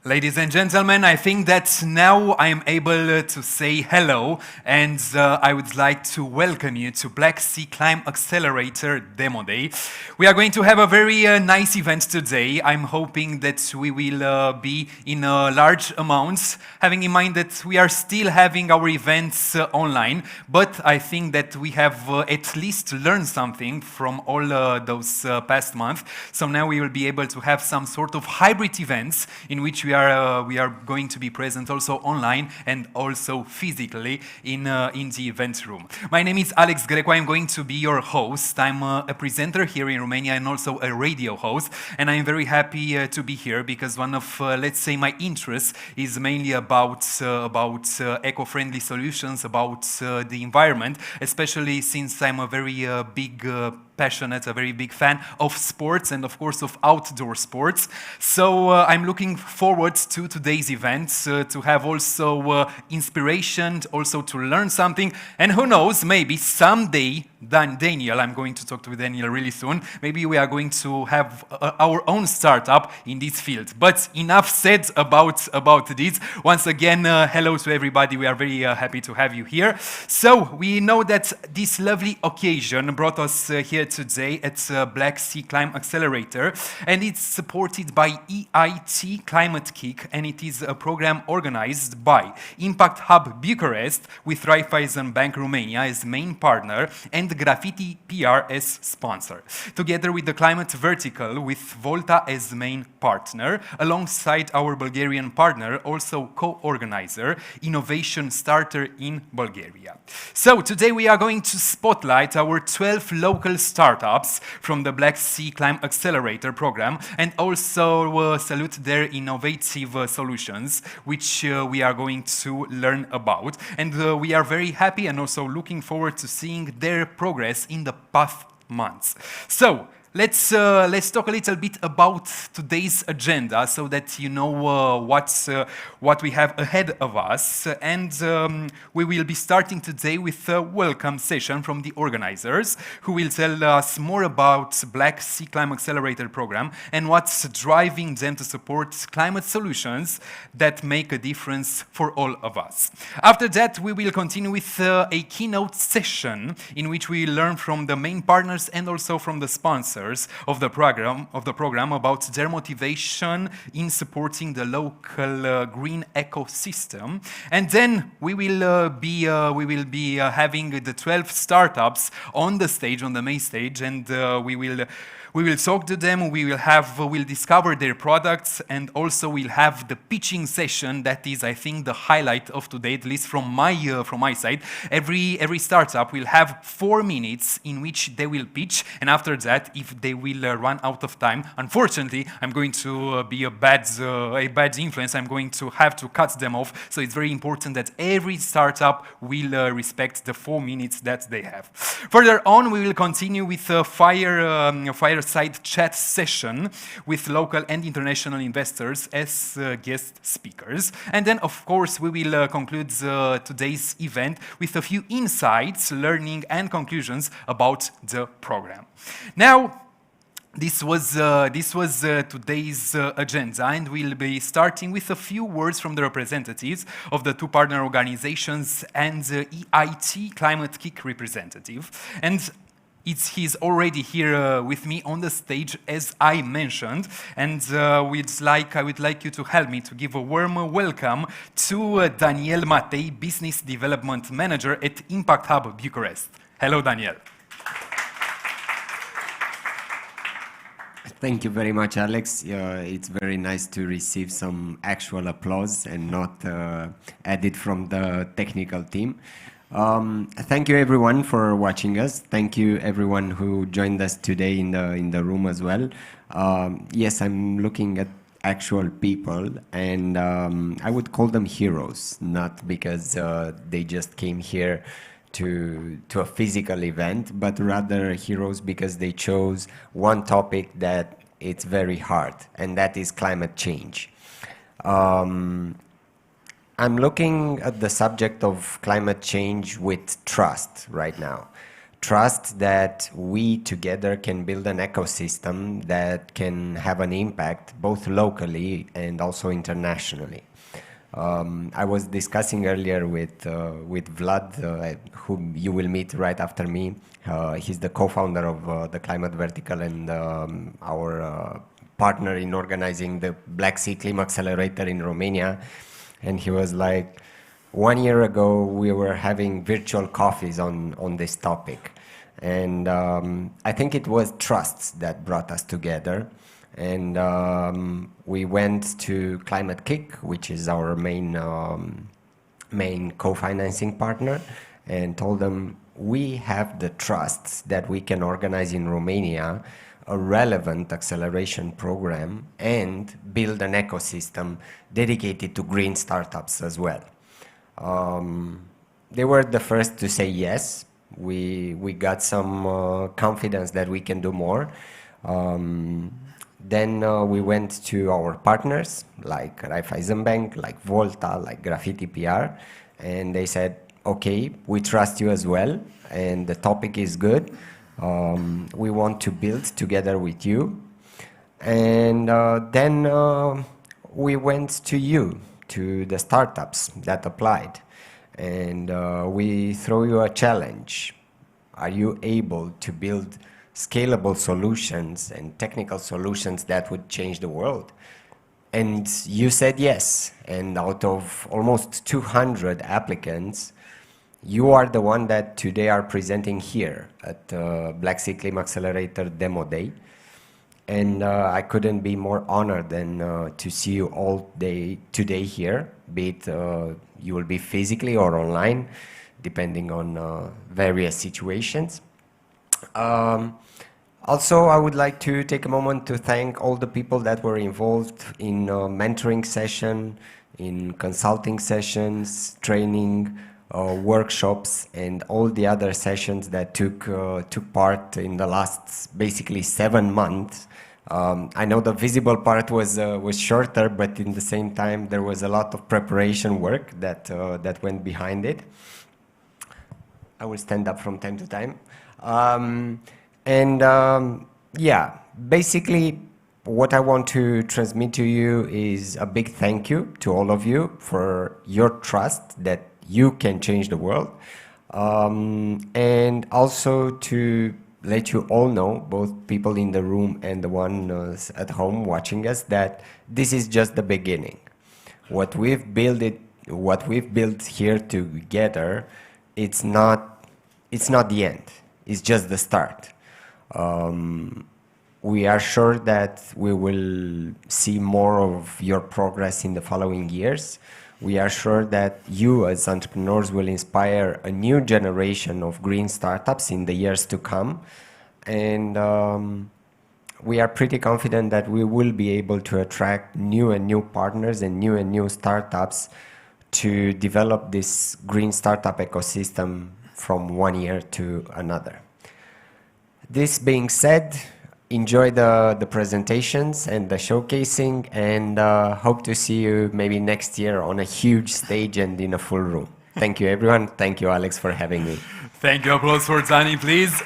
Ladies and gentlemen, I think that now I am able to say hello, and I would like to welcome you to Black Sea ClimAccelerator Demo Day. We are going to have a very nice event today. I'm hoping that we will be in large amounts, having in mind that we are still having our events online, but I think that we have at least learned something from all those past months. So now we will be able to have some sort of hybrid events in which we are going to be present also online and also physically in the event room. My name is Alex Greco. I'm going to be your host. I'm a presenter here in Romania and also a radio host, and I'm very happy to be here because one of, let's say, my interests is mainly about eco-friendly solutions, about the environment, especially since I'm a very passionate, a very big fan of sports and of course of outdoor sports. So I'm looking forward to today's event to have also inspiration, also to learn something, and who knows, maybe someday, Daniel, I'm going to talk to Daniel really soon, maybe we are going to have our own startup in this field. But enough said about this. Once again, hello to everybody. We are very happy to have you here. So we know that this lovely occasion brought us here today at Black Sea ClimAccelerator, and it's supported by EIT Climate Kick, and it is a program organized by Impact Hub Bucharest with Raiffeisen Bank Romania as main partner and Graffiti PR as sponsor, together with the climate vertical with Volta as main partner, alongside our Bulgarian partner, also co-organizer, Innovation Starter in Bulgaria. So today we are going to spotlight our 12 local startups from the Black Sea ClimAccelerator program, and also salute their innovative solutions, which we are going to learn about. And we are very happy and also looking forward to seeing their progress in the past months. So let's talk a little bit about today's agenda so that you know what we have ahead of us. And we will be starting today with a welcome session from the organizers who will tell us more about Black Sea ClimAccelerator program and what's driving them to support climate solutions that make a difference for all of us. After that, we will continue with a keynote session in which we learn from the main partners and also from the sponsors of the program about their motivation in supporting the local green ecosystem. And then we will be having the 12 startups on the stage, on the main stage, and we will talk to them, we'll discover their products, and also we'll have the pitching session. That is, I think, the highlight of today, at least from my side. Every startup will have 4 minutes in which they will pitch, and after that, if they will run out of time, unfortunately, I'm going to be a bad influence. I'm going to have to cut them off. So it's very important that every startup will respect the 4 minutes that they have. Further on, we will continue with a fireside chat session with local and international investors as guest speakers. And then, of course, we will conclude today's event with a few insights, learning, and conclusions about the program. Now, this was today's agenda, and we'll be starting with a few words from the representatives of the 2 partner organizations and the EIT Climate Kick representative. And he's already here with me on the stage, as I mentioned, and I would like you to help me to give a warm welcome to Daniel Matei, Business Development Manager at Impact Hub Bucharest. Hello, Daniel. Thank you very much, Alex. It's very nice to receive some actual applause and not added from the technical team. Thank you everyone for watching us. Thank you everyone who joined us today in the room as well. Yes, I'm looking at actual people, and I would call them heroes, not because they just came here to a physical event, but rather heroes because they chose one topic that it's very hard, and that is climate change. I'm looking at the subject of climate change with trust right now. trust that we together can build an ecosystem that can have an impact both locally and also internationally. I was discussing earlier with Vlad, whom you will meet right after me. He's the co-founder of the Climate Vertical and our partner in organizing the Black Sea ClimAccelerator in Romania. And he was like, 1 year ago, we were having virtual coffees on this topic. And I think it was trust that brought us together. And we went to Climate Kick, which is our main co-financing partner, and told them we have the trust that we can organize in Romania a relevant acceleration program and build an ecosystem dedicated to green startups as well. They were the first to say yes. We got some confidence that we can do more. Then we went to our partners like Raiffeisenbank, like Volta, like Graffiti PR, and they said, okay, we trust you as well, and the topic is good. We want to build together with you. And then we went to you, to the startups that applied, and we throw you a challenge. Are you able to build scalable solutions and technical solutions that would change the world? And you said yes. And out of almost 200 applicants, you are the one that today are presenting here at Black Sea ClimAccelerator Demo Day. And I couldn't be more honored than to see you all day today here, be it you will be physically or online, depending on various situations. Also, I would like to take a moment to thank all the people that were involved in mentoring session, in consulting sessions, training, workshops, and all the other sessions that took part in the last basically 7 months. I know the visible part was shorter, but in the same time there was a lot of preparation work that went behind it. I will stand up from time to time. Yeah, basically what I want to transmit to you is a big thank you to all of you for your trust that you can change the world. And also to let you all know, both people in the room and the ones at home watching us, that this is just the beginning. What we've built here together, it's not the end. It's just the start. We are sure that we will see more of your progress in the following years. We are sure that you as entrepreneurs will inspire a new generation of green startups in the years to come. And we are pretty confident that we will be able to attract new partners and new startups to develop this green startup ecosystem from 1 year to another. This being said, enjoy the presentations and the showcasing, and hope to see you maybe next year on a huge stage and in a full room. Thank you, everyone. Thank you, Alex, for having me. Thank you. Applause for Zani, please.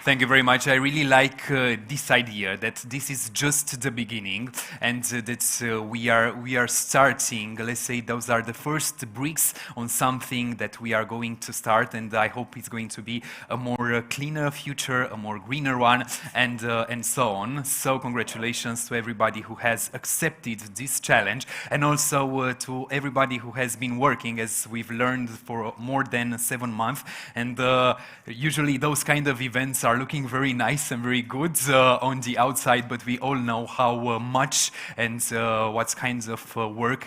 Thank you very much. I really like this idea that this is just the beginning, and that we are starting. Let's say those are the first bricks on something that we are going to start, and I hope it's going to be a more cleaner future, a more greener one, and so on. So congratulations to everybody who has accepted this challenge, and also to everybody who has been working, as we've learned, for more than 7 months. And usually those kind of events are looking very nice and very good on the outside, but we all know how much and what kinds of work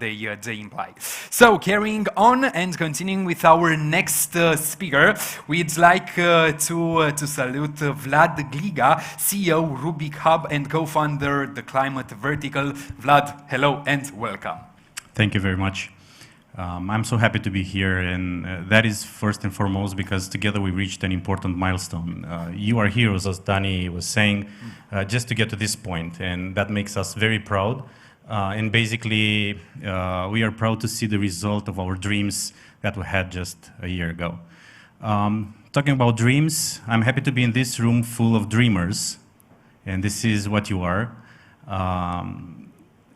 they imply. So carrying on and continuing with our next speaker, we'd like to salute Vlad Gliga, CEO Rubik Hub and co-founder the Climate Vertical. Vlad, hello and welcome. Thank you very much. I'm so happy to be here, and that is first and foremost because together we reached an important milestone. You are heroes, as Dani was saying, just to get to this point, and that makes us very proud. And basically, we are proud to see the result of our dreams that we had just a year ago. Talking about dreams, I'm happy to be in this room full of dreamers, and this is what you are.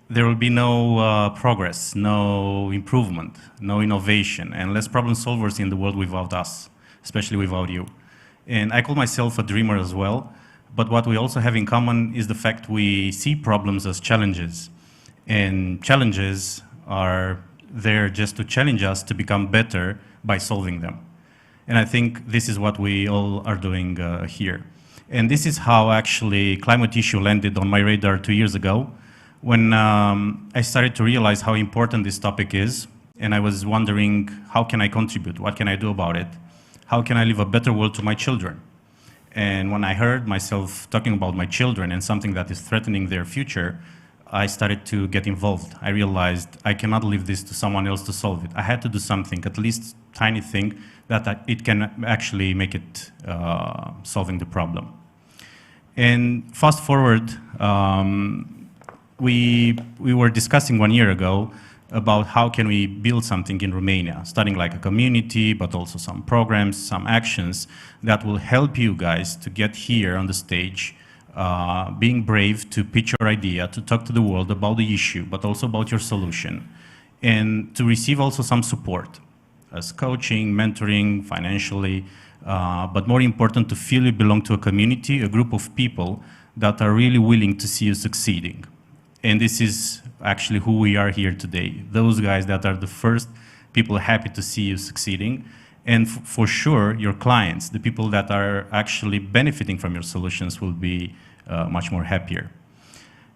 There will be no progress, no improvement, no innovation, and less problem solvers in the world without us, especially without you. And I call myself a dreamer as well, but what we also have in common is the fact we see problems as challenges. And challenges are there just to challenge us to become better by solving them. And I think this is what we all are doing here. And this is how actually climate issue landed on my radar 2 years ago, when I started to realize how important this topic is, and I was wondering, how can I contribute? What can I do about it? How can I leave a better world to my children? And when I heard myself talking about my children and something that is threatening their future, I started to get involved. I realized I cannot leave this to someone else to solve it. I had to do something, at least tiny thing, that it can actually make it solving the problem. And fast forward, we were discussing 1 year ago about how can we build something in Romania, starting like a community, but also some programs, some actions that will help you guys to get here on the stage, being brave to pitch your idea, to talk to the world about the issue, but also about your solution, and to receive also some support as coaching, mentoring, financially, but more important, to feel you belong to a community, a group of people that are really willing to see you succeeding. And this is actually who we are here today. Those guys that are the first people happy to see you succeeding. And for sure, your clients, the people that are actually benefiting from your solutions, will be much more happier.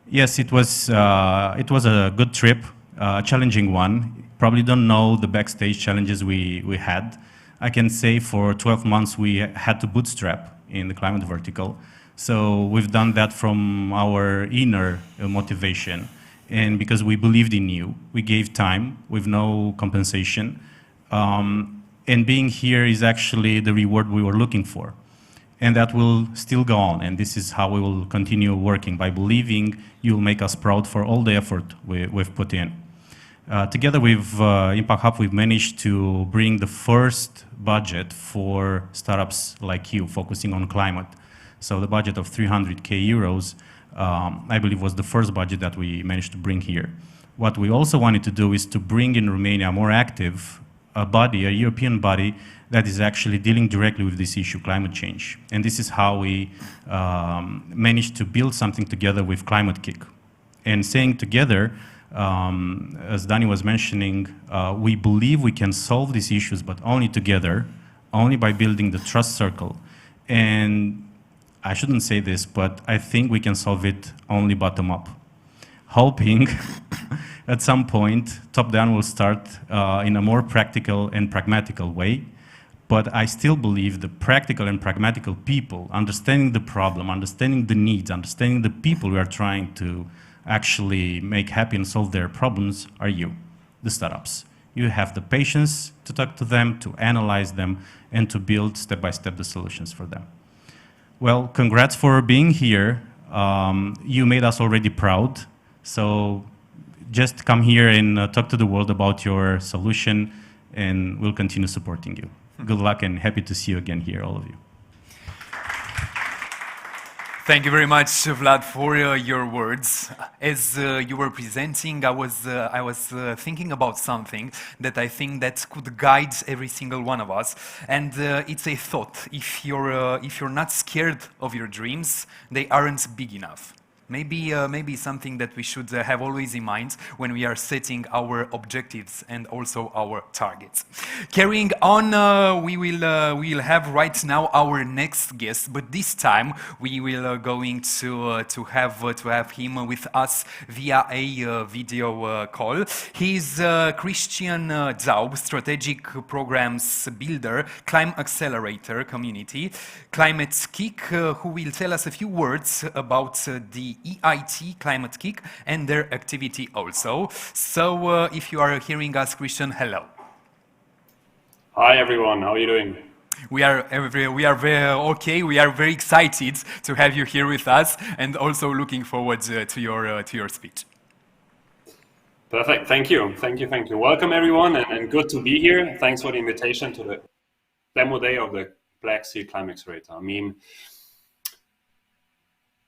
Yes, it was a good trip, a challenging one. Probably don't know the backstage challenges we had. I can say for 12 months we had to bootstrap in the climate vertical. So we've done that from our inner motivation. And because we believed in you, we gave time with no compensation. And being here is actually the reward we were looking for. And that will still go on. And this is how we will continue working, by believing you'll make us proud for all the effort we've put in. Together with Impact Hub, we've managed to bring the first budget for startups like you, focusing on climate. So the budget of 300K euros, I believe, was the first budget that we managed to bring here. What we also wanted to do is to bring in Romania more active, a European body that is actually dealing directly with this issue, climate change. And this is how we managed to build something together with Climate Kick. And saying together, as Dani was mentioning, we believe we can solve these issues, but only together, only by building the trust circle. And I shouldn't say this, but I think we can solve it only bottom up. Hoping at some point, top down will start in a more practical and pragmatical way. But I still believe the practical and pragmatical people, understanding the problem, understanding the needs, understanding the people we are trying to actually make happy and solve their problems, are you, the startups. You have the patience to talk to them, to analyze them, and to build step by step the solutions for them. Well, congrats for being here. You made us already proud. So just come here and talk to the world about your solution, and we'll continue supporting you. Good luck, and happy to see you again here, all of you. Thank you very much, Vlad, for your words. As you were presenting, I was thinking about something that I think that could guide every single one of us, and it's a thought. If you're not scared of your dreams, they aren't big enough. Maybe something that we should have always in mind when we are setting our objectives and also our targets. Carrying on, we will have right now our next guest, but this time we will going to have him with us via a video call. He's Christian Zaub, Strategic Programs Builder, ClimAccelerator Community, Climate Kick, who will tell us a few words about the EIT Climate Kick and their activity also. So if you are hearing us, Christian, hello. Hi everyone, how are you doing? We are very okay. We are very excited to have you here with us, and also looking forward to your speech. Perfect. Thank you. Thank you. Thank you. Welcome, everyone, and good to be here. Thanks for the invitation to the demo day of the Black Sea ClimAccelerator. I mean,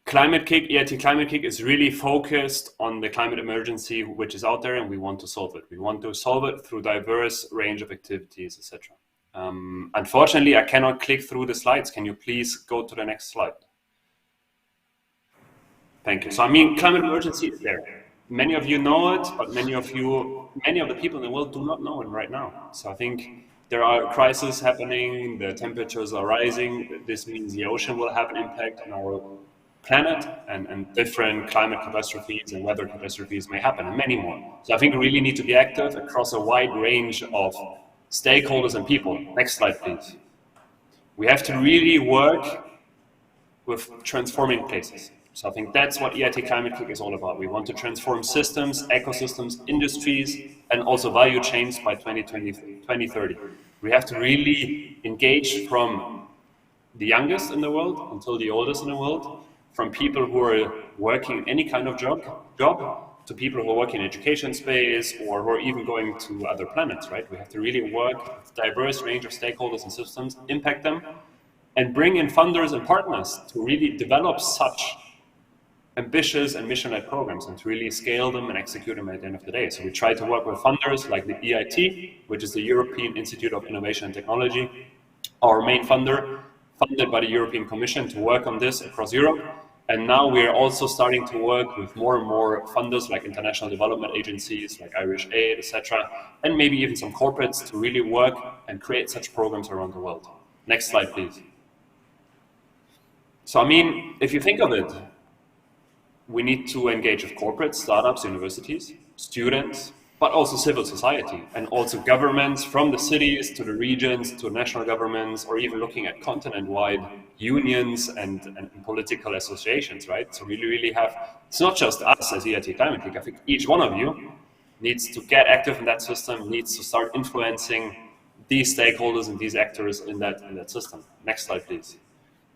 EIT Climate Kick is really focused on the climate emergency which is out there, and we want to solve it. We want to solve it through diverse range of activities, etc. Unfortunately, I cannot click through the slides. Can you please go to the next slide? Thank you. So, I mean, climate emergency is there. Many of you know it, but many of the people in the world do not know it right now. So I think there are crises happening, the temperatures are rising. This means the ocean will have an impact on our planet, and different climate catastrophes and weather catastrophes may happen, and many more. So I think we really need to be active across a wide range of stakeholders and people. Next slide, please. We have to really work with transforming places. So I think that's what EIT Climate Kick is all about. We want to transform systems, ecosystems, industries, and also value chains by 2030. We have to really engage from the youngest in the world until the oldest in the world, from people who are working in any kind of job to people who are working in education space or who are even going to other planets, right? We have to really work with a diverse range of stakeholders and systems, impact them, and bring in funders and partners to really develop such ambitious and mission-led programs and to really scale them and execute them at the end of the day. So we try to work with funders like the EIT, which is the European Institute of Innovation and Technology, our main funder, funded by the European Commission to work on this across Europe. And now we are also starting to work with more and more funders like international development agencies like Irish Aid, etc., and maybe even some corporates to really work and create such programs around the world. Next slide, please. So, I mean, if you think of it, we need to engage with corporates, startups, universities, students, but also civil society, and also governments from the cities to the regions to national governments, or even looking at continent-wide unions and political associations, right? So we really have, it's not just us as EIT Climate Kick. I think each one of you needs to get active in that system, needs to start influencing these stakeholders and these actors in that system. Next slide, please.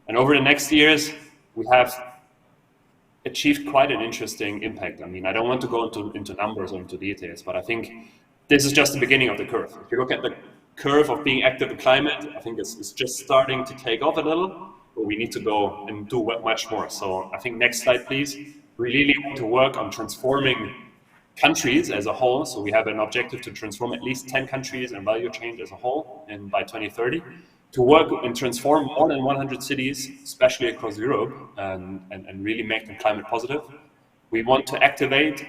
And over the next years, we have achieved quite an interesting impact. I mean, I don't want to go into numbers or into details, but I think this is just the beginning of the curve. If you look at the curve of being active in climate, I think it's just starting to take off a little, but we need to go and do much more. So I think next slide, please. We really want to work on transforming countries as a whole. So we have an objective to transform at least 10 countries and value chain as a whole by 2030. To work and transform more than 100 cities, especially across Europe, and really make them climate positive. We want to activate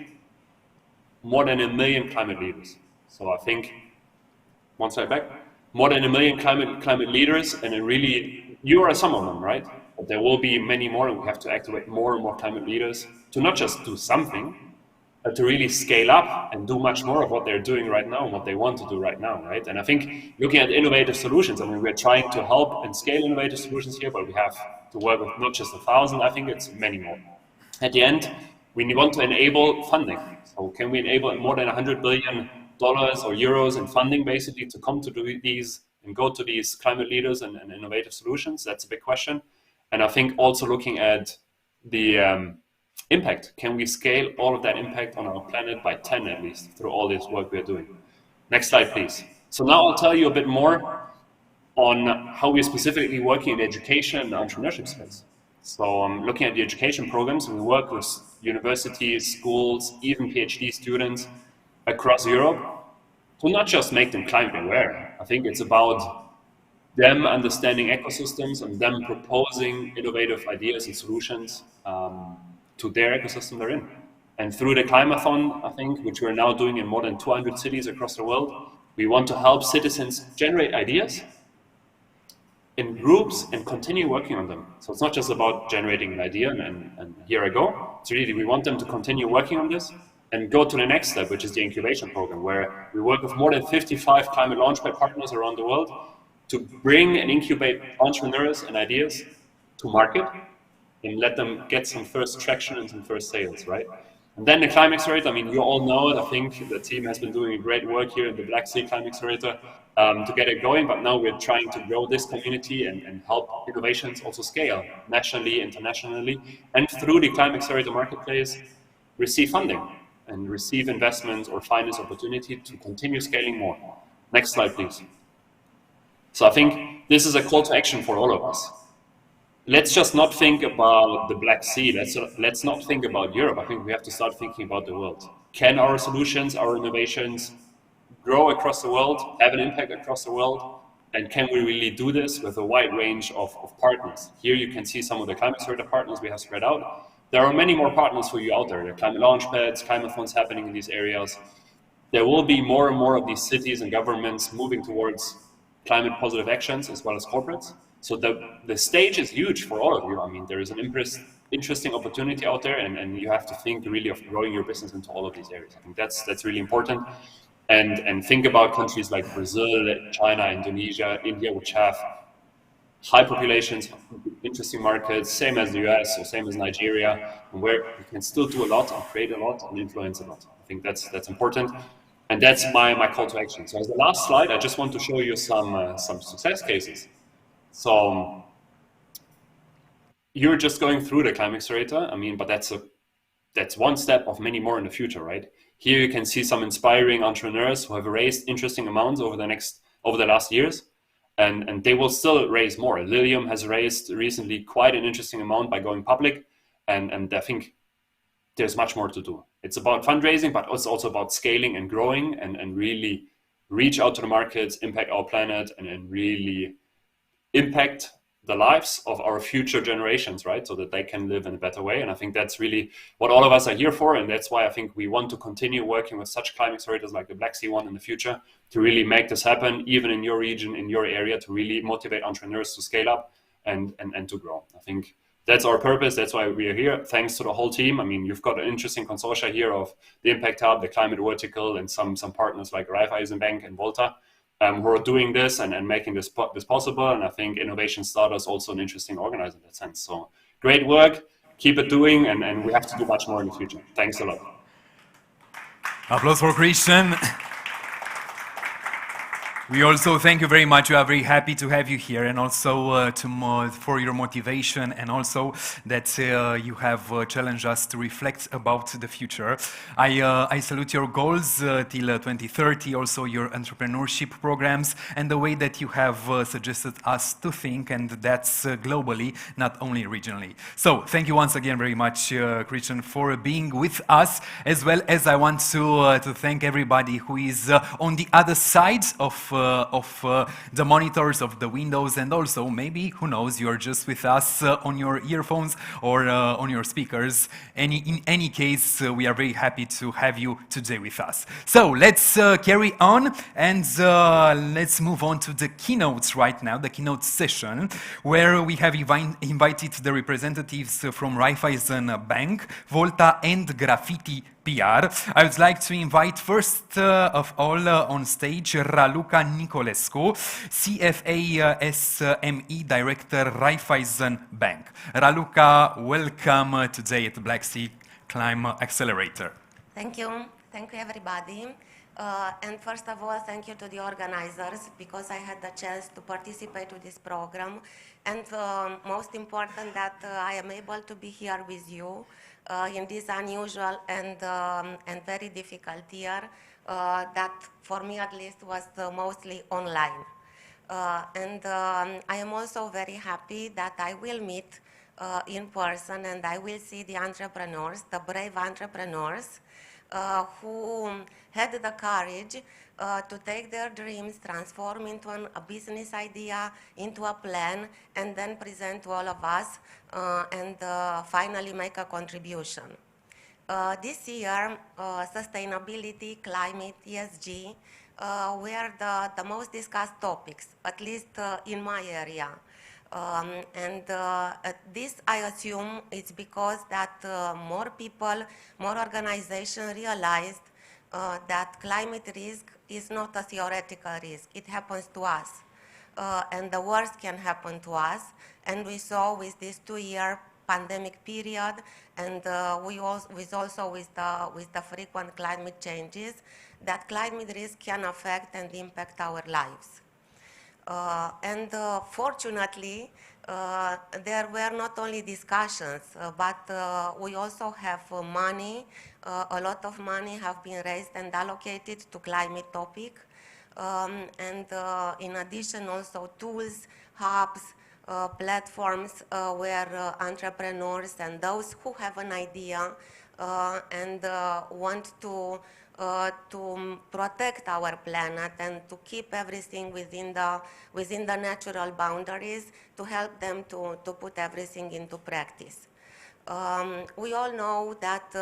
more than 1 million climate leaders. So I think, one slide back, more than 1 million climate leaders, and it really, you are some of them, right? But there will be many more, and we have to activate more and more climate leaders to not just do something, but to really scale up and do much more of what they're doing right now and what they want to do right now, right? And I think looking at innovative solutions, I mean, we're trying to help and scale innovative solutions here, but we have to work with not just 1,000, I think it's many more. At the end, we want to enable funding. So can we enable more than $100 billion or euros in funding, basically, to come to do these and go to these climate leaders and innovative solutions? That's a big question. And I think also looking at the impact. Can we scale all of that impact on our planet by 10 at least through all this work we're doing? Next slide, please. So now I'll tell you a bit more on how we're specifically working in education and the entrepreneurship space. So looking at the education programs, we work with universities, schools, even PhD students across Europe to not just make them climate aware. I think it's about them understanding ecosystems and them proposing innovative ideas and solutions to their ecosystem they're in. And through the Climathon, I think, which we're now doing in more than 200 cities across the world, we want to help citizens generate ideas in groups and continue working on them. So it's not just about generating an idea and here I go. It's really, we want them to continue working on this and go to the next step, which is the Incubation Program, where we work with more than 55 climate launchpad partners around the world to bring and incubate entrepreneurs and ideas to market and let them get some first traction and some first sales, right? And then the ClimAccelerator, I mean, you all know it. I think the team has been doing great work here in the Black Sea ClimAccelerator to get it going, but now we're trying to grow this community and help innovations also scale nationally, internationally, and through the ClimAccelerator marketplace, receive funding. and receive investments or find this opportunity to continue scaling more. Next slide, please. So I think this is a call to action for all of us. Let's just not think about the Black Sea. Let's not think about Europe. I think we have to start thinking about the world. Can our solutions, our innovations grow across the world, have an impact across the world? And can we really do this with a wide range of partners? Here you can see some of the ClimAccelerator partners we have spread out. There are many more partners for you out there. There are climate launchpads, climate funds happening in these areas. There will be more and more of these cities and governments moving towards climate positive actions as well as corporates. So the stage is huge for all of you. I mean, there is an interesting opportunity out there, and you have to think really of growing your business into all of these areas. I think that's really important. And think about countries like Brazil, China, Indonesia, India, which have high populations, interesting markets, same as the US or same as Nigeria, where you can still do a lot and create a lot and influence a lot. I think that's important. And that's my call to action. So as the last slide, I just want to show you some success cases. So you're just going through the ClimAccelerator. I mean, but that's one step of many more in the future, right? Here you can see some inspiring entrepreneurs who have raised interesting amounts over the last years, and they will still raise more. Lilium has raised recently quite an interesting amount by going public, and I think there's much more to do. It's about fundraising, but it's also about scaling and growing and really reach out to the markets, impact our planet, and really impact the lives of our future generations, right? So that they can live in a better way. And I think that's really what all of us are here for. And that's why I think we want to continue working with such ClimAccelerators like the Black Sea one in the future to really make this happen, even in your region, in your area, to really motivate entrepreneurs to scale up and to grow. I think that's our purpose. That's why we are here. Thanks to the whole team. I mean, you've got an interesting consortia here of the Impact Hub, the Climate Vertical, and some partners like Raiffeisen Bank and Volta, who are doing this and making this possible. And I think Innovation Starter is also an interesting organizer in that sense. So great work. Keep it doing. And we have to do much more in the future. Thanks a lot. Applause for Christian. We also thank you very much. We are very happy to have you here, and also for your motivation, and also that you have challenged us to reflect about the future. I salute your goals till 2030, also your entrepreneurship programs, and the way that you have suggested us to think, and that's globally, not only regionally. So thank you once again very much, Christian, for being with us, as well as I want to thank everybody who is on the other side of the monitors, of the windows, and also maybe, who knows, you're just with us on your earphones or on your speakers. In any case, we are very happy to have you today with us. So let's carry on, and let's move on to the keynotes right now, the keynote session, where we have invited the representatives from Raiffeisen Bank, Volta, and Graffiti PR. I would like to invite first of all on stage Raluca Nicolescu, CFA SME Director, Raiffeisen Bank. Raluca, welcome today at Black Sea ClimAccelerator. Thank you. Thank you, everybody. And first of all, thank you to the organizers, because I had the chance to participate to this program. And most important, that I am able to be here with you in this unusual and very difficult year that, for me at least, was mostly online. And I am also very happy that I will meet in person, and I will see the entrepreneurs, the brave entrepreneurs, who had the courage to take their dreams, transform into a business idea, into a plan, and then present to all of us and finally make a contribution. This year, sustainability, climate, ESG were the most discussed topics, at least in my area. This, I assume, is because that more people, more organizations realized that climate risk is not a theoretical risk. It happens to us. And the worst can happen to us. And we saw with this 2-year pandemic period, and also with the frequent climate changes, that climate risk can affect and impact our lives. Fortunately, there were not only discussions, but we also have money. A lot of money have been raised and allocated to climate topic. In addition, also tools, hubs, platforms where entrepreneurs and those who have an idea and want to protect our planet and to keep everything within the natural boundaries, to help them to put everything into practice. We all know that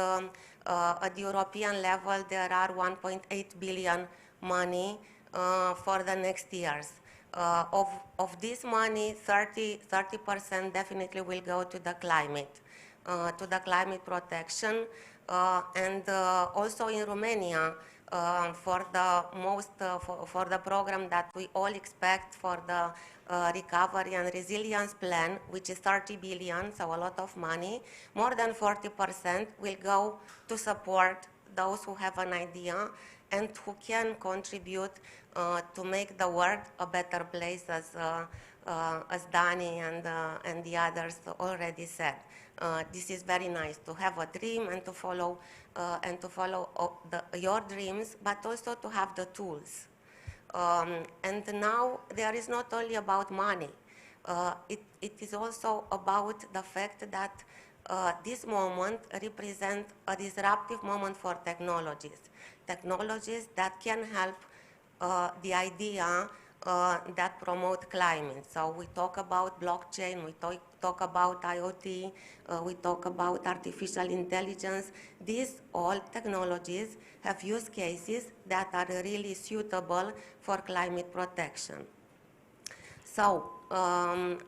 at the European level there are 1.8 billion money for the next years. Of this money, 30% definitely will go to the climate protection, and also in Romania for the program that we all expect for the recovery and resilience plan, which is 30 billion, so a lot of money. More than 40% will go to support those who have an idea and who can contribute to make the world a better place, as Dani and the others already said. This is very nice to have a dream and to follow your dreams, but also to have the tools. And now there is not only about money. It is also about the fact that this moment represents a disruptive moment for technologies that can help the idea that promote climate. So we talk about blockchain, we talk about IoT, we talk about artificial intelligence. These all technologies have use cases that are really suitable for climate protection. So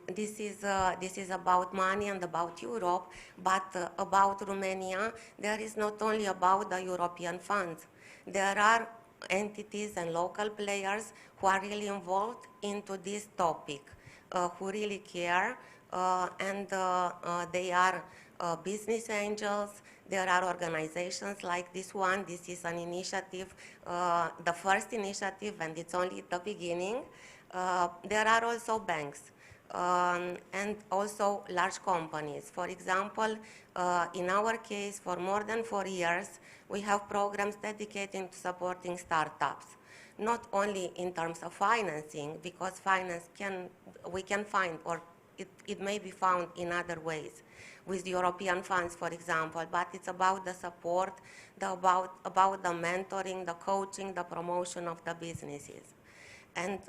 this is about money and about Europe, but about Romania, there is not only about the European funds. There are entities and local players who are really involved into this topic, who really care, and they are business angels. There are organizations like this one. This is an initiative, the first initiative, and it's only the beginning. There are also banks and also large companies. For example, in our case, for more than 4 years, we have programs dedicated to supporting startups, not only in terms of financing, because finance we can find, or it may be found in other ways, with European funds, for example, but it's about the support, about the mentoring, the coaching, the promotion of the businesses. And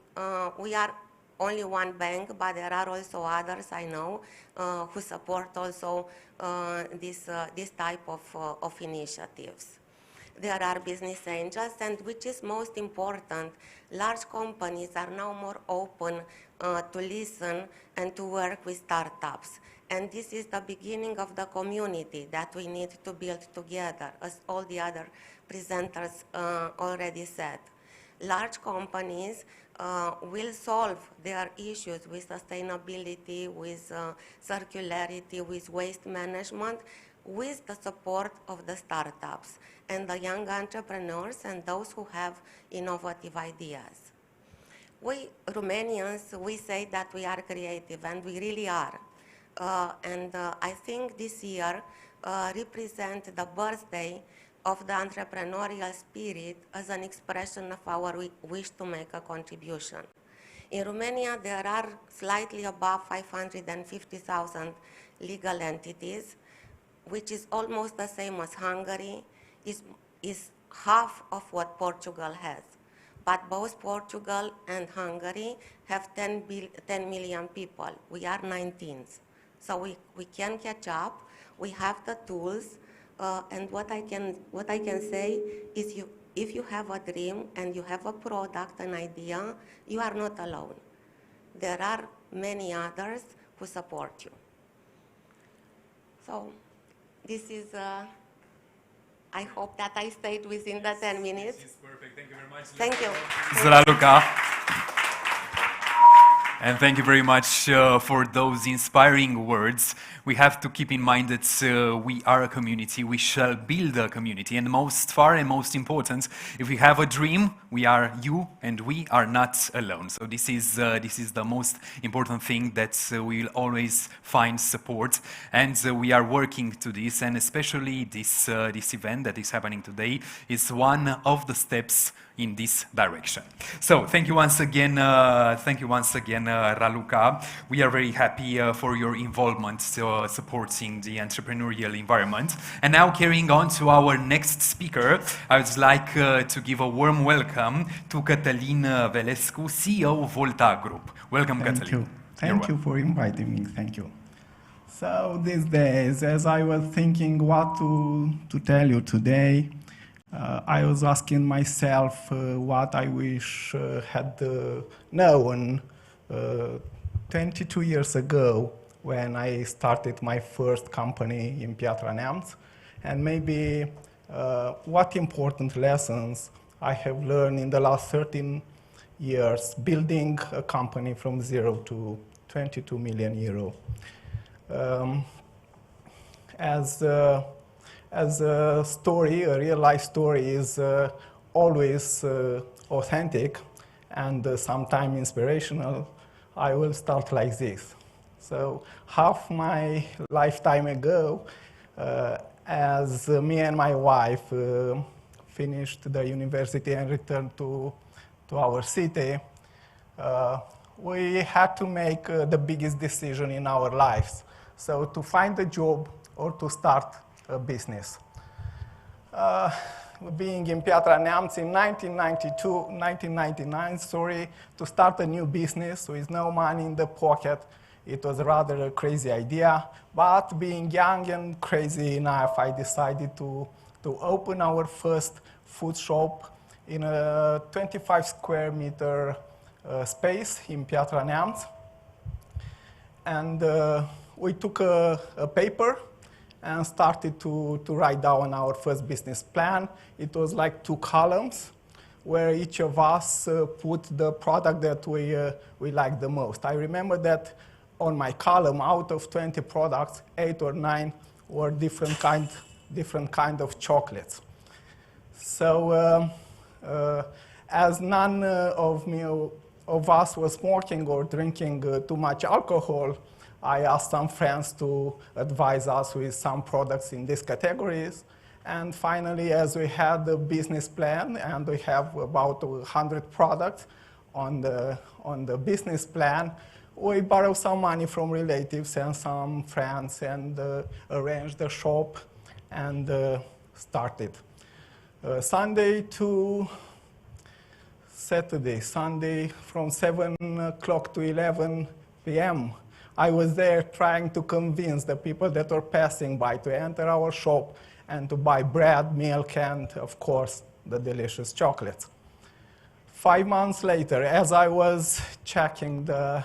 we are only one bank, but there are also others, I know, who support also this type of initiatives. There are business angels, and which is most important, large companies are now more open to listen and to work with startups. And this is the beginning of the community that we need to build together, as all the other presenters already said. Large companies will solve their issues with sustainability, with circularity, with waste management, with the support of the startups and the young entrepreneurs and those who have innovative ideas. We Romanians, we say that we are creative, and we really are. I think this year represents the birthday of the entrepreneurial spirit as an expression of our wish to make a contribution. In Romania, there are slightly above 550,000 legal entities, which is almost the same as Hungary, is half of what Portugal has. But both Portugal and Hungary have 10 million people. We are 19th. So we can catch up, we have the tools, and what I can say is if you have a dream and you have a product, an idea, you are not alone. There are many others who support you. So this is, I hope that I stayed within the 10 minutes. This is perfect. Thank you very much. Thank you. Zdraluka. And thank you very much for those inspiring words. We have to keep in mind that we are a community, we shall build a community, and most far and most important, if we have a dream, we are you and we are not alone. So this is the most important thing, that we will always find support, and we are working to this, and especially this event that is happening today is one of the steps in this direction. So thank you once again, Raluca. We are very happy for your involvement supporting the entrepreneurial environment. And now carrying on to our next speaker, I would like to give a warm welcome to Cătălin Velescu, CEO of Volta Group. Welcome, Cătălin. Thank you for inviting me. Thank you. So these days, as I was thinking what to tell you today, I was asking myself what I wish had known 22 years ago when I started my first company in Piatra Neamț, and maybe what important lessons I have learned in the last 13 years building a company from 0 to 22 million euro. As a story, a real-life story is always authentic and sometimes inspirational, I will start like this. So half my lifetime ago, as me and my wife finished the university and returned to our city, we had to make the biggest decision in our lives. So to find a job or to start a business. Being in Piatra Neamț in 1999, to start a new business with no money in the pocket, it was rather a crazy idea. But being young and crazy enough, I decided to open our first food shop in a 25 square meter space in Piatra Neamț. And we took a paper and started to write down our first business plan. It was like 2 columns where each of us put the product that we liked the most. I remember that on my column, out of 20 products, 8 or 9 were different kind of chocolates. So as none of us was smoking or drinking too much alcohol, I asked some friends to advise us with some products in these categories. And finally, as we had the business plan, and we have about 100 products on the business plan, we borrowed some money from relatives and some friends and arranged the shop and started. Sunday to Saturday, Sunday from 7 o'clock to 11 p.m., I was there trying to convince the people that were passing by to enter our shop and to buy bread, milk, and, of course, the delicious chocolates. 5 months later, as I was checking the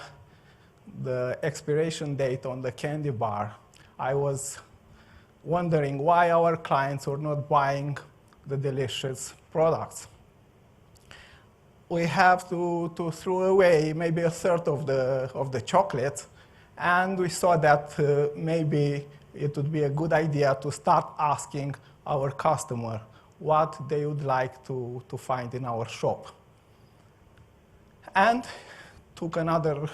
expiration date on the candy bar, I was wondering why our clients were not buying the delicious products. We have to throw away maybe a third of the chocolates, and we saw that maybe it would be a good idea to start asking our customer what they would like to find in our shop. And took another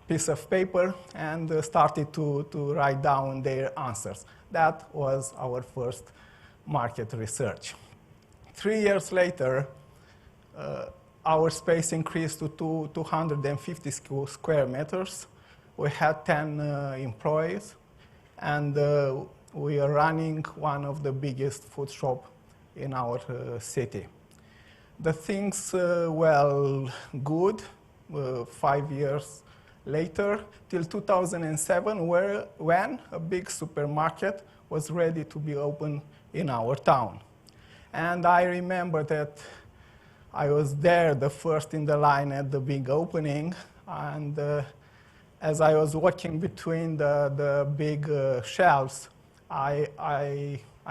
piece of paper and started to write down their answers. That was our first market research. 3 years later, our space increased to 250 square meters. We had 10 employees, and we are running one of the biggest food shops in our city. The things well good 5 years later, till 2007, when a big supermarket was ready to be opened in our town. And I remember that I was there, the first in the line at the big opening, and as I was walking between the big shelves, I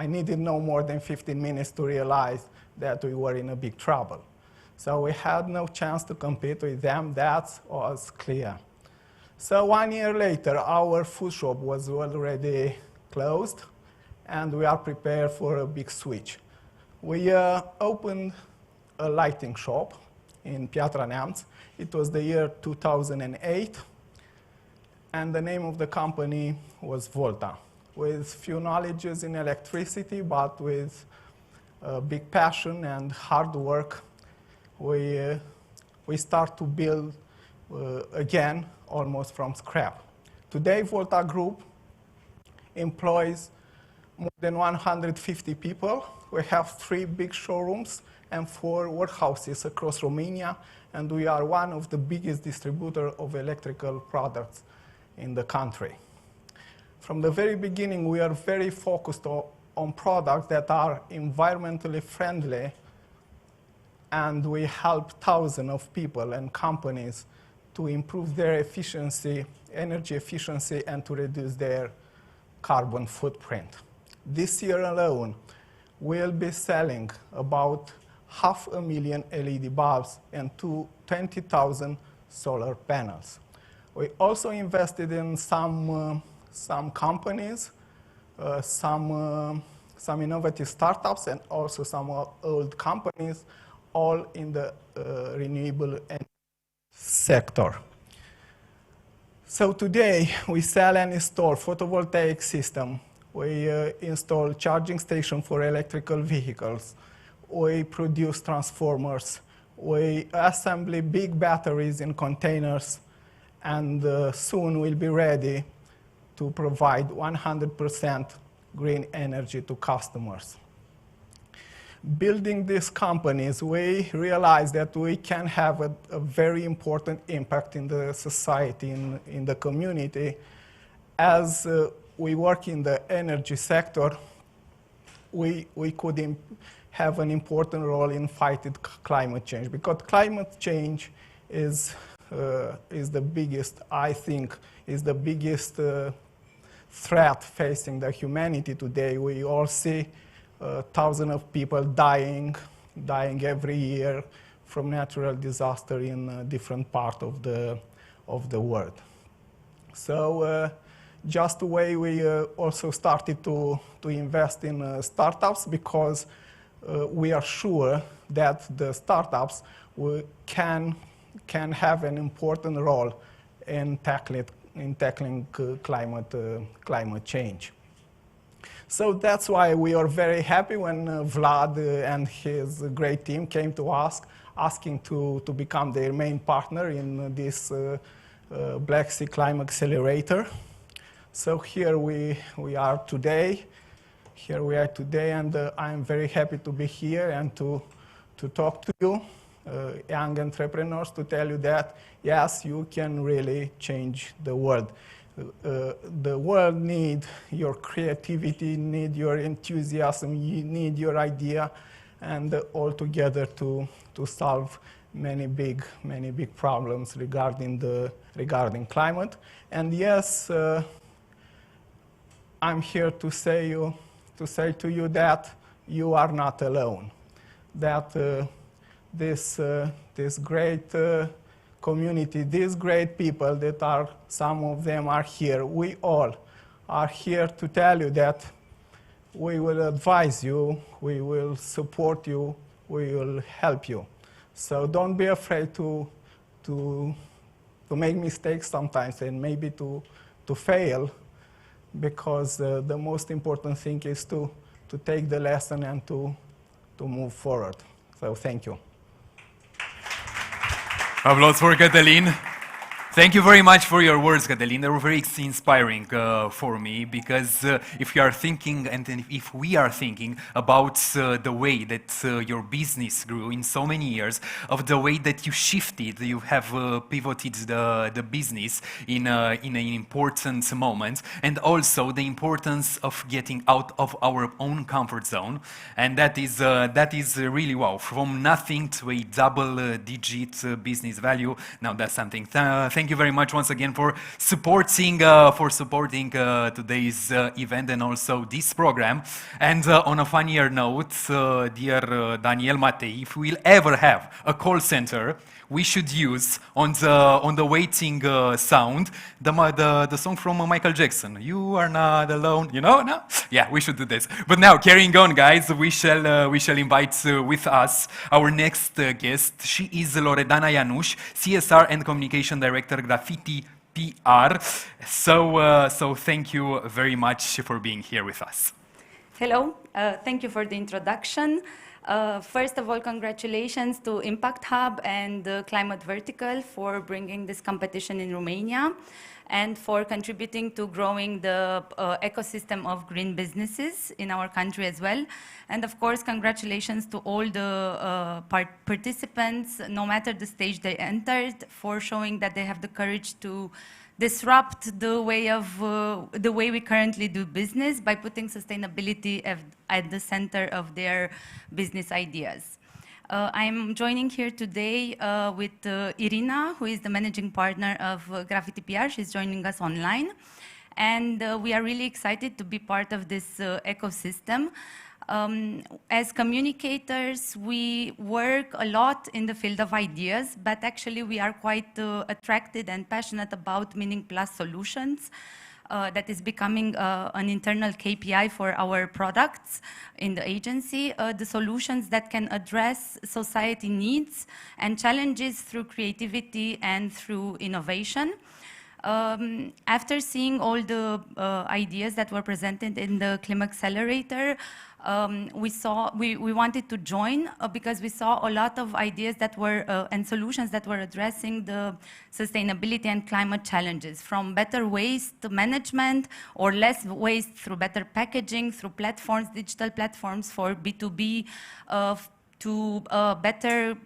needed no more than 15 minutes to realize that we were in a big trouble. So we had no chance to compete with them, that was clear. So 1 year later, our food shop was already closed, and we are prepared for a big switch. We opened a lighting shop in Piatra Neamț. It was the year 2008, and the name of the company was Volta, with few knowledges in electricity, but with big passion and hard work. We start to build again almost from scrap. Today, Volta Group employs more than 150 people. We have 3 big showrooms and 4 warehouses across Romania, and we are one of the biggest distributors of electrical products in the country. From the very beginning, we are very focused on products that are environmentally friendly, and we help thousands of people and companies to improve their efficiency, energy efficiency, and to reduce their carbon footprint. This year alone, we'll be selling about 500,000 LED bulbs and 20,000 solar panels. We also invested in some companies, some innovative startups, and also some old companies, all in the renewable energy sector. So today, we sell and install photovoltaic system. We install charging station for electrical vehicles. We produce transformers. We assemble big batteries in containers, and soon we'll be ready to provide 100% green energy to customers. Building these companies, we realized that we can have a very important impact in the society, in the community. As we work in the energy sector, we could have an important role in fighting climate change, because climate change is the biggest, I think, is the biggest threat facing the humanity today. We all see thousands of people dying every year from natural disaster in different parts of the world. So just the way we also started to invest in startups, because we are sure that the startups can have an important role in tackling climate change. So that's why we are very happy when Vlad and his great team came to us asking to become their main partner in this Black Sea ClimAccelerator. So here we are today. And I'm very happy to be here and to talk to you, young entrepreneurs, to tell you that, yes, you can really change the world. The world needs your creativity, need your enthusiasm, you need your idea, and all together to solve many big problems regarding climate. And yes, I'm here to say to you that you are not alone. That this great community, these great people that are, some of them are here. We all are here to tell you that we will advise you, we will support you, we will help you. So don't be afraid to make mistakes sometimes and maybe to fail, because the most important thing is to take the lesson and to move forward. So thank you. Applause for Cătălin. Thank you very much for your words, Cătălin. They were very inspiring for me, because if you are thinking, and if we are thinking about the way that your business grew in so many years, of the way that you shifted, you have pivoted the business in an important moment, and also the importance of getting out of our own comfort zone, and that is really wow. From nothing to a double-digit business value. Now that's something. Thank thank you very much once again for supporting today's event and also this program. And on a funnier note, dear Daniel Matei, if we'll ever have a call center, we should use on the waiting sound the song from Michael Jackson. You are not alone, you know? No? Yeah, we should do this. But now, carrying on, guys, we shall invite with us our next guest. She is Loredana Ianuș, CSR and Communication Director, Graffiti PR. So thank you very much for being here with us. Hello, thank you for the introduction. First of all, congratulations to Impact Hub and the Climate Vertical for bringing this competition in Romania and for contributing to growing the ecosystem of green businesses in our country as well. And of course, congratulations to all the participants, no matter the stage they entered, for showing that they have the courage to disrupt the way we currently do business by putting sustainability at the center of their business ideas. I'm joining here today with Irina, who is the managing partner of Graffiti PR. She's joining us online. And we are really excited to be part of this ecosystem. As communicators, we work a lot in the field of ideas, but actually we are quite attracted and passionate about Meaning Plus solutions. That is becoming an internal KPI for our products in the agency, the solutions that can address society needs and challenges through creativity and through innovation. After seeing all the ideas that were presented in the ClimAccelerator, we wanted to join because we saw a lot of ideas that were and solutions that were addressing the sustainability and climate challenges, from better waste management or less waste through better packaging, through platforms, digital platforms for B2B, to better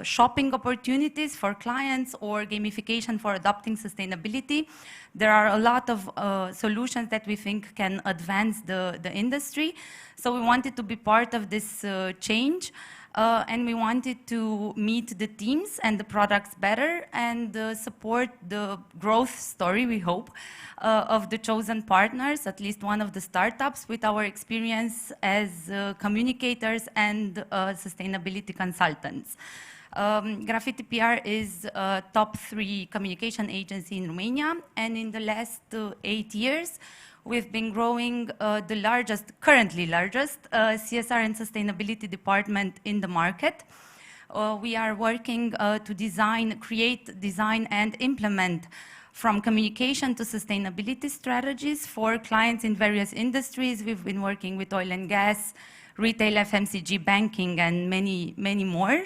shopping opportunities for clients or gamification for adopting sustainability. There are a lot of solutions that we think can advance the industry. So we wanted to be part of this change and we wanted to meet the teams and the products better and support the growth story, we hope, of the chosen partners, at least one of the startups, with our experience as communicators and sustainability consultants. Graffiti PR is a top 3 communication agency in Romania, and in the last 8 years, we've been growing the currently largest CSR and sustainability department in the market. We are working to create, design, and implement from communication to sustainability strategies for clients in various industries. We've been working with oil and gas, retail, FMCG, banking, and many, many more.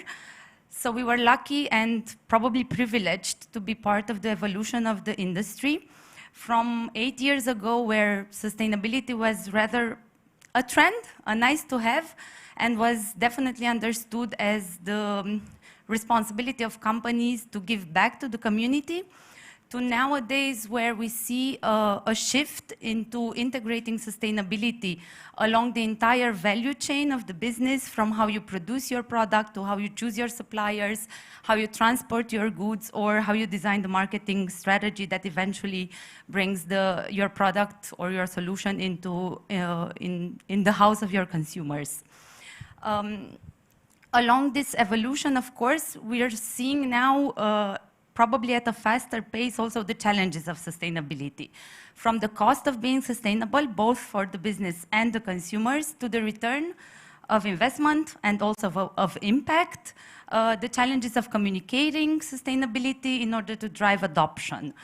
So we were lucky and probably privileged to be part of the evolution of the industry. From 8 years ago, where sustainability was rather a trend, a nice to have, and was definitely understood as the responsibility of companies to give back to the community, to nowadays where we see a shift into integrating sustainability along the entire value chain of the business, from how you produce your product to how you choose your suppliers, how you transport your goods, or how you design the marketing strategy that eventually brings your product or your solution into in the house of your consumers. Along this evolution, of course, we are seeing now probably at a faster pace also the challenges of sustainability. From the cost of being sustainable, both for the business and the consumers, to the return of investment and also of impact, the challenges of communicating sustainability in order to drive adoption.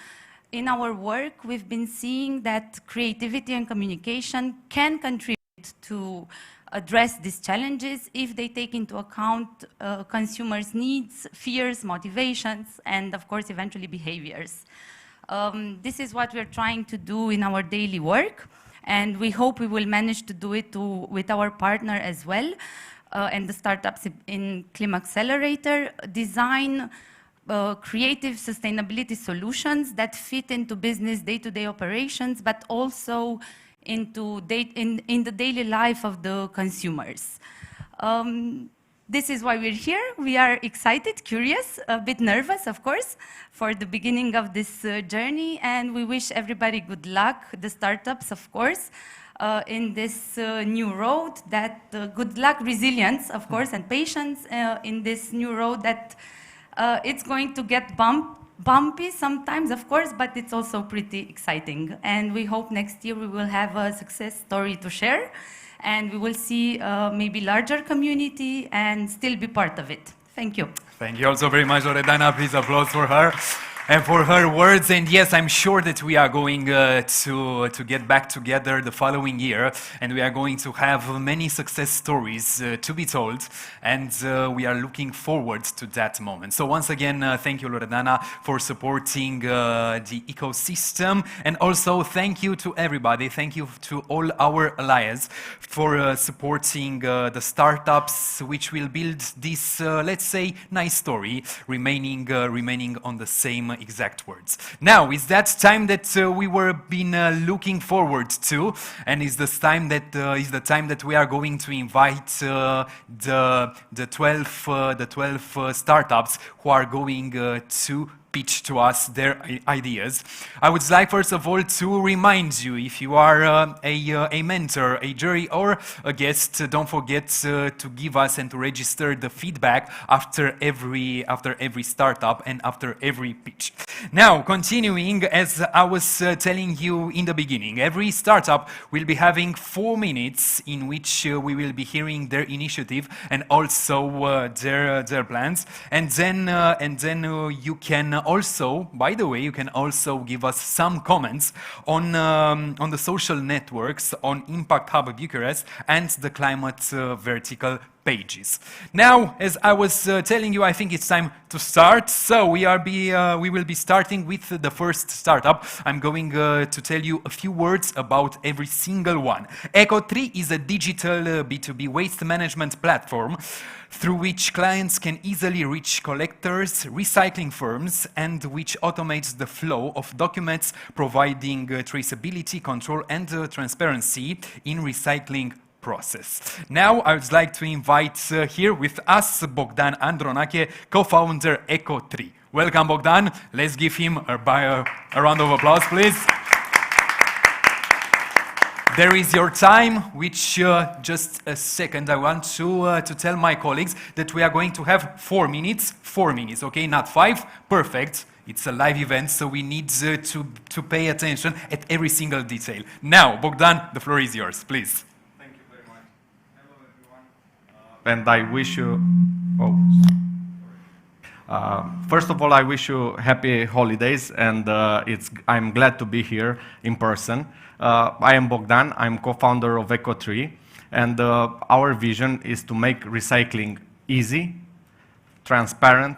In our work, we've been seeing that creativity and communication can contribute to address these challenges if they take into account consumers' needs, fears, motivations, and of course, eventually behaviors. This is what we're trying to do in our daily work, and we hope we will manage to do it with our partner as well, and the startups in ClimAccelerator, design creative sustainability solutions that fit into business day-to-day operations, but also in the daily life of the consumers. This is why we're here. We are excited, curious, a bit nervous, of course, for the beginning of this journey, and we wish everybody good luck, the startups, of course, in this new road, that good luck, resilience, of course, and patience in this new road that it's going to get bumpy sometimes, of course, but it's also pretty exciting. And we hope next year we will have a success story to share, and we will see maybe larger community and still be part of it. Thank you. Thank you also very much, Loredana. Please applause for her and for her words. And yes, I'm sure that we are going to get back together the following year, and we are going to have many success stories to be told, and we are looking forward to that moment. So once again, thank you, Loredana, for supporting the ecosystem, and also thank you to everybody. Thank you to all our allies for supporting the startups which will build this, let's say, nice story, remaining on the same exact words. Now, it's that time that we were been looking forward to, and it's the time that we are going to invite the 12 startups who are going to pitch to us their ideas. I would like, first of all, to remind you, if you are a mentor, a jury, or a guest, don't forget to give us and to register the feedback after every startup and after every pitch. Now, continuing, as I was telling you in the beginning, every startup will be having 4 minutes in which we will be hearing their initiative and also their plans, and then you can also, by the way, you can also give us some comments on the social networks, on Impact Hub Bucharest and the Climate Vertical pages. Now, as I was telling you, I think it's time to start. So we will be starting with the first startup. I'm going to tell you a few words about every single one. Eco3 is a digital B2B waste management platform through which clients can easily reach collectors, recycling firms, and which automates the flow of documents, providing traceability, control, and transparency in recycling process. Now, I would like to invite here with us Bogdan Andronache, co-founder Eco3. Welcome, Bogdan. Let's give him a round of applause, please. There is your time, which just a second, I want to tell my colleagues that we are going to have 4 minutes, okay, not 5, perfect. It's a live event, so we need to pay attention at every single detail. Now, Bogdan, the floor is yours, please. Thank you very much. Hello, everyone. And I wish you, first of all, I wish you happy holidays, and I'm glad to be here in person. I am Bogdan, I'm co-founder of Eco3, and our vision is to make recycling easy, transparent,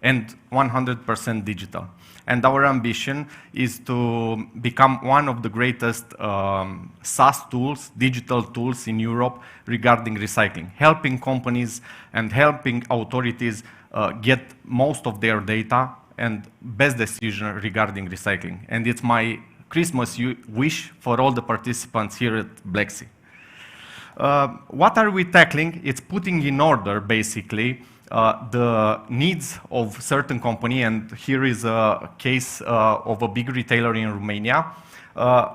and 100% digital. And our ambition is to become one of the greatest SaaS tools, digital tools in Europe regarding recycling, helping companies and helping authorities get most of their data and best decision regarding recycling. And it's my Christmas wish for all the participants here at Black Sea. What are we tackling? It's putting in order, basically, the needs of certain company, and here is a case of a big retailer in Romania,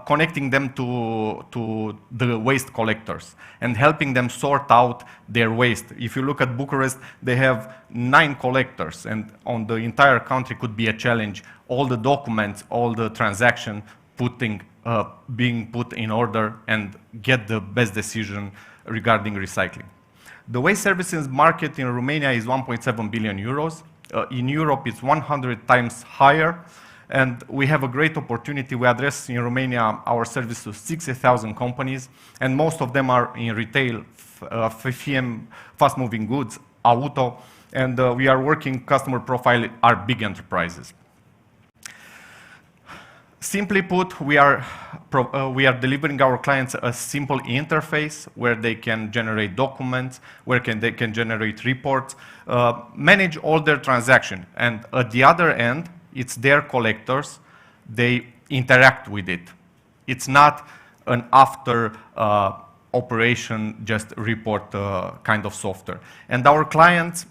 connecting them to the waste collectors and helping them sort out their waste. If you look at Bucharest, they have 9 collectors, and on the entire country could be a challenge. All the documents, all the transaction being put in order and get the best decision regarding recycling. The waste services market in Romania is 1.7 billion euros. In Europe, it's 100 times higher, and we have a great opportunity. We address in Romania our service to 60,000 companies, and most of them are in retail, FMCG, fast-moving goods, auto, and we are working customer profile are big enterprises. Simply put, we are delivering our clients a simple interface where they can generate documents, where they can generate reports, manage all their transactions. And at the other end, it's their collectors. They interact with it. It's not an after operation just report kind of software. And our clients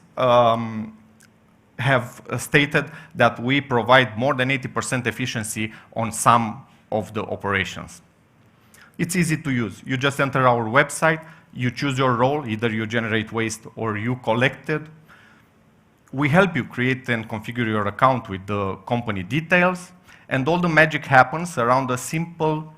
have stated that we provide more than 80% efficiency on some of the operations. It's easy to use. You just enter our website, you choose your role, either you generate waste or you collect it. We help you create and configure your account with the company details, and all the magic happens around a simple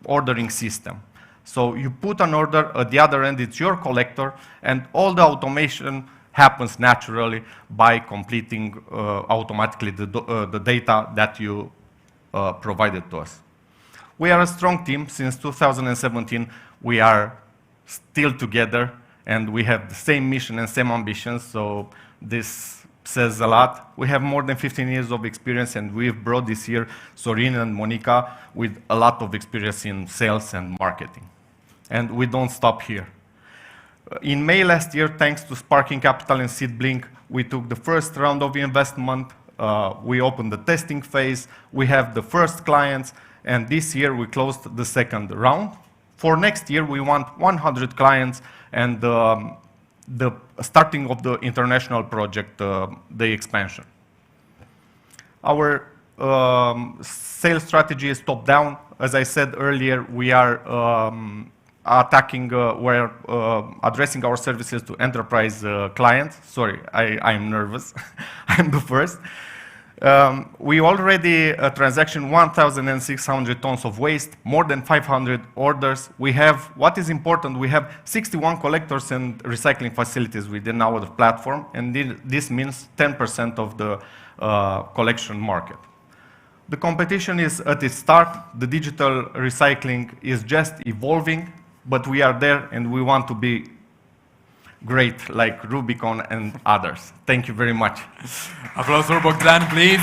ordering system. So you put an order, at the other end it's your collector, and all the automation happens naturally by completing automatically the data that you provided to us. We are a strong team. Since 2017, we are still together, and we have the same mission and same ambitions, so this says a lot. We have more than 15 years of experience, and we've brought this year Sorin and Monica with a lot of experience in sales and marketing. And we don't stop here. In May last year, thanks to Sparking Capital and SeedBlink, we took the first round of investment. We opened the testing phase. We have the first clients, and this year we closed the second round. For next year, we want 100 clients, and the starting of the international project, the expansion. Our sales strategy is top-down. As I said earlier, we are we're addressing our services to enterprise clients. Sorry, I'm nervous. I'm the first. We already transactioned 1,600 tons of waste, more than 500 orders. We have, what is important, we have 61 collectors and recycling facilities within our platform, and this means 10% of the collection market. The competition is at its start. The digital recycling is just evolving, but we are there, and we want to be great like Rubicon and others. Thank you very much. Applause for Bogdan, please.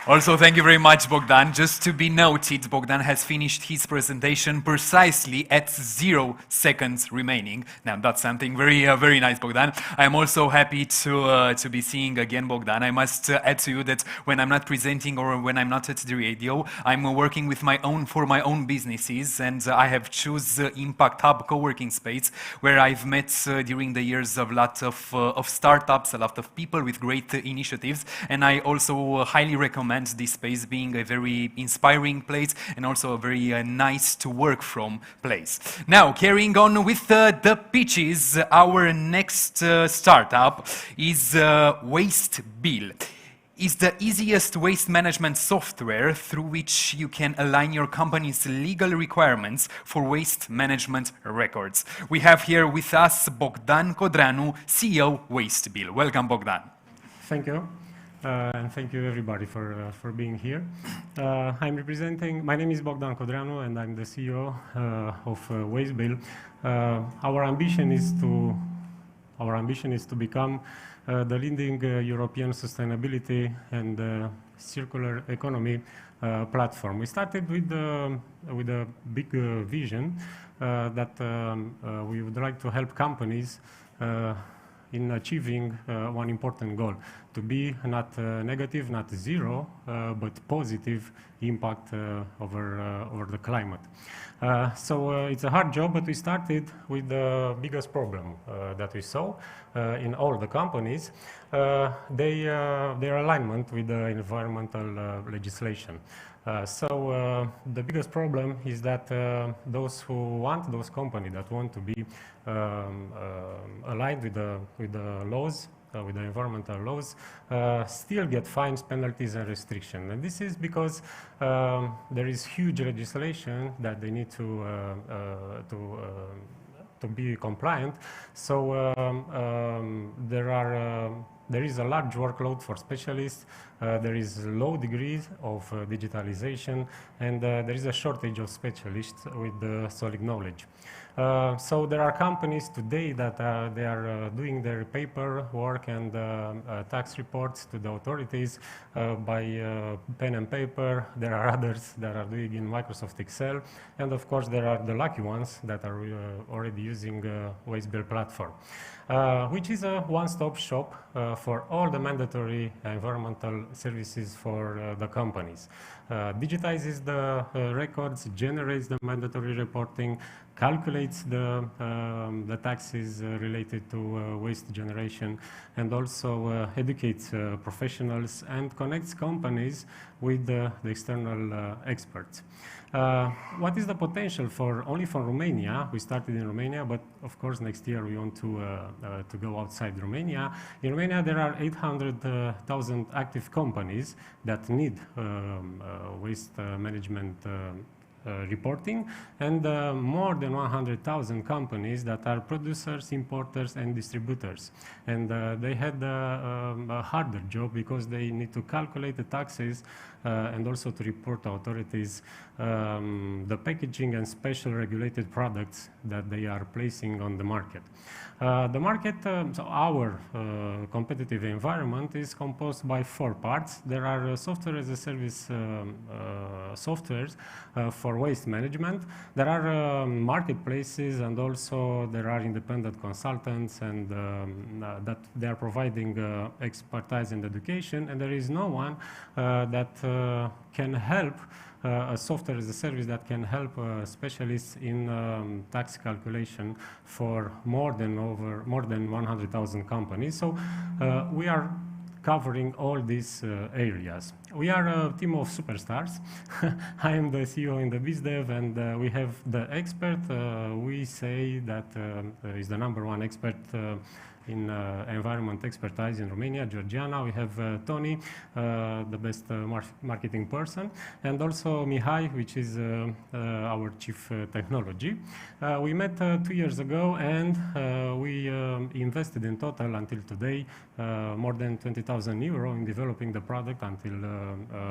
Also, thank you very much, Bogdan. Just to be noted, Bogdan has finished his presentation precisely at 0 seconds remaining. Now, that's something very, very nice, Bogdan. I am also happy to be seeing again Bogdan. I must add to you that when I'm not presenting or when I'm not at the radio, I'm working with for my own businesses, and I have chosen Impact Hub co-working space, where I've met during the years a lot of startups, a lot of people with great initiatives, and I also highly recommend this space being a very inspiring place and also a very nice to work from place. Now, carrying on with the pitches, our next startup is WasteBill. Is the easiest waste management software through which you can align your company's legal requirements for waste management records. We have here with us Bogdan Codranu, CEO WasteBill. Welcome, Bogdan. Thank you. And thank you everybody for being here. My name is Bogdan Codranu, and I'm the CEO of WasteBill. Our ambition is to become the leading European sustainability and circular economy platform. We started with a big vision that we would like to help companies in achieving one important goal, to be not negative, not zero, but positive impact over the climate. So it's a hard job, but we started with the biggest problem that we saw in all the companies, their alignment with the environmental legislation. So the biggest problem is that those companies that want to be aligned with the laws, with the environmental laws, still get fines, penalties, and restrictions. And this is because there is huge legislation that they need to be compliant. So there is a large workload for specialists, there is low degrees of digitalization, and there is a shortage of specialists with solid knowledge. So there are companies today that they are doing their paperwork and tax reports to the authorities by pen and paper. There are others that are doing in Microsoft Excel. And of course, there are the lucky ones that are already using Waste Bill platform, which is a one-stop shop for all the mandatory environmental services for the companies. Digitizes the records, generates the mandatory reporting, calculates the taxes related to waste generation, and also educates professionals and connects companies with the external experts. What is the potential only for Romania? We started in Romania, but of course next year we want to go outside Romania. In Romania there are 800,000 active companies that need waste management reporting, and more than 100,000 companies that are producers, importers, and distributors. And they had a harder job because they need to calculate the taxes and also to report to authorities the packaging and special regulated products that they are placing on the market. The market, so our competitive environment is composed by 4 parts. There are software as a service softwares for waste management. There are marketplaces, and also there are independent consultants, and that they are providing expertise and education. And there is no one that can help a software as a service that can help specialists in tax calculation for more than 100,000 companies. So we are covering all these areas. We are a team of superstars. I am the CEO in the BizDev, and we have the expert. We say that is the #1 expert in environment expertise in Romania, Georgiana. We have Tony, the best marketing person, and also Mihai, which is our chief technology. We met 2 years ago, and we invested in total until today more than 20,000 euro in developing the product until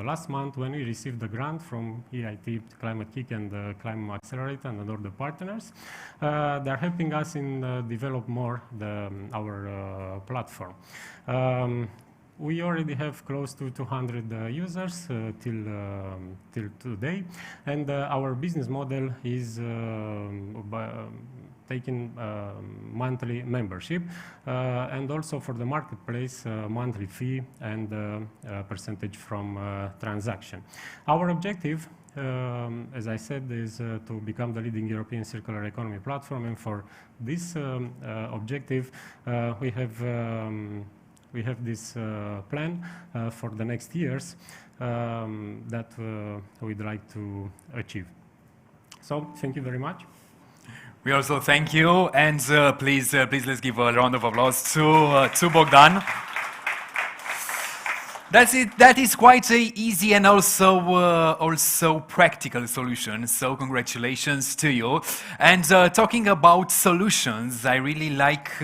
last month, when we received the grant from EIT, Climate Kick, and ClimAccelerator, and other partners. They're helping us in develop more our platform. We already have close to 200 users till today, and our business model is taking monthly membership, and also for the marketplace, monthly fee and percentage from transaction. Our objective, as I said, is to become the leading European circular economy platform, and for this objective, we have this plan for the next years that we'd like to achieve. So, thank you very much. We also thank you, and please let's give a round of applause to Bogdan. That's it. That is quite a easy and also practical solution. So congratulations to you. And talking about solutions, I really like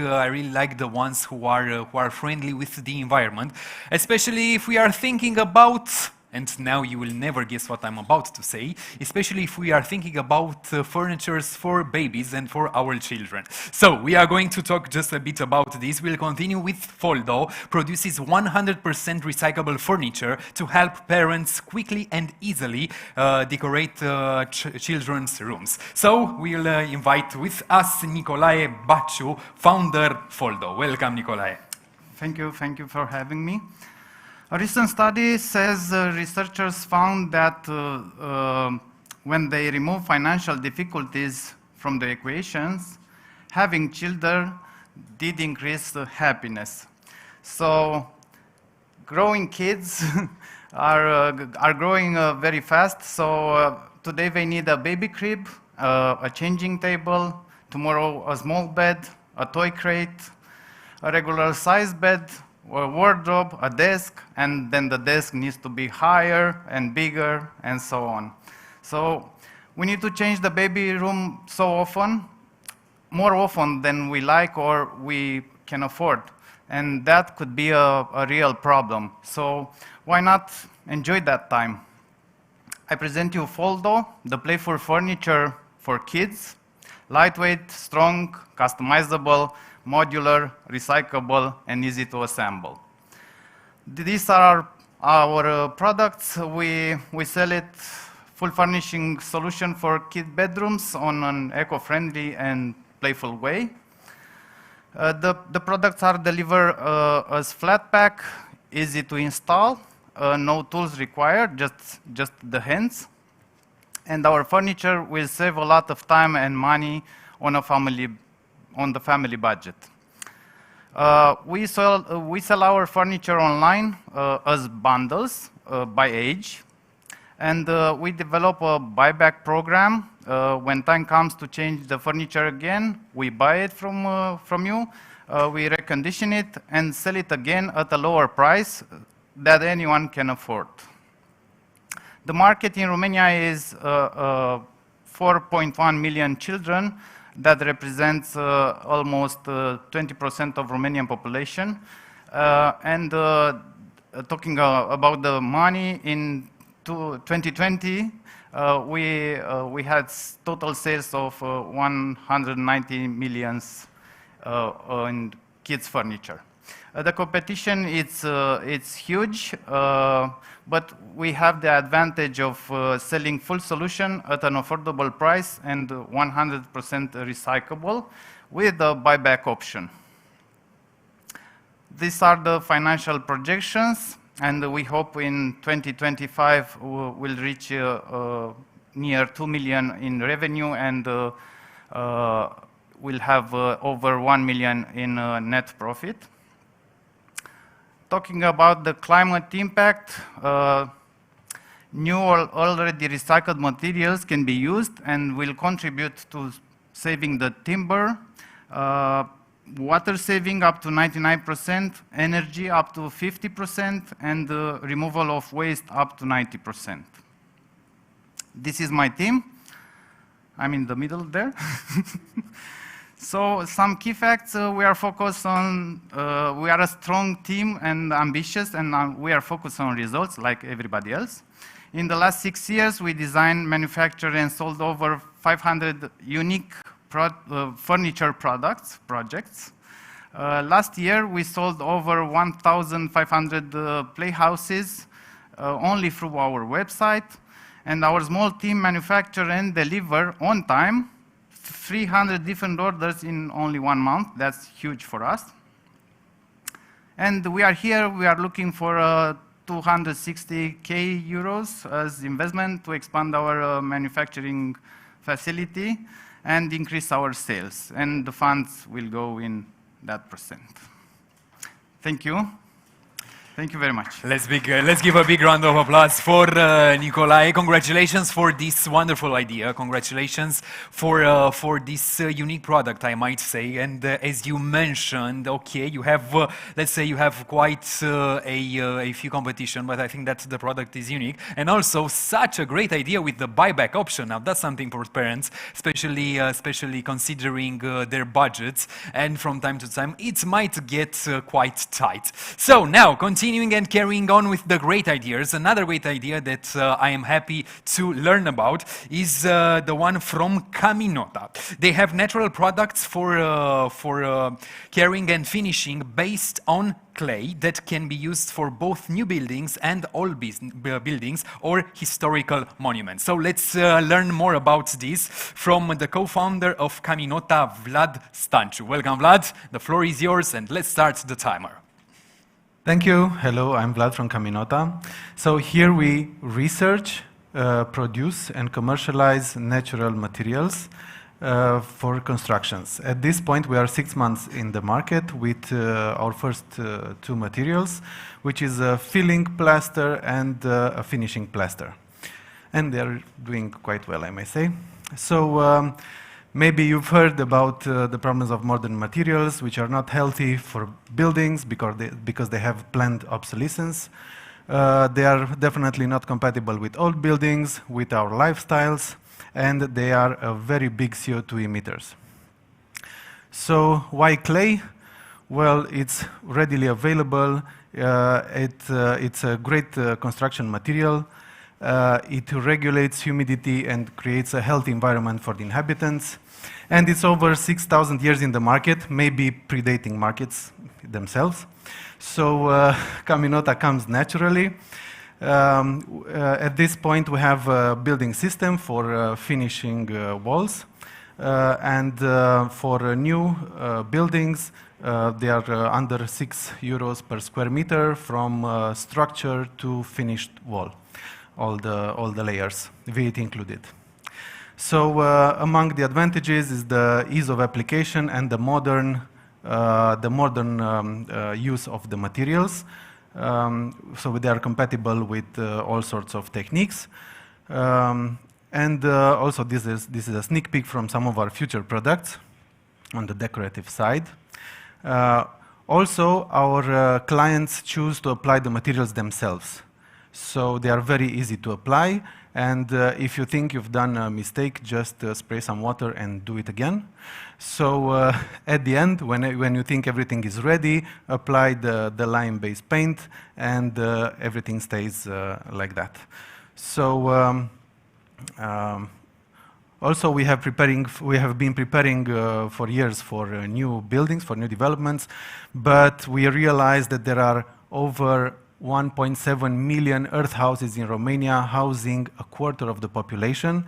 the ones who are friendly with the environment, especially if we are thinking about. And now you will never guess what I'm about to say, especially if we are thinking about furniture for babies and for our children. So we are going to talk just a bit about this. We'll continue with Foldo, produces 100% recyclable furniture to help parents quickly and easily decorate children's rooms. So we'll invite with us Nicolae Baciu, founder Foldo. Welcome, Nicolae. Thank you for having me. A recent study says researchers found that when they remove financial difficulties from the equations, having children did increase happiness. So growing kids are growing very fast. So today they need a baby crib, a changing table, tomorrow a small bed, a toy crate, a regular size bed, a wardrobe, a desk, and then the desk needs to be higher and bigger, and so on. So we need to change the baby room so often, more often than we like or we can afford. And that could be a real problem. So why not enjoy that time? I present you Foldo, the playful furniture for kids. lightweight, strong, customizable, modular, recyclable, and easy to assemble. These are our products. We sell it full furnishing solution for kid bedrooms on an eco-friendly and playful way. The products are delivered as flat pack, easy to install, no tools required, just the hands. And our furniture will save a lot of time and money on the family budget. We sell our furniture online as bundles by age, and we develop a buyback program. When time comes to change the furniture again, we buy it from you, we recondition it, and sell it again at a lower price that anyone can afford. The market in Romania is 4.1 million children. That represents almost 20% of Romanian population. Talking about the money, in 2020, we had total sales of 190 million in kids' furniture. The competition, it's huge, but we have the advantage of selling full solution at an affordable price and 100% recyclable with a buyback option. These are the financial projections, and we hope in 2025 we'll reach near 2 million in revenue, and we'll have over 1 million in net profit. Talking about the climate impact, new or already recycled materials can be used and will contribute to saving the timber, water saving up to 99%, energy up to 50%, and the removal of waste up to 90%. This is my team. I'm in the middle there. So some key facts, we are focused on, we are a strong team and ambitious, and we are focused on results like everybody else. In the last 6 years, we designed, manufactured, and sold over 500 unique furniture projects. Last year, we sold over 1,500 playhouses only through our website, and our small team manufacture and deliver on time 300 different orders in only 1 month. That's huge for us. And we are here, we are looking for 260K euros as investment to expand our manufacturing facility and increase our sales. And the funds will go in that percent. Thank you. Thank you very much. Let's give a big round of applause for Nicolae. Congratulations for this wonderful idea. Congratulations for this unique product, I might say. And as you mentioned, okay, you have, let's say you have quite a few competition, but I think that the product is unique. And also such a great idea with the buyback option. Now that's something for parents, especially considering their budgets. And from time to time, it might get quite tight. So now, continuing and carrying on with the great ideas, another great idea that I am happy to learn about is the one from Caminota. They have natural products for carrying and finishing based on clay that can be used for both new buildings and old buildings or historical monuments. So let's learn more about this from the co-founder of Caminota, Vlad Stanciu. Welcome, Vlad. The floor is yours, and let's start the timer. Thank you. Hello, I'm Vlad from Caminota. So here we research, produce, and commercialize natural materials for constructions. At this point, we are 6 months in the market with our first 2 materials, which is a filling plaster and a finishing plaster. And they're doing quite well, I may say. So maybe you've heard about the problems of modern materials, which are not healthy for buildings because they have planned obsolescence. They are definitely not compatible with old buildings, with our lifestyles, and they are very big CO2 emitters. So why clay? Well, it's readily available. It's a great construction material. It regulates humidity and creates a healthy environment for the inhabitants. And it's over 6,000 years in the market, maybe predating markets themselves. So Caminota comes naturally. At this point, we have a building system for finishing walls. And for new buildings, they are under €6 per square meter from structure to finished wall, all the layers, VAT included. So among the advantages is the ease of application and the modern use of the materials. So they are compatible with all sorts of techniques. And also this is a sneak peek from some of our future products on the decorative side. Also, our clients choose to apply the materials themselves. So they are very easy to apply. And if you think you've done a mistake, just spray some water and do it again. So at the end, when you think everything is ready, apply the lime-based paint, and everything stays like that. So also we have been preparing for years for new buildings, for new developments, but we realized that there are over 1.7 million earth houses in Romania, housing a quarter of the population.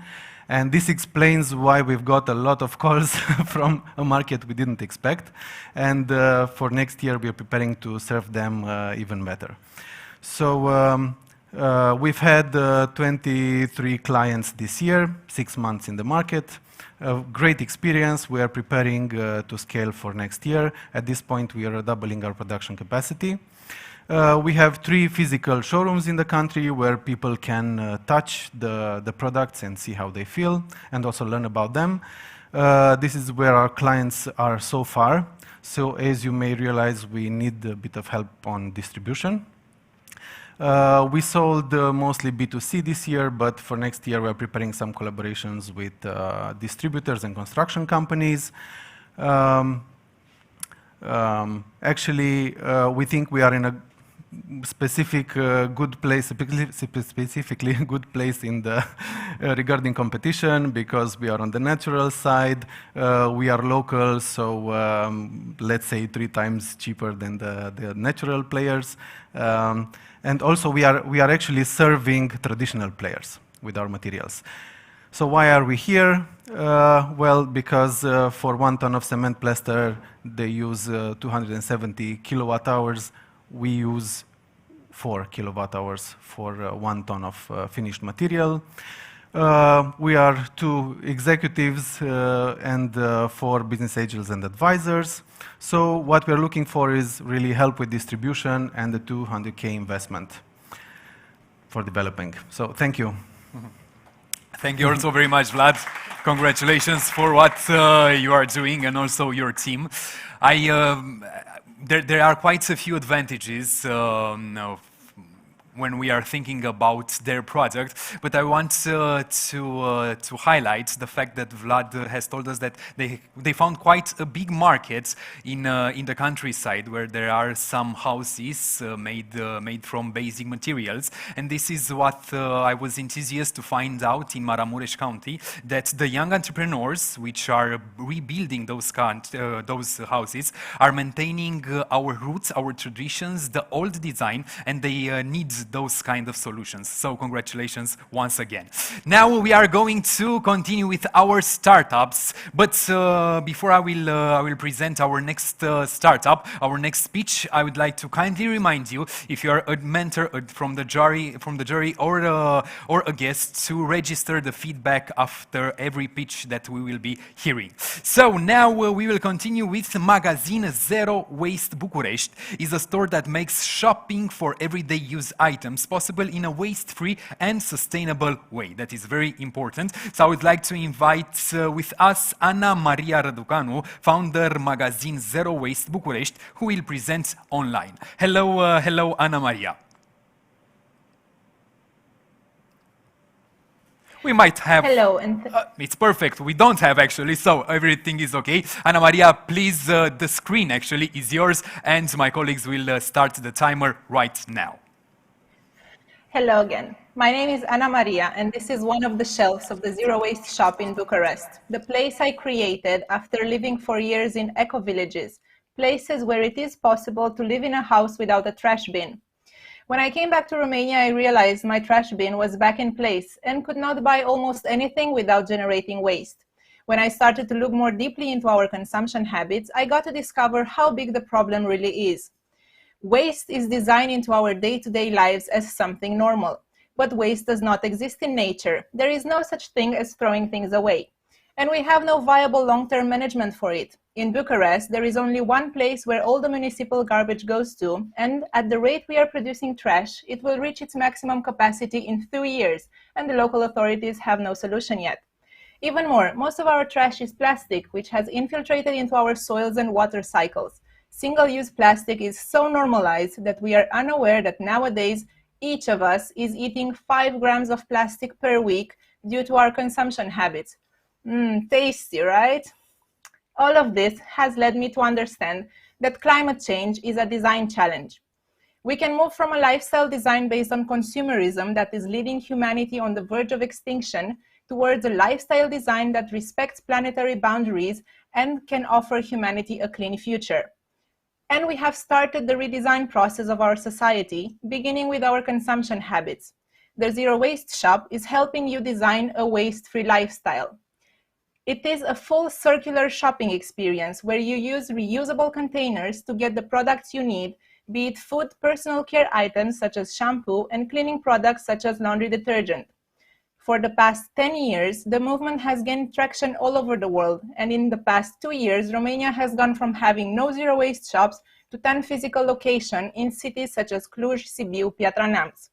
And this explains why we've got a lot of calls from a market we didn't expect. And for next year, we are preparing to serve them even better. So we've had 23 clients this year, 6 months in the market. Great experience. We are preparing to scale for next year. At this point, we are doubling our production capacity. We have 3 physical showrooms in the country where people can touch the products and see how they feel and also learn about them. This is where our clients are so far. So as you may realize, we need a bit of help on distribution. We sold mostly B2C this year, but for next year, we're preparing some collaborations with distributors and construction companies. Actually, we think we are in a good place, specifically a good place in the regarding competition, because we are on the natural side. We are local, so let's say 3 times cheaper than the natural players. And also we are actually serving traditional players with our materials. So why are we here? Well, because for 1 ton of cement plaster, they use 270 kilowatt hours. We use 4 kilowatt hours for 1 ton of finished material. We are 2 executives and 4 business angels and advisors. So what we're looking for is really help with distribution and the 200K investment for developing. So thank you. Thank you also very much, Vlad. Congratulations for what you are doing and also your team. There are quite a few advantages when we are thinking about their product, but I want to highlight the fact that Vlad has told us that they found quite a big market in the countryside where there are some houses made from basic materials, and this is what I was enthusiastic to find out in Maramureș County, that the young entrepreneurs which are rebuilding those houses are maintaining our roots, our traditions, the old design, and they need those kind of solutions. So congratulations once again. Now we are going to continue with our startups, but before I will present our next startup, our next speech, I would like to kindly remind you, if you are a mentor from the jury or a guest, to register the feedback after every pitch that we will be hearing. So now we will continue with Magazine Zero Waste Bucharest. Is a store that makes shopping for everyday use items possible in a waste-free and sustainable way. That is very important. So I would like to invite with us Ana Maria Răducanu, founder Magazine Zero Waste Bucharest, who will present online. Hello, Ana Maria. We might have... Hello. And it's perfect. We don't have actually, so everything is okay. Ana Maria, please, the screen actually is yours, and my colleagues will start the timer right now. Hello again. My name is Ana Maria, and this is one of the shelves of the Zero Waste shop in Bucharest, the place I created after living for years in eco-villages, places where it is possible to live in a house without a trash bin. When I came back to Romania, I realized my trash bin was back in place and could not buy almost anything without generating waste. When I started to look more deeply into our consumption habits, I got to discover how big the problem really is. Waste is designed into our day-to-day lives as something normal, but waste does not exist in nature. There is no such thing as throwing things away. And we have no viable long-term management for it. In Bucharest, there is only one place where all the municipal garbage goes to, and at the rate we are producing trash, it will reach its maximum capacity in 2 years, and the local authorities have no solution yet. Even more, most of our trash is plastic, which has infiltrated into our soils and water cycles. Single-use plastic is so normalized that we are unaware that nowadays each of us is eating 5 grams of plastic per week due to our consumption habits. Tasty, right? All of this has led me to understand that climate change is a design challenge. We can move from a lifestyle design based on consumerism that is leading humanity on the verge of extinction towards a lifestyle design that respects planetary boundaries and can offer humanity a clean future. And we have started the redesign process of our society, beginning with our consumption habits. The Zero Waste Shop is helping you design a waste-free lifestyle. It is a full circular shopping experience where you use reusable containers to get the products you need, be it food, personal care items such as shampoo, and cleaning products such as laundry detergent. For the past 10 years, the movement has gained traction all over the world, and in the past 2 years, Romania has gone from having no zero waste shops to 10 physical locations in cities such as Cluj, Sibiu, Piatra Neamț.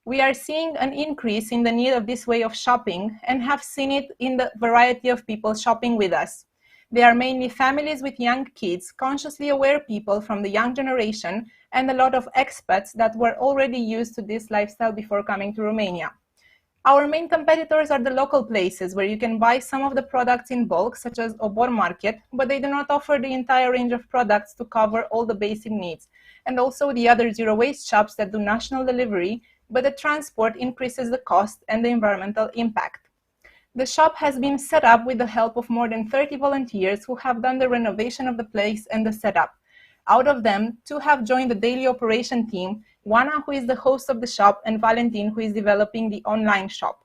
We are seeing an increase in the need of this way of shopping and have seen it in the variety of people shopping with us. They are mainly families with young kids, consciously aware people from the young generation, and a lot of expats that were already used to this lifestyle before coming to Romania. Our main competitors are the local places where you can buy some of the products in bulk, such as Obor Market, but they do not offer the entire range of products to cover all the basic needs. And also the other zero waste shops that do national delivery, but the transport increases the cost and the environmental impact. The shop has been set up with the help of more than 30 volunteers who have done the renovation of the place and the setup. Out of them, 2 have joined the daily operation team, Oana, who is the host of the shop, and Valentin, who is developing the online shop.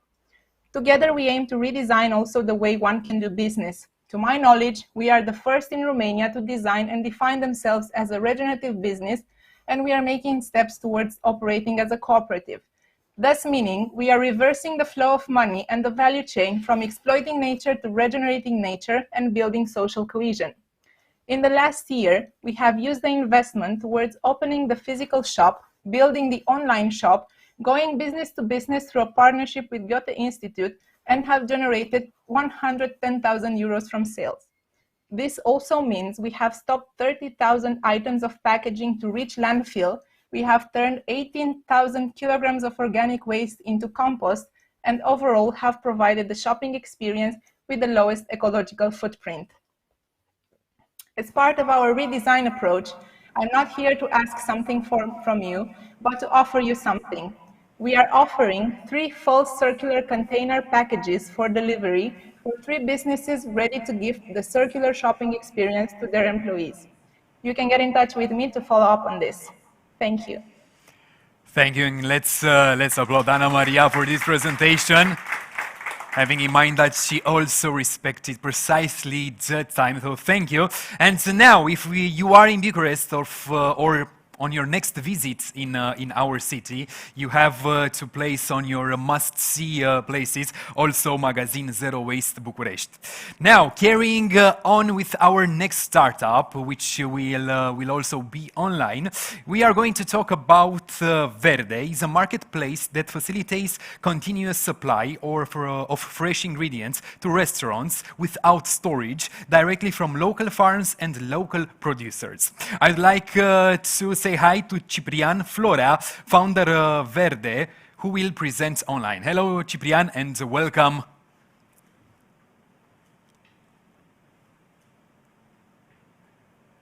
Together, we aim to redesign also the way one can do business. To my knowledge, we are the first in Romania to design and define themselves as a regenerative business, and we are making steps towards operating as a cooperative. Thus meaning, we are reversing the flow of money and the value chain from exploiting nature to regenerating nature and building social cohesion. In the last year, we have used the investment towards opening the physical shop, building the online shop, going business to business through a partnership with Goethe Institute, and have generated 110,000 euros from sales. This also means we have stopped 30,000 items of packaging to reach landfill, we have turned 18,000 kilograms of organic waste into compost, and overall have provided the shopping experience with the lowest ecological footprint. As part of our redesign approach, I'm not here to ask something from you, but to offer you something. We are offering 3 full circular container packages for delivery for 3 businesses ready to give the circular shopping experience to their employees. You can get in touch with me to follow up on this. Thank you. Thank you, and let's applaud Ana Maria for this presentation, having in mind that she also respected precisely the time, so thank you. And so now, if you are in Bucharest or on your next visit in our city, you have to place on your must-see places also Magazine Zero Waste Bucharest. Now, carrying on with our next startup, which will also be online, we are going to talk about Verde. It's a marketplace that facilitates continuous supply of fresh ingredients to restaurants without storage, directly from local farms and local producers. I'd like to say hi to Ciprian Florea, founder of Verde, who will present online. Hello, Ciprian, and welcome.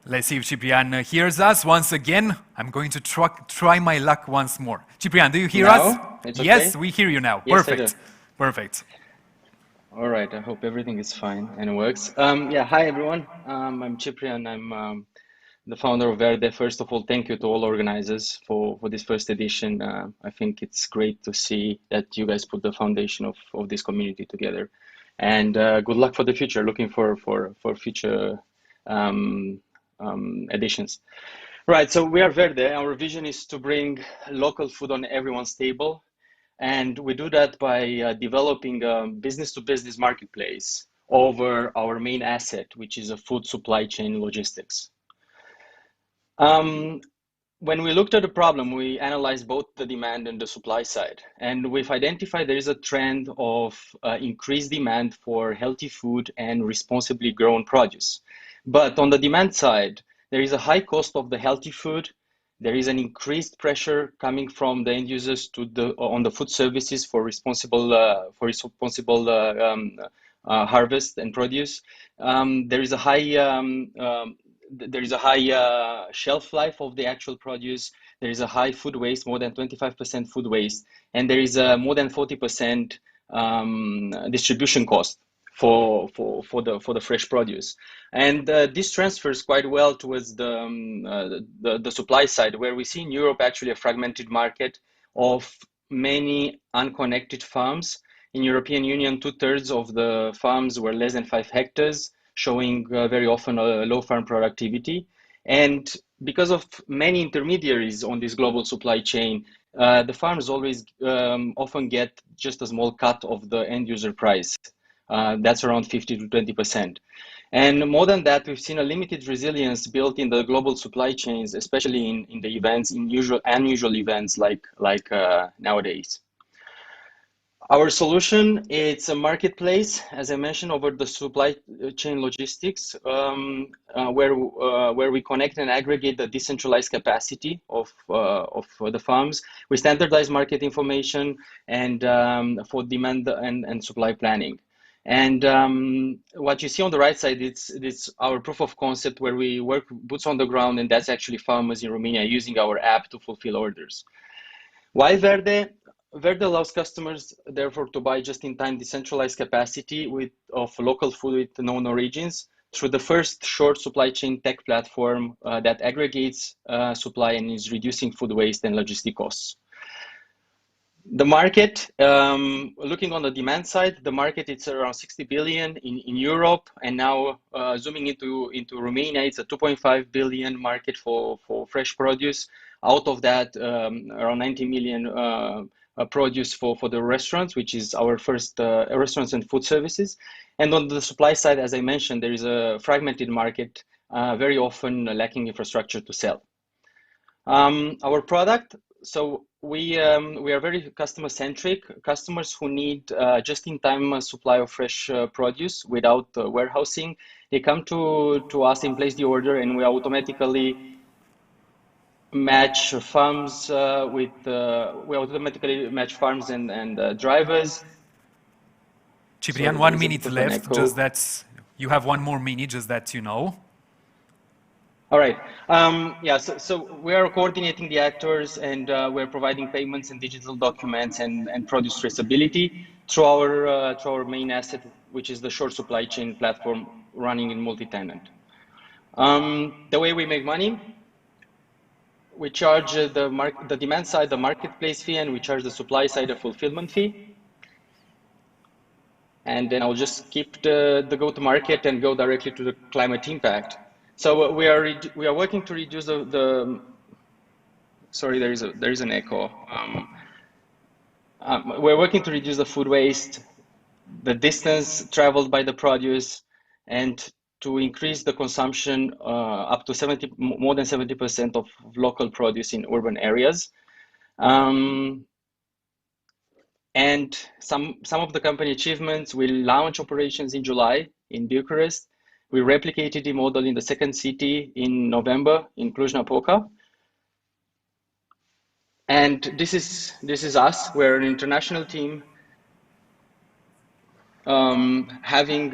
Let's see if Ciprian hears us once again. I'm going to try my luck once more. Ciprian, do you hear us? It's Yes, okay? we hear you now. Yes, I do. Perfect. Perfect. All right, I hope everything is fine and it works. Yeah, hi everyone. I'm Cyprian. I'm the founder of Verde. First of all, thank you to all organizers for this first edition. I think it's great to see that you guys put the foundation of this community together. And good luck for the future. Looking for future editions. Right, so we are Verde. Our vision is to bring local food on everyone's table. And we do that by developing a business-to-business marketplace over our main asset, which is a food supply chain logistics. When we looked at the problem, we analyzed both the demand and the supply side. And we've identified there is a trend of increased demand for healthy food and responsibly grown produce. But on the demand side, there is a high cost of the healthy food. There is an increased pressure coming from the end users to on the food services for responsible harvest and produce. There is a high shelf life of the actual produce. There is a high food waste, more than 25% food waste, and there is a more than 40% distribution cost for the fresh produce. And this transfers quite well towards the supply side, where we see in Europe actually a fragmented market of many unconnected farms. In European Union, 2/3 of the farms were less than 5 hectares, showing very often a low farm productivity. And because of many intermediaries on this global supply chain, the farms always often get just a small cut of the end user price. That's around 50 to 20%. And more than that, we've seen a limited resilience built in the global supply chains, especially in the events, in unusual events like nowadays. Our solution, it's a marketplace, as I mentioned, over the supply chain logistics, where we connect and aggregate the decentralized capacity of the farms. We standardize market information and for demand and supply planning. And what you see on the right side, it's our proof of concept where we work boots on the ground, and that's actually farmers in Romania using our app to fulfill orders. Why Verde? Verde allows customers, therefore, to buy just-in-time decentralized capacity of local food with known origins through the first short supply chain tech platform that aggregates supply and is reducing food waste and logistic costs. The market, looking on the demand side, the market, it's around 60 billion in Europe, and now zooming into Romania, it's a 2.5 billion market for fresh produce. Out of that, around 90 million produce for the restaurants, which is our first restaurants and food services. And on the supply side, as I mentioned, there is a fragmented market, very often lacking infrastructure to sell. Our product, so we are very customer centric. Customers who need just-in-time supply of fresh produce without warehousing, they come to us and place the order, and we automatically match farms we automatically match farms and drivers. Ciprian, Sorry, 1 minute left. Just that you have 1 more minute, just that you know. All right. Yeah. So we are coordinating the actors, and we're providing payments and digital documents and produce traceability through our main asset, which is the short supply chain platform running in multi-tenant. The way we make money. We charge the demand side, the marketplace fee, and we charge the supply side a fulfillment fee. And then I'll just skip the go-to-market and go directly to the climate impact. So we are working to reduce the sorry, there is an echo. We're working to reduce the food waste, the distance traveled by the produce, and to increase the consumption up to more than 70% of local produce in urban areas. And some of the company achievements, will launch operations in July in Bucharest. We replicated the model in the second city in November in Cluj-Napoca. And this is us. We're an international team having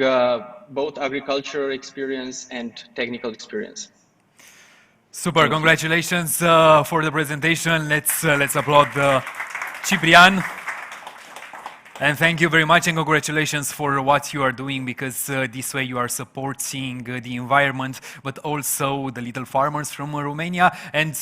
both agricultural experience and technical experience. Super, congratulations for the presentation. Let's applaud Ciprian. And thank you very much and congratulations for what you are doing, because this way you are supporting the environment, but also the little farmers from Romania, and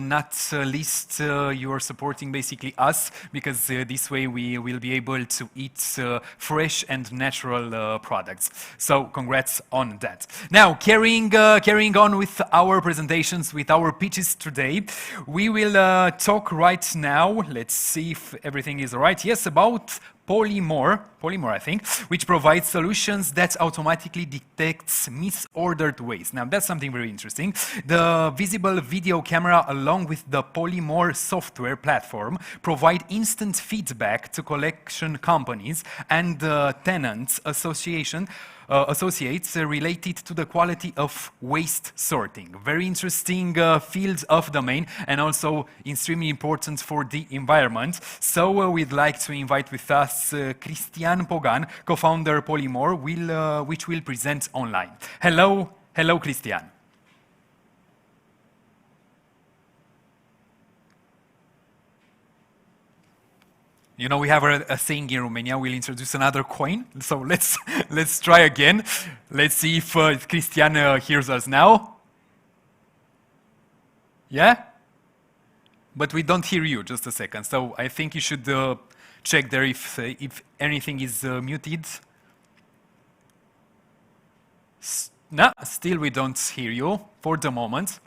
not least you are supporting basically us, because this way we will be able to eat fresh and natural products. So congrats on that. Now carrying on with our presentations, with our pitches today, we will talk right now, let's see if everything is all right, yes, about Polymore, I think, which provides solutions that automatically detects misordered waste. Now that's something very interesting. The visible video camera along with the Polymore software platform provide instant feedback to collection companies and tenants associates related to the quality of waste sorting. Very interesting field of domain, and also extremely important for the environment. So we'd like to invite with us Cristian Pogan, co-founder Polymore, which will present online. Hello, Cristian. You know, we have a saying in Romania, we'll introduce another coin. So let's try again. Let's see if Cristian hears us now. Yeah? But we don't hear you, just a second. So I think you should check there if anything is muted. No, still we don't hear you for the moment.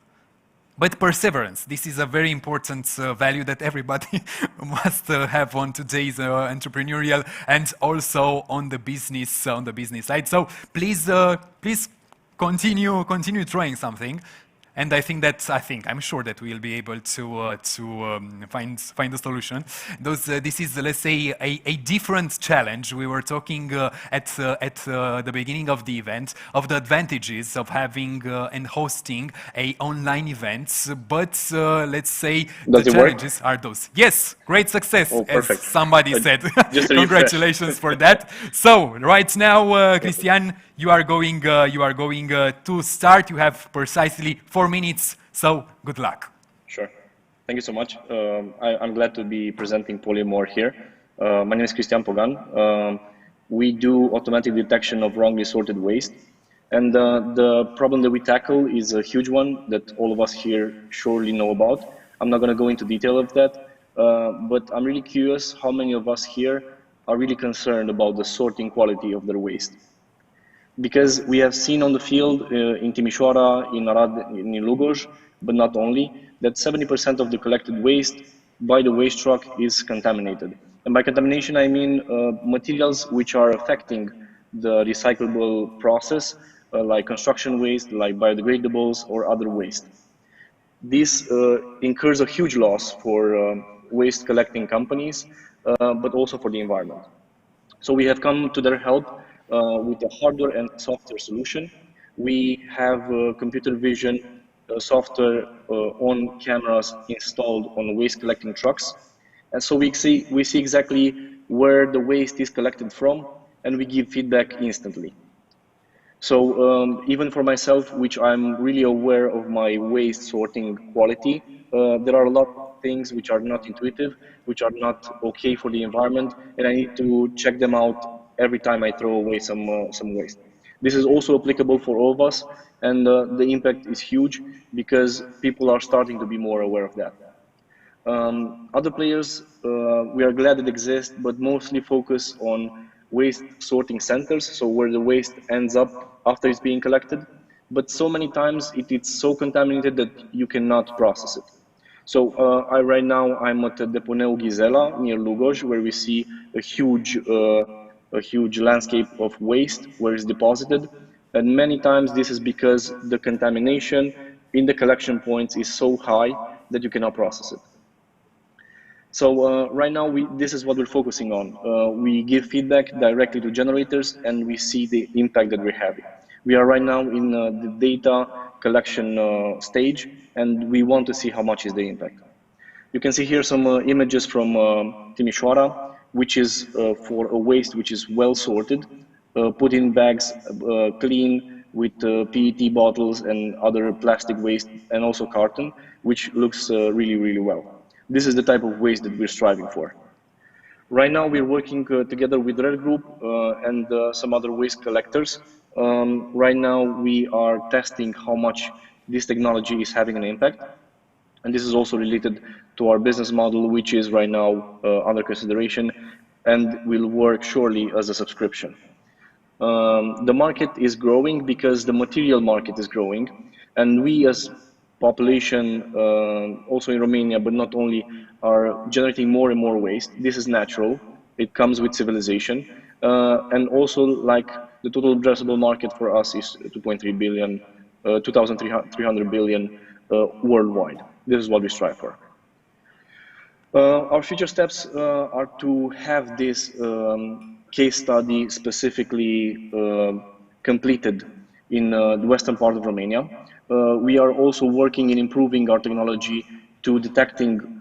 But perseverance, this is a very important value that everybody must have on today's entrepreneurial and also on the business side. So please continue trying something. And I'm sure that we'll be able to find a solution. This is, let's say, a different challenge. We were talking at the beginning of the event of the advantages of having and hosting a online event. But let's say the challenges are those. Yes, great success, as somebody said. Congratulations for that. So right now, Cristian, you are going to start. You have precisely 4 minutes, so good luck. Sure. Thank you so much. I'm glad to be presenting Polymore here. My name is Cristian Pogan. We do automatic detection of wrongly sorted waste. And the problem that we tackle is a huge one that all of us here surely know about. I'm not going to go into detail of that, but I'm really curious how many of us here are really concerned about the sorting quality of their waste. Because we have seen on the field in Timișoara, in Arad, in Lugoj, but not only, that 70% of the collected waste by the waste truck is contaminated. And by contamination, I mean materials which are affecting the recyclable process, like construction waste, like biodegradables or other waste. This incurs a huge loss for waste collecting companies, but also for the environment. So we have come to their help with a hardware and software solution. We have computer vision software on cameras installed on waste collecting trucks. And so we see exactly where the waste is collected from, and we give feedback instantly. So even for myself, which I'm really aware of my waste sorting quality, there are a lot of things which are not intuitive, which are not okay for the environment, and I need to check them out every time I throw away some waste. This is also applicable for all of us, and the impact is huge because people are starting to be more aware of that. Other players, we are glad it exists, but mostly focus on waste sorting centers, so where the waste ends up after it's being collected. But so many times it's so contaminated that you cannot process it. So right now I'm at Deponeu Ghizela near Lugoj, where we see a huge landscape of waste where it's deposited. And many times this is because the contamination in the collection points is so high that you cannot process it. So right now, this is what we're focusing on. We give feedback directly to generators, and we see the impact that we're having. We are right now in the data collection stage, and we want to see how much is the impact. You can see here some images from Timișoara, which is for a waste which is well sorted, put in bags, clean with PET bottles and other plastic waste, and also carton, which looks really, really well. This is the type of waste that we're striving for. Right now, we're working together with Red Group and some other waste collectors. Right now, we are testing how much this technology is having an impact. And this is also related to our business model, which is right now under consideration and will work surely as a subscription. The market is growing because the material market is growing, and we as population, also in Romania, but not only, are generating more and more waste. This is natural. It comes with civilization. And also, like, the total addressable market for us is 2.3 billion, 2,300 billion worldwide. This is what we strive for. Our future steps are to have this case study specifically completed in the western part of Romania. We are also working in improving our technology to detecting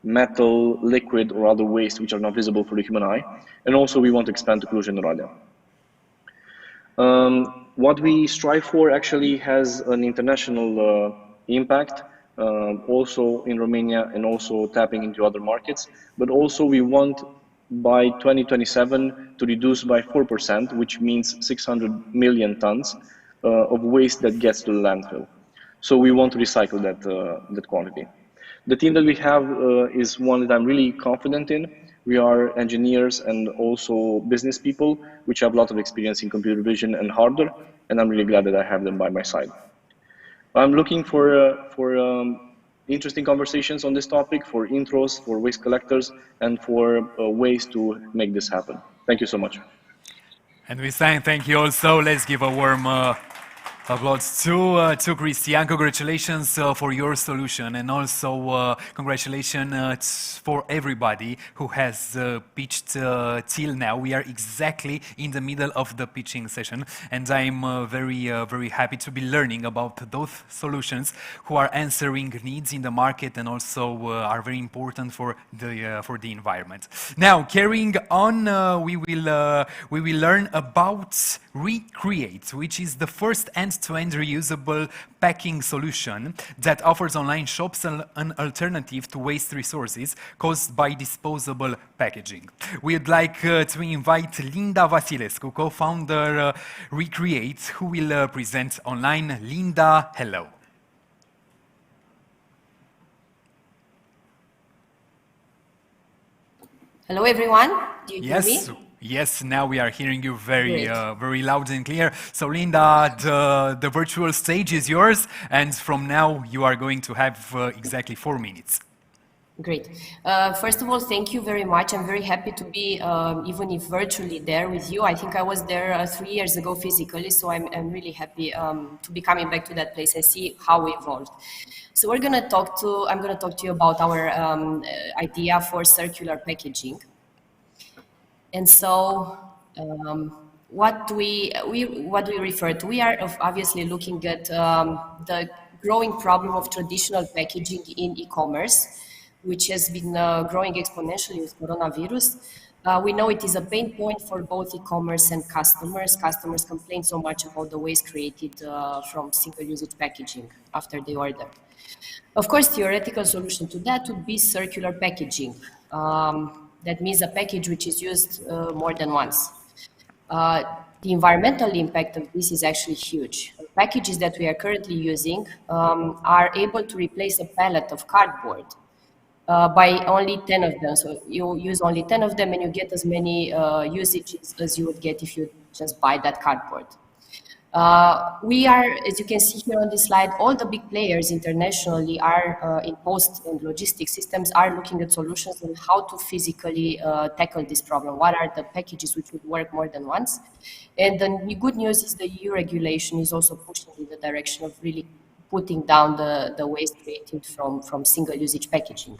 metal, liquid, or other waste which are not visible for the human eye. And also we want to expand to Cluj and Oradea. What we strive for actually has an international impact, also in Romania and also tapping into other markets. But also we want by 2027 to reduce by 4%, which means 600 million tons of waste that gets to the landfill. So we want to recycle that quantity. The team that we have is one that I'm really confident in. We are engineers and also business people, which have a lot of experience in computer vision and hardware, and I'm really glad that I have them by my side. I'm looking for interesting conversations on this topic, for intros, for waste collectors, and for ways to make this happen. Thank you so much. And we saying thank you also. Let's give a warm applause to Christian. Congratulations for your solution, and also congratulations for everybody who has pitched till now. We are exactly in the middle of the pitching session, and I'm very happy to be learning about those solutions who are answering needs in the market and also are very important for the environment. Now, carrying on, we will learn about Recreate, which is the first end-to-end reusable packing solution that offers online shops an alternative to waste resources caused by disposable packaging. We'd like to invite Linda Vasilescu, co-founder Recreate, who will present online. Linda, hello. Hello, everyone. Do you hear me? Yes, now we are hearing you very loud and clear. So Linda, the virtual stage is yours, and from now you are going to have exactly 4 minutes. Great. First of all, thank you very much. I'm very happy to be, even if virtually, there with you. I think I was there 3 years ago physically, so I'm really happy to be coming back to that place and see how we evolved. So I'm going to talk to you about our idea for circular packaging. And so, what do we refer to? We are obviously looking at the growing problem of traditional packaging in e-commerce, which has been growing exponentially with coronavirus. We know it is a pain point for both e-commerce and customers. Customers complain so much about the waste created from single-use packaging after they order. Of course, theoretical solution to that would be circular packaging. That means a package which is used more than once. The environmental impact of this is actually huge. Packages that we are currently using are able to replace a pallet of cardboard by only 10 of them. So you use only 10 of them and you get as many usages as you would get if you just buy that cardboard. We are, as you can see here on this slide, all the big players internationally are in post and logistics systems are looking at solutions on how to physically tackle this problem. What are the packages which would work more than once? And the good news is the EU regulation is also pushing in the direction of really putting down the waste created from single-usage packaging.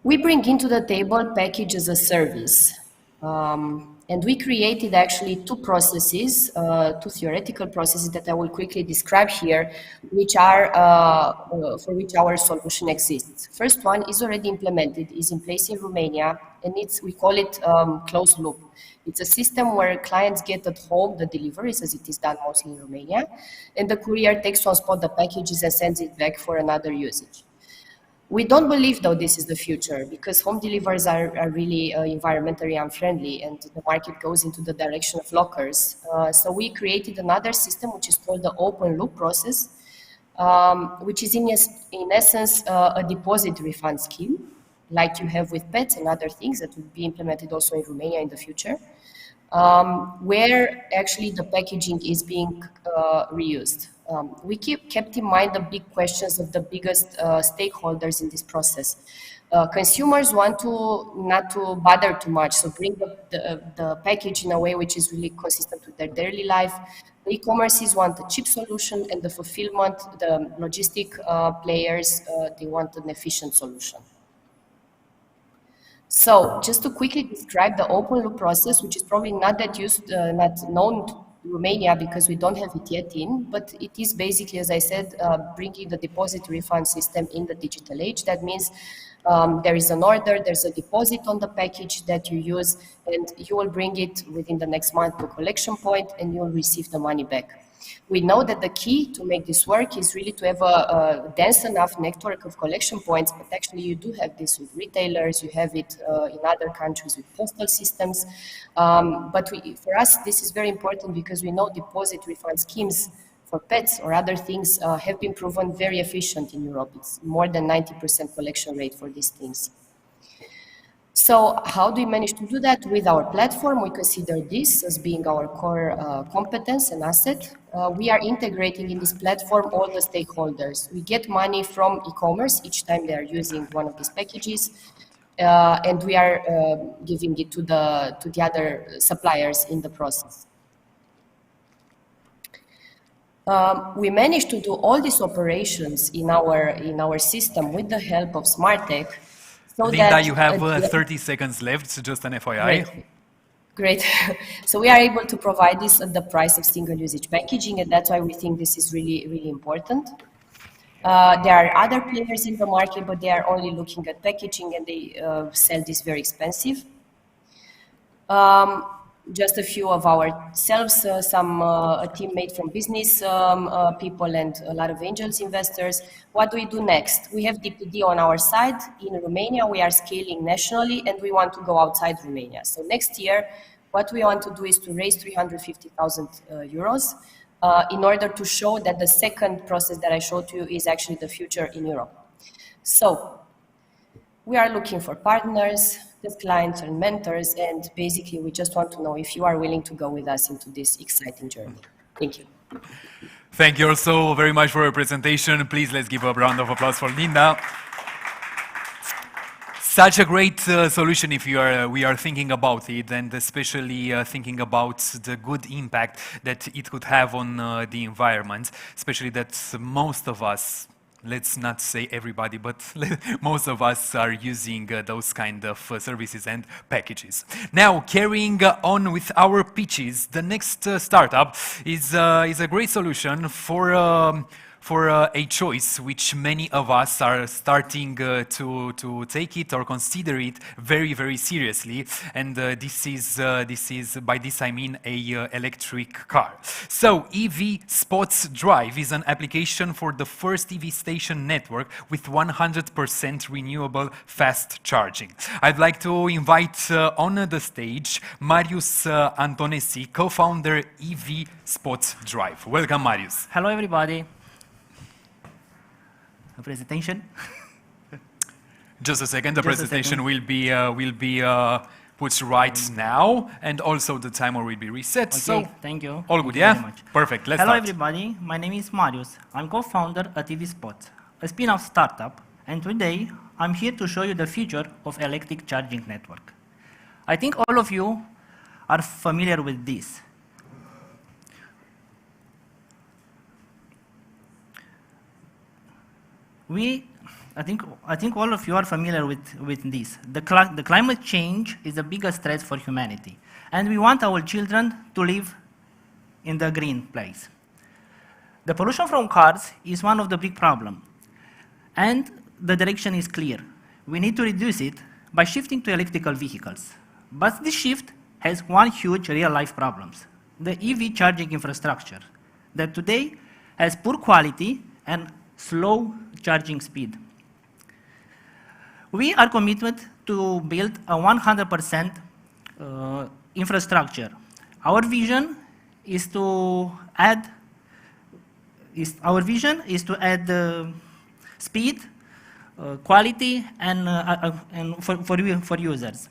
We bring into the table package as a service. And we created actually two processes, two theoretical processes that I will quickly describe here, which are for which our solution exists. First one is already implemented, is in place in Romania, and we call it closed loop. It's a system where clients get at home the deliveries, as it is done mostly in Romania, and the courier takes on spot the packages and sends it back for another usage. We don't believe, though, this is the future, because home deliveries are really environmentally unfriendly, and the market goes into the direction of lockers. So we created another system, which is called the open loop process, which is in essence a deposit refund scheme, like you have with pets and other things that will be implemented also in Romania in the future, where actually the packaging is being reused. We kept in mind the big questions of the biggest stakeholders in this process. Consumers want not to bother too much, so bring the package in a way which is really consistent with their daily life. The e-commerces want a cheap solution, and the fulfillment, the logistic players, they want an efficient solution. So just to quickly describe the open loop process, which is probably not that not known to Romania because we don't have it yet but it is basically, as I said, bringing the deposit refund system in the digital age. That means there is an order, there's a deposit on the package that you use, and you will bring it within the next month to collection point, and you will receive the money back. We know that the key to make this work is really to have a dense enough network of collection points, but actually you do have this with retailers, you have it in other countries with postal systems. But for us, this is very important because we know deposit refund schemes for pets or other things have been proven very efficient in Europe. It's more than 90% collection rate for these things. So how do we manage to do that? With our platform, we consider this as being our core competence and asset. We are integrating in this platform all the stakeholders. We get money from e-commerce each time they are using one of these packages, and we are giving it to the other suppliers in the process. We managed to do all these operations in our system with the help of SmartTech. So Linda, you have 30 seconds left, so just an FYI. Great. So we are able to provide this at the price of single-usage packaging, and that's why we think this is really, really important. There are other players in the market, but they are only looking at packaging, and they sell this very expensive. Just a few of ourselves, a team made from business people and a lot of angels investors. What do we do next? We have DPD on our side. In Romania, we are scaling nationally, and we want to go outside Romania. So next year, what we want to do is to raise 350,000 euros in order to show that the second process that I showed you is actually the future in Europe. So we are looking for partners, the clients and mentors, and basically we just want to know if you are willing to go with us into this exciting journey. Thank you. Thank you also very much for your presentation. Please, let's give a round of applause for Linda. Such a great solution if we are thinking about it, and especially thinking about the good impact that it could have on the environment, especially that most of us, let's not say everybody, but most of us are using those kind of services and packages. Now, carrying on with our pitches, the next startup is a great solution for a choice which many of us are starting to take it or consider it very, very seriously. And this is by this I mean a electric car. So EV Spots Drive is an application for the first EV station network with 100% renewable fast charging. I'd like to invite on the stage Marius Antonessi, co-founder EV Spots Drive. Welcome, Marius. Hello, everybody. A presentation? Just a second, the presentation will be put right now, and also the timer will be reset. Okay, so thank you. All good, Thank you yeah? very much. Perfect, let's Hello, start. everybody. My name is Marius. I'm co-founder at EV Spots, a spin-off startup, and today I'm here to show you the future of electric charging network. I think all of you are familiar with this. I think all of you are familiar with this. The climate change is the biggest threat for humanity, and we want our children to live in the green place. The pollution from cars is one of the big problems, and the direction is clear. We need to reduce it by shifting to electrical vehicles. But this shift has one huge real-life problem: the EV charging infrastructure, that today has poor quality and slow charging speed. We are committed to build a 100% infrastructure. Our vision is to add speed, quality, and for users.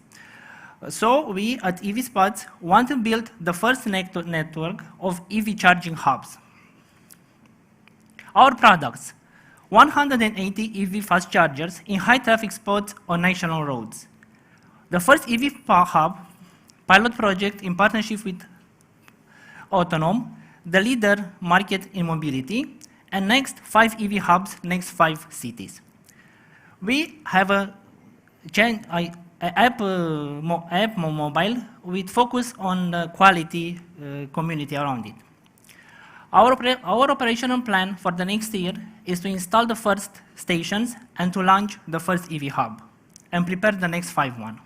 So we at EV Spots want to build the first network of EV charging hubs. Our products: 180 EV fast chargers in high traffic spots on national roads. The first EV hub pilot project in partnership with Autonom, the leader market in mobility, and next 5 EV hubs, next 5 cities. We have a app mobile with focus on the quality community around it. Our operational plan for the next year is to install the first stations and to launch the first EV hub and prepare the next 5 ones.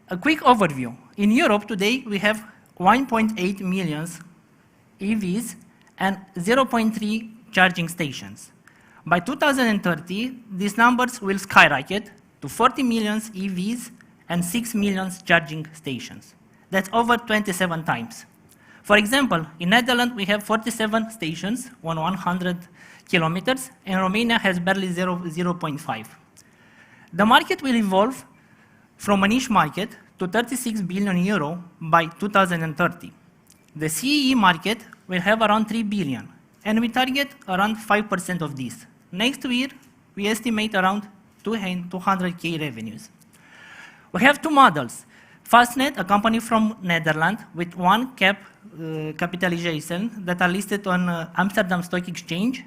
A quick overview. In Europe today, we have 1.8 million EVs and 0.3 charging stations. By 2030, these numbers will skyrocket to 40 million EVs and 6 million charging stations. That's over 27 times. For example, in Netherlands, we have 47 stations on 100 kilometers, and Romania has barely 0.5. The market will evolve from a niche market to 36 billion euro by 2030. The CEE market will have around 3 billion, and we target around 5% of this. Next year, we estimate around 200K revenues. We have 2 models. Fastnet, a company from Netherlands with 1 capitalization that are listed on Amsterdam Stock Exchange,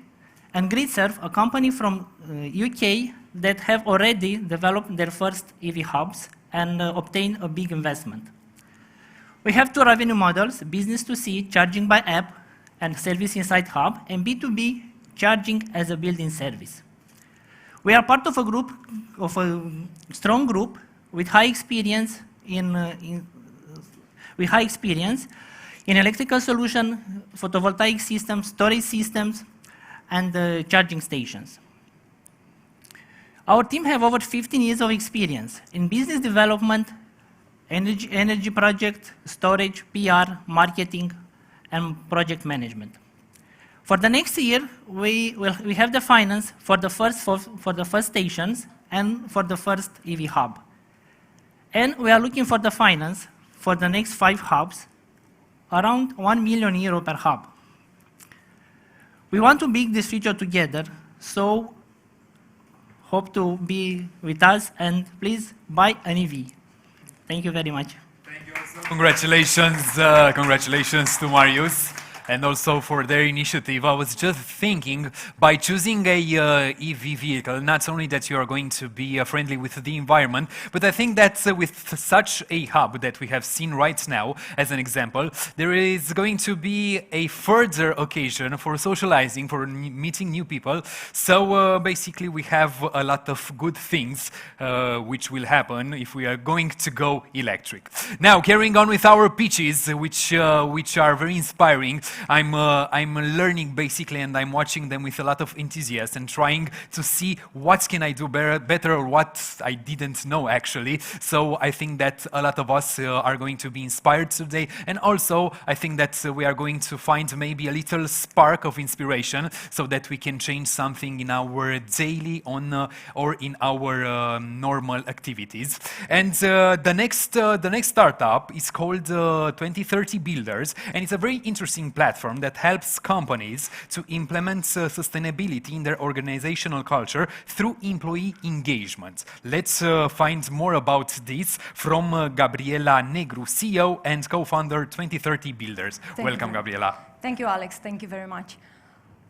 and GridServe, a company from UK that have already developed their first EV hubs and obtained a big investment. We have 2 revenue models: business to C, charging by app and service inside hub, and B2B, charging as a built-in service. We are part of a strong group with high experience in electrical solution, photovoltaic systems, storage systems, and charging stations. Our team have over 15 years of experience in business development, energy project, storage, PR, marketing, and project management. For the next year, we have the finance for the first stations and for the first EV hub. And we are looking for the finance for the next 5 hubs, around 1 million euro per hub. We want to build this future together, so hope to be with us, and please buy an EV. Thank you very much. Thank you also. Congratulations to Marius, and also for their initiative. I was just thinking, by choosing a EV vehicle, not only that you are going to be friendly with the environment, but I think that with such a hub that we have seen right now, as an example, there is going to be a further occasion for socializing, for meeting new people. So basically we have a lot of good things which will happen if we are going to go electric. Now, carrying on with our pitches, which are very inspiring. I'm learning basically, and I'm watching them with a lot of enthusiasm and trying to see what can I do better or what I didn't know actually. So I think that a lot of us are going to be inspired today, and also I think that we are going to find maybe a little spark of inspiration so that we can change something in our daily or in our normal activities. And the next startup is called 2030 Builders, and it's a very interesting platform that helps companies to implement sustainability in their organizational culture through employee engagement. Let's find more about this from Gabriela Negru, CEO and co-founder 2030 Builders. Welcome, Gabriela. Thank you, Alex. Thank you very much.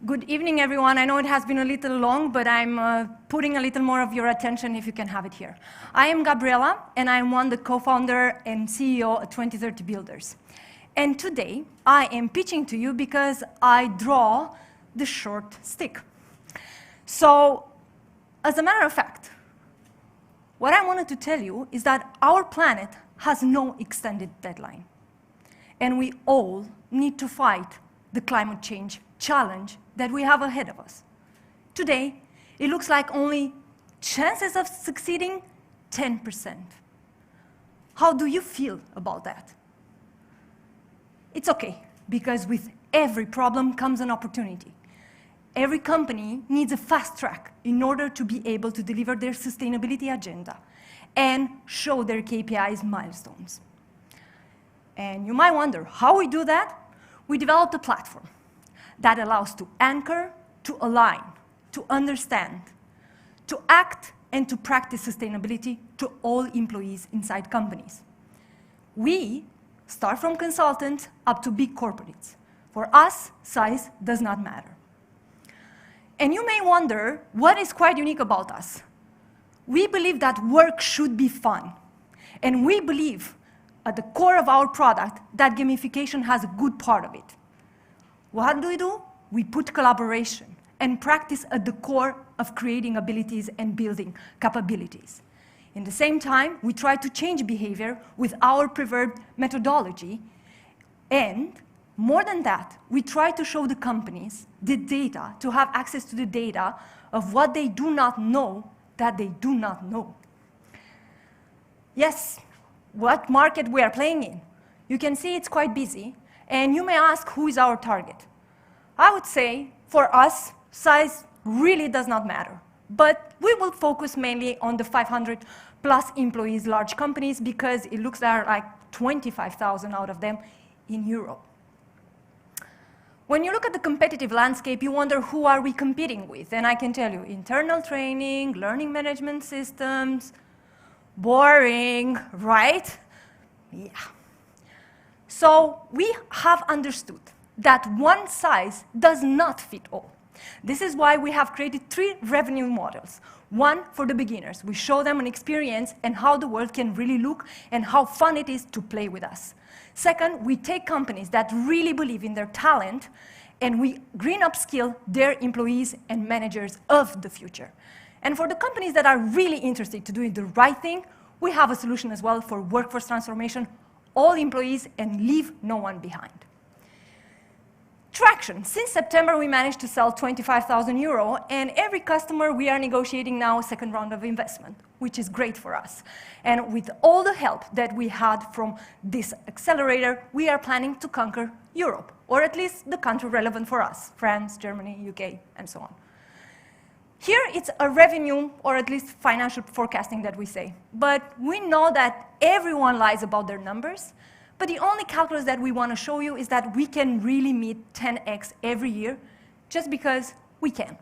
Good evening, everyone. I know it has been a little long, but I'm putting a little more of your attention if you can have it here. I am Gabriela, and I'm the co-founder and CEO at 2030 Builders. And today, I am pitching to you because I draw the short stick. So, as a matter of fact, what I wanted to tell you is that our planet has no extended deadline. And we all need to fight the climate change challenge that we have ahead of us. Today, it looks like only chances of succeeding 10%. How do you feel about that? It's okay, because with every problem comes an opportunity. Every company needs a fast track in order to be able to deliver their sustainability agenda and show their KPIs milestones. And you might wonder how we do that. We developed a platform that allows to anchor, to align, to understand, to act, and to practice sustainability to all employees inside companies. We start from consultants up to big corporates. For us, size does not matter. And you may wonder what is quite unique about us. We believe that work should be fun. And we believe at the core of our product that gamification has a good part of it. What do? We put collaboration and practice at the core of creating abilities and building capabilities. In the same time, we try to change behavior with our preferred methodology. And more than that, we try to show the companies the data, to have access to the data of what they do not know that they do not know. Yes, what market we are playing in. You can see it's quite busy, and you may ask who is our target. I would say, for us, size really does not matter, but we will focus mainly on the 500 plus employees large companies because it looks like 25,000 out of them in Europe. When you look at the competitive landscape, you wonder who are we competing with, and I can tell you, internal training, learning management systems, boring, right? Yeah. So we have understood that one size does not fit all. This is why we have created 3 revenue models. One for the beginners. We show them an experience and how the world can really look and how fun it is to play with us. Second, we take companies that really believe in their talent and we green upskill their employees and managers of the future. And for the companies that are really interested to doing the right thing, we have a solution as well for workforce transformation, all employees, and leave no one behind. Traction. Since September, we managed to sell 25,000 euro, and every customer we are negotiating now a second round of investment, which is great for us. And with all the help that we had from this accelerator, we are planning to conquer Europe, or at least the country relevant for us, France, Germany, UK, and so on. Here, it's a revenue, or at least financial forecasting that we say. But we know that everyone lies about their numbers, but the only calculus that we want to show you is that we can really meet 10x every year, just because we can.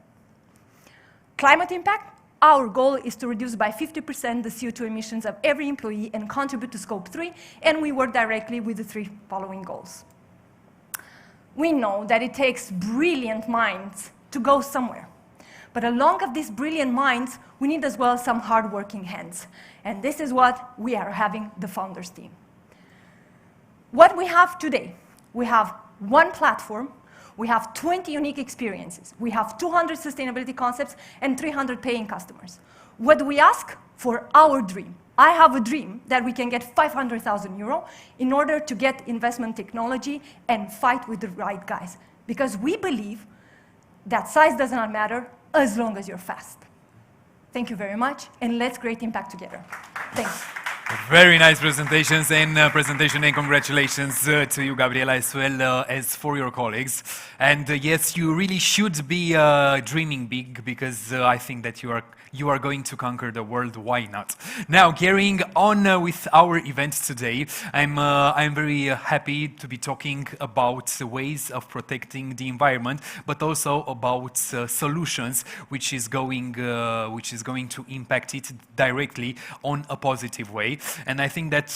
Climate impact, our goal is to reduce by 50% the CO2 emissions of every employee and contribute to Scope 3, and we work directly with the 3 following goals. We know that it takes brilliant minds to go somewhere. But along with these brilliant minds, we need as well some hard-working hands. And this is what we are having the founders team. What we have today, we have one platform, we have 20 unique experiences, we have 200 sustainability concepts, and 300 paying customers. What do we ask? For our dream. I have a dream that we can get 500,000 euro in order to get investment technology and fight with the right guys. Because we believe that size does not matter as long as you're fast. Thank you very much, and let's create impact together. Thanks. Very nice presentations and congratulations to you, Gabriela, as well as for your colleagues. And yes, you really should be dreaming big because I think that you are going to conquer the world. Why not? Now, carrying on with our event today, I'm very happy to be talking about ways of protecting the environment, but also about solutions which is going to impact it directly on a positive way. And I think that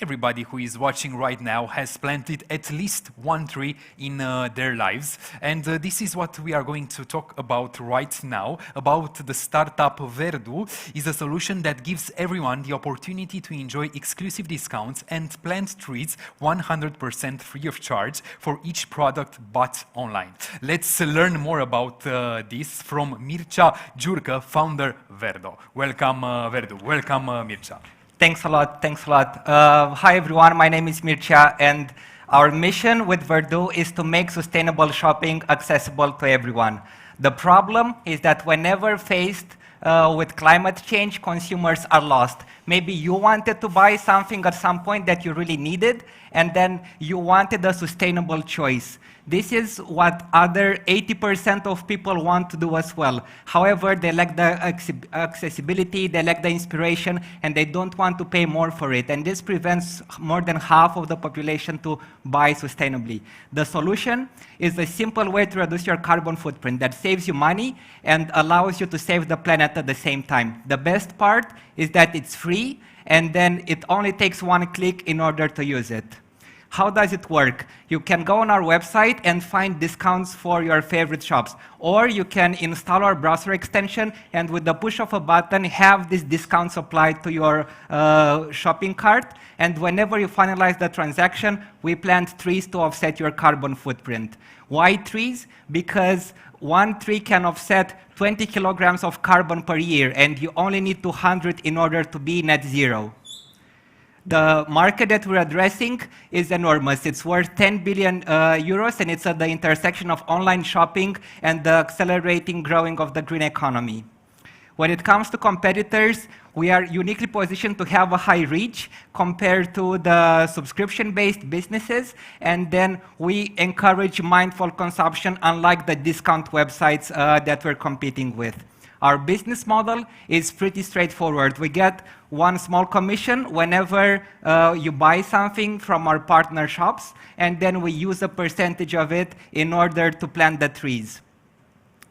everybody who is watching right now has planted at least one tree in their lives. And this is what we are going to talk about right now, about the startup Verdu. Is a solution that gives everyone the opportunity to enjoy exclusive discounts and plant trees 100% free of charge for each product bought online. Let's learn more about this from Mircea Jurcă, founder Verdu. Welcome, Verdu. Welcome, Mircea. Thanks a lot. Thanks a lot. Hi, everyone. My name is Mircea, and our mission with Verdu is to make sustainable shopping accessible to everyone. The problem is that whenever faced with climate change, consumers are lost. Maybe you wanted to buy something at some point that you really needed, and then you wanted a sustainable choice. This is what other 80% of people want to do as well. However, they lack the accessibility, they lack the inspiration, and they don't want to pay more for it. And this prevents more than half of the population to buy sustainably. The solution is a simple way to reduce your carbon footprint that saves you money and allows you to save the planet at the same time. The best part is that it's free, and then it only takes one click in order to use it. How does it work? You can go on our website and find discounts for your favorite shops. Or you can install our browser extension and with the push of a button have these discounts applied to your shopping cart. And whenever you finalize the transaction, we plant trees to offset your carbon footprint. Why trees? Because one tree can offset 20 kilograms of carbon per year, and you only need 200 in order to be net zero. The market that we're addressing is enormous. It's worth 10 billion euros, and it's at the intersection of online shopping and the accelerating growing of the green economy. When it comes to competitors, we are uniquely positioned to have a high reach compared to the subscription-based businesses, and then we encourage mindful consumption, unlike the discount websites that we're competing with. Our business model is pretty straightforward. We get one small commission whenever you buy something from our partner shops, and then we use a percentage of it in order to plant the trees.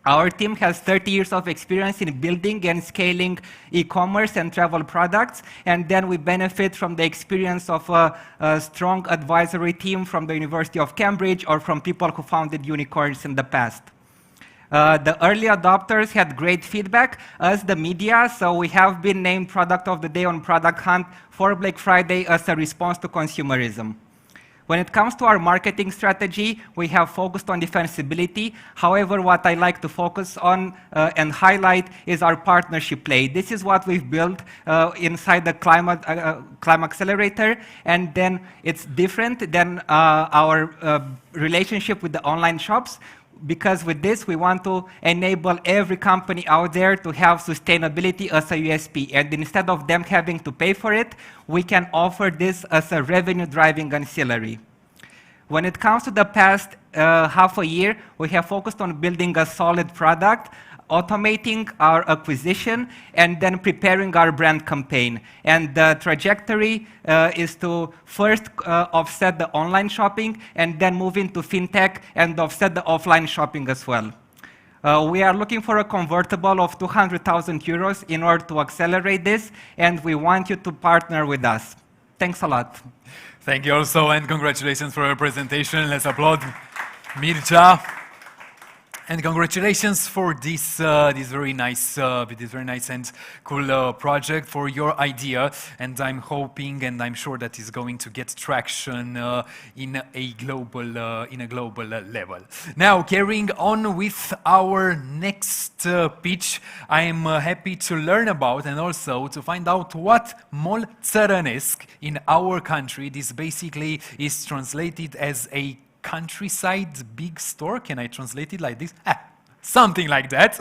Our team has 30 years of experience in building and scaling e-commerce and travel products, and then we benefit from the experience of a strong advisory team from the University of Cambridge or from people who founded unicorns in the past. The early adopters had great feedback, as the media, so we have been named Product of the Day on Product Hunt for Black Friday as a response to consumerism. When it comes to our marketing strategy, we have focused on defensibility. However, what I like to focus on and highlight is our partnership play. This is what we've built inside the ClimAccelerator, and then it's different than our relationship with the online shops. Because with this, we want to enable every company out there to have sustainability as a USP. And instead of them having to pay for it, we can offer this as a revenue-driving ancillary. When it comes to the past half a year, we have focused on building a solid product, automating our acquisition, and then preparing our brand campaign. And the trajectory is to first offset the online shopping and then move into fintech and offset the offline shopping as well. We are looking for a convertible of 200,000 euros in order to accelerate this, and we want you to partner with us. Thanks a lot. Thank you also, and congratulations for your presentation. Let's applaud Mircea. And congratulations for this very nice and cool project, for your idea. And I'm hoping and I'm sure that it's going to get traction in a global level. Now, carrying on with our next pitch, I'm happy to learn about and also to find out what Mall Țărănesc in our country. This basically is translated as a countryside big store. Can I translate it like this? Something like that.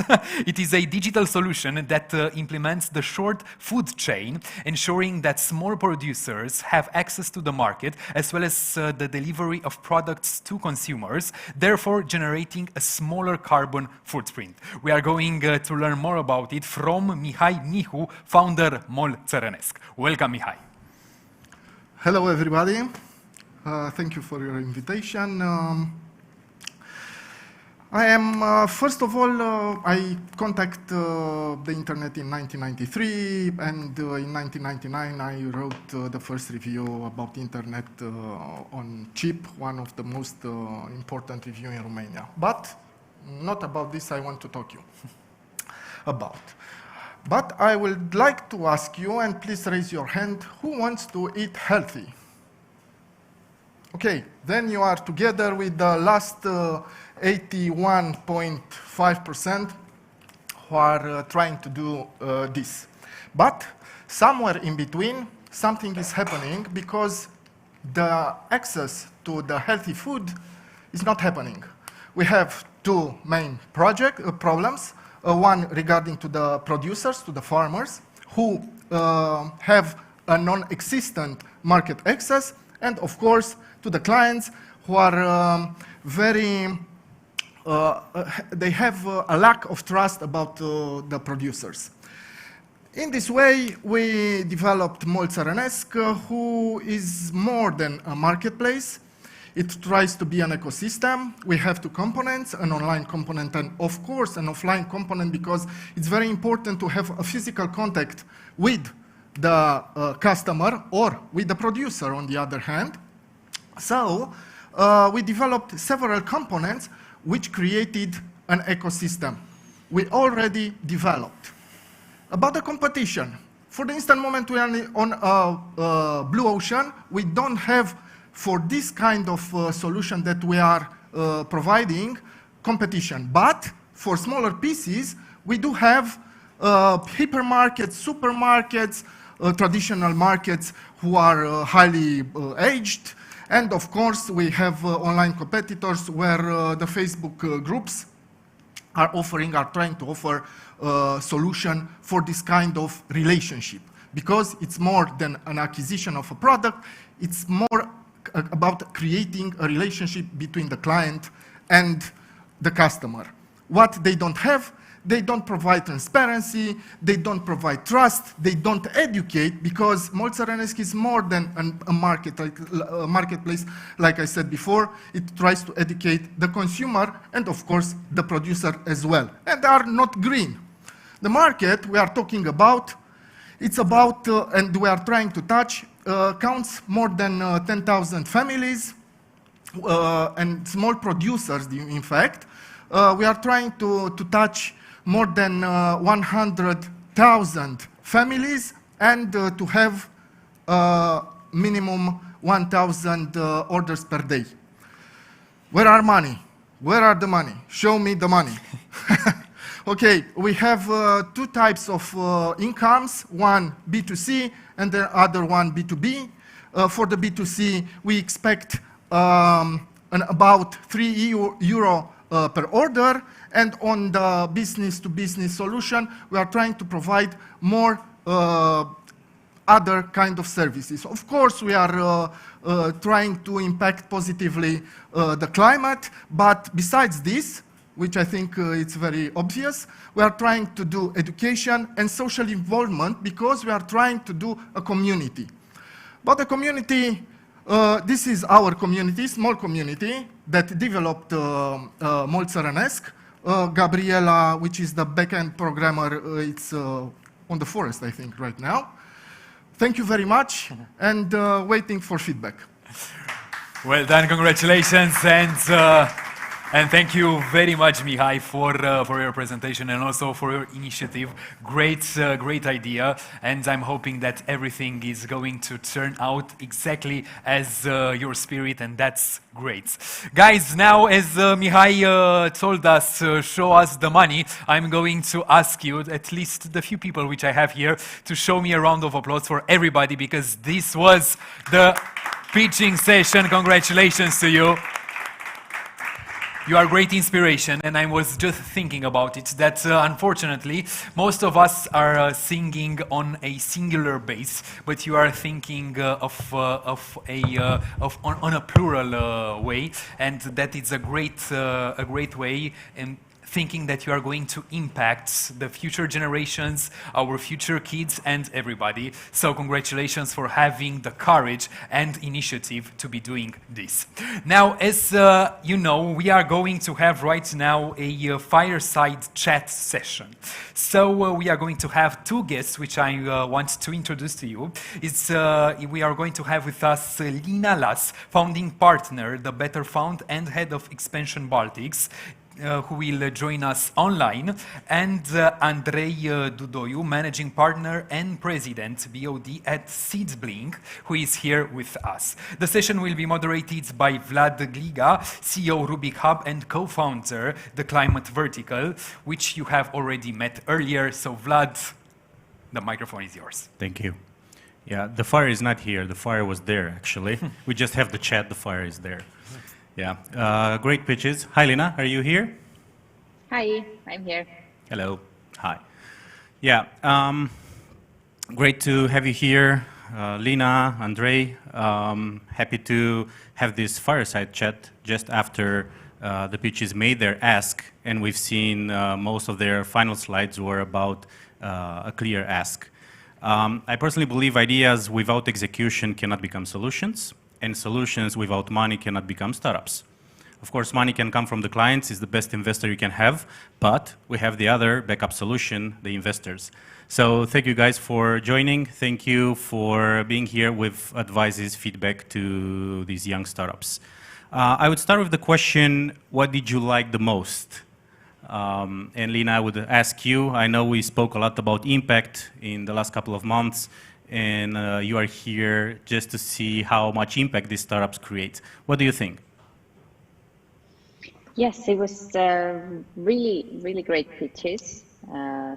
It is a digital solution that implements the short food chain, ensuring that small producers have access to the market as well as the delivery of products to consumers, therefore generating a smaller carbon footprint. We are going to learn more about it from Mihai Mihu, founder Mall Țărănesc. Welcome, Mihai. Hello, everybody. Thank you for your invitation. I am, first of all, I contact the internet in 1993, and in 1999 I wrote the first review about internet on CHIP, one of the most important review in Romania. But not about this I want to talk you about. But I would like to ask you, and please raise your hand, who wants to eat healthy? Okay, then you are together with the last 81.5% who are trying to do this. But somewhere in between, something is happening because the access to the healthy food is not happening. We have two main problems. One regarding to the producers, to the farmers, who have a non-existent market access, and of course to the clients who are they have a lack of trust about the producers. In this way, we developed Moltsarenesc, who is more than a marketplace. It tries to be an ecosystem. We have two components, an online component and, of course, an offline component, because it's very important to have a physical contact with the customer or with the producer, on the other hand. So we developed several components which created an ecosystem we already developed. About the competition, for the instant moment we are on a blue ocean. We don't have, for this kind of solution that we are providing, competition. But for smaller pieces, we do have hypermarkets, supermarkets, traditional markets who are highly aged. And of course, we have online competitors where the Facebook groups are trying to offer a solution for this kind of relationship. Because it's more than an acquisition of a product, it's more about creating a relationship between the client and the customer. What they don't have, they don't provide transparency, they don't provide trust, they don't educate, because Moltsarenesc is more than a marketplace, like I said before. It tries to educate the consumer and, of course, the producer as well. And they are not green. The market we are talking about, it's about, and we are trying to touch, counts more than 10,000 families and small producers, in fact. We are trying to touch more than 100,000 families and to have minimum 1,000 orders per day. Where are money? Where are the money? Show me the money. Okay, we have two types of incomes, one B2C and the other one B2B. For the B2C, we expect about €3 per order, and on the business-to-business solution, we are trying to provide more other kind of services. Of course, we are trying to impact positively the climate, but besides this, which I think it's very obvious, we are trying to do education and social involvement, because we are trying to do a community. But the community, this is our community, small community, that developed Moltsarenesc. Gabriela, which is the backend programmer, it's on the forest, I think, right now. Thank you very much, and waiting for feedback. Well done, congratulations, and thank you very much, Mihai, for your presentation and also for your initiative. Great idea, and I'm hoping that everything is going to turn out exactly as your spirit, and that's great. Guys, now as Mihai told us, show us the money, I'm going to ask you, at least the few people which I have here, to show me a round of applause for everybody, because this was the pitching session. Congratulations to you. You are great inspiration, and I was just thinking about it, that unfortunately most of us are singing on a singular bass, but you are thinking on a plural way, and that is a great way. And thinking that you are going to impact the future generations, our future kids, and everybody. So congratulations for having the courage and initiative to be doing this. Now, as you know, we are going to have right now a fireside chat session. So we are going to have two guests, which I want to introduce to you. We are going to have with us Lina Las, founding partner, the Better Fund, and head of Expansion Baltics, who will join us online, and Andrei Dudoiu, managing partner and president BOD at Seedsblink, who is here with us. The session will be moderated by Vlad Gliga, CEO Rubik Hub and co-founder the Climate Vertical, which you have already met earlier. So Vlad, the microphone is yours. Thank you. Yeah, the fire is not here. The fire was there, actually. We just have the chat. The fire is there. Yeah, great pitches. Hi, Lina, are you here? Hi, I'm here. Hello. Hi. Yeah, great to have you here, Lina, Andrei. Happy to have this fireside chat just after the pitches made their ask, and we've seen most of their final slides were about a clear ask. I personally believe ideas without execution cannot become solutions, and solutions without money cannot become startups. Of course, money can come from the clients, is the best investor you can have, but we have the other backup solution, the investors. So thank you guys for joining. Thank you for being here with advices, feedback to these young startups. I would start with the question, what did you like the most? And Lina, I would ask you, I know we spoke a lot about impact in the last couple of months, and you are here just to see how much impact these startups create. What do you think? Yes, it was really great pitches.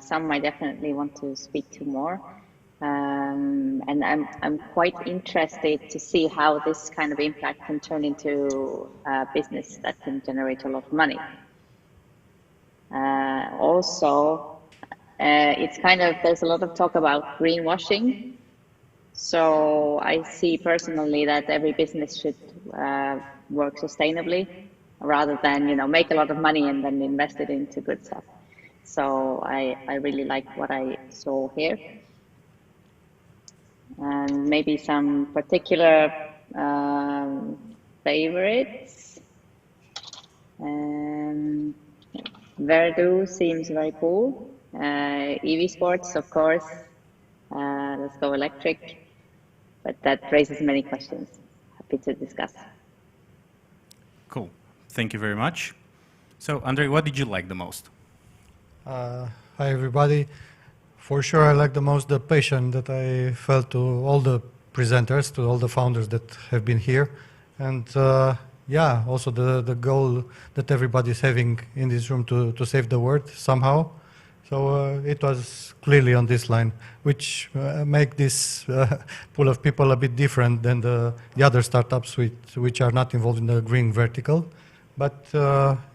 Some I definitely want to speak to more. And I'm quite interested to see how this kind of impact can turn into a business that can generate a lot of money. Also, it's kind of, there's a lot of talk about greenwashing. So I see personally that every business should work sustainably rather than, you know, make a lot of money and then invest it into good stuff. So I really like what I saw here. And maybe some particular favorites. Verdu seems very cool. EV sports, of course. Let's go electric. But that raises many questions. Happy to discuss. Cool. Thank you very much. So, Andrei, what did you like the most? Hi, everybody. For sure, I like the most the passion that I felt to all the presenters, to all the founders that have been here. And yeah, also the goal that everybody's having in this room to save the world somehow. So it was clearly on this line, which make this pool of people a bit different than the other startups which are not involved in the green vertical. But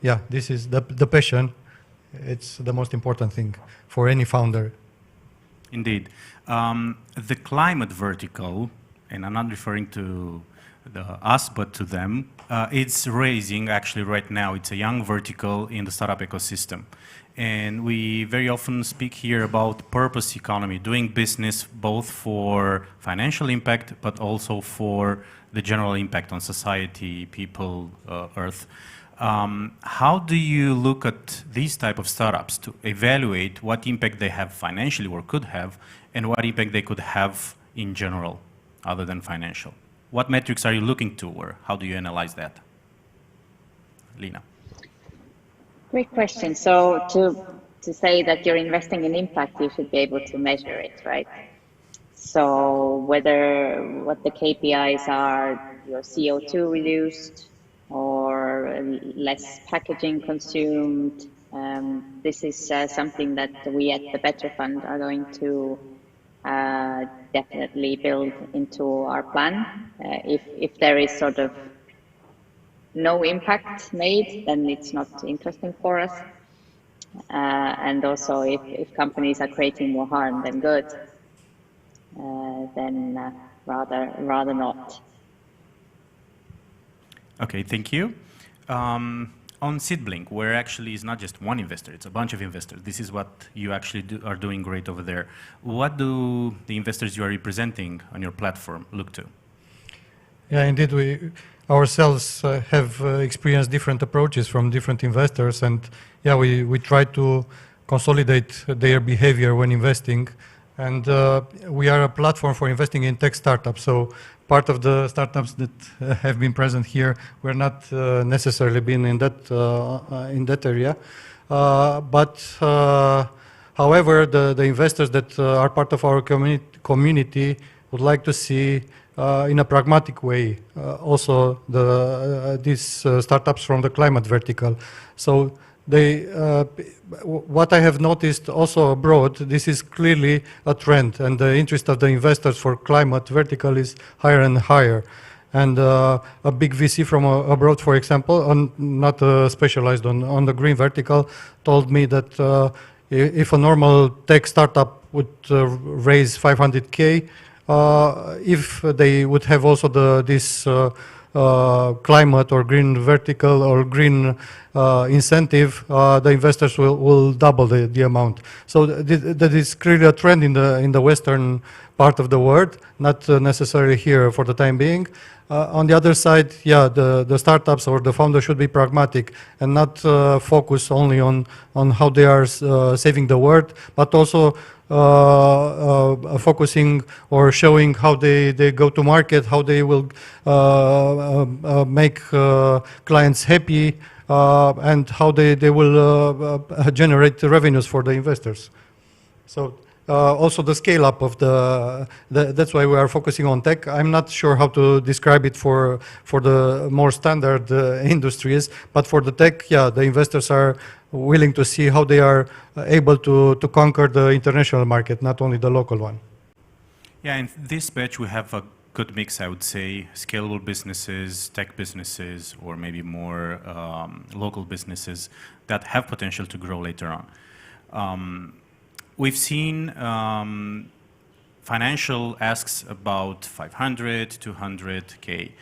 yeah, this is the passion. It's the most important thing for any founder. Indeed. The climate vertical, and I'm not referring to us, but to them, it's raising actually right now. It's a young vertical in the startup ecosystem. And we very often speak here about purpose economy, doing business both for financial impact, but also for the general impact on society, people, Earth. How do you look at these type of startups to evaluate what impact they have financially or could have, and what impact they could have in general, other than financial? What metrics are you looking to, or how do you analyze that? Lina. Great question. So to say that you're investing in impact, you should be able to measure it, right? So what the KPIs are, your CO2 reduced or less packaging consumed. This is something that we at the Better Fund are going to definitely build into our plan. If there is sort of no impact made, then it's not interesting for us. And also, if companies are creating more harm than good, then rather not. Okay, thank you. On SeedBlink, where actually is not just one investor, it's a bunch of investors. This is what you actually are doing great over there. What do the investors you are representing on your platform look to? Yeah, indeed, we ourselves have experienced different approaches from different investors, and yeah, we try to consolidate their behavior when investing. And we are a platform for investing in tech startups. So part of the startups that have been present here, we're not necessarily been in that area. However, the investors that are part of our community would like to see in a pragmatic way also these startups from the climate vertical. So what I have noticed also abroad, this is clearly a trend, and the interest of the investors for climate vertical is higher and higher. And a big VC from abroad, for example, not specialized on the green vertical, told me that if a normal tech startup would raise 500K, if they would have also this climate or green vertical or green incentive, the investors will double the amount. So that is clearly a trend in the Western part of the world, not necessarily here for the time being. On the other side, yeah, the startups or the founders should be pragmatic and not focus only on how they are saving the world, but also focusing or showing how they go to market, how they will make clients happy, and how they will generate revenues for the investors. So also the scale up of that's why we are focusing on tech. I'm not sure how to describe it for the more standard industries, but for the tech, yeah, the investors are willing to see how they are able to conquer the international market, not only the local one. Yeah, in this batch we have a good mix, I would say, scalable businesses, tech businesses, or maybe more local businesses that have potential to grow later on. We've seen financial asks about 500, 200K.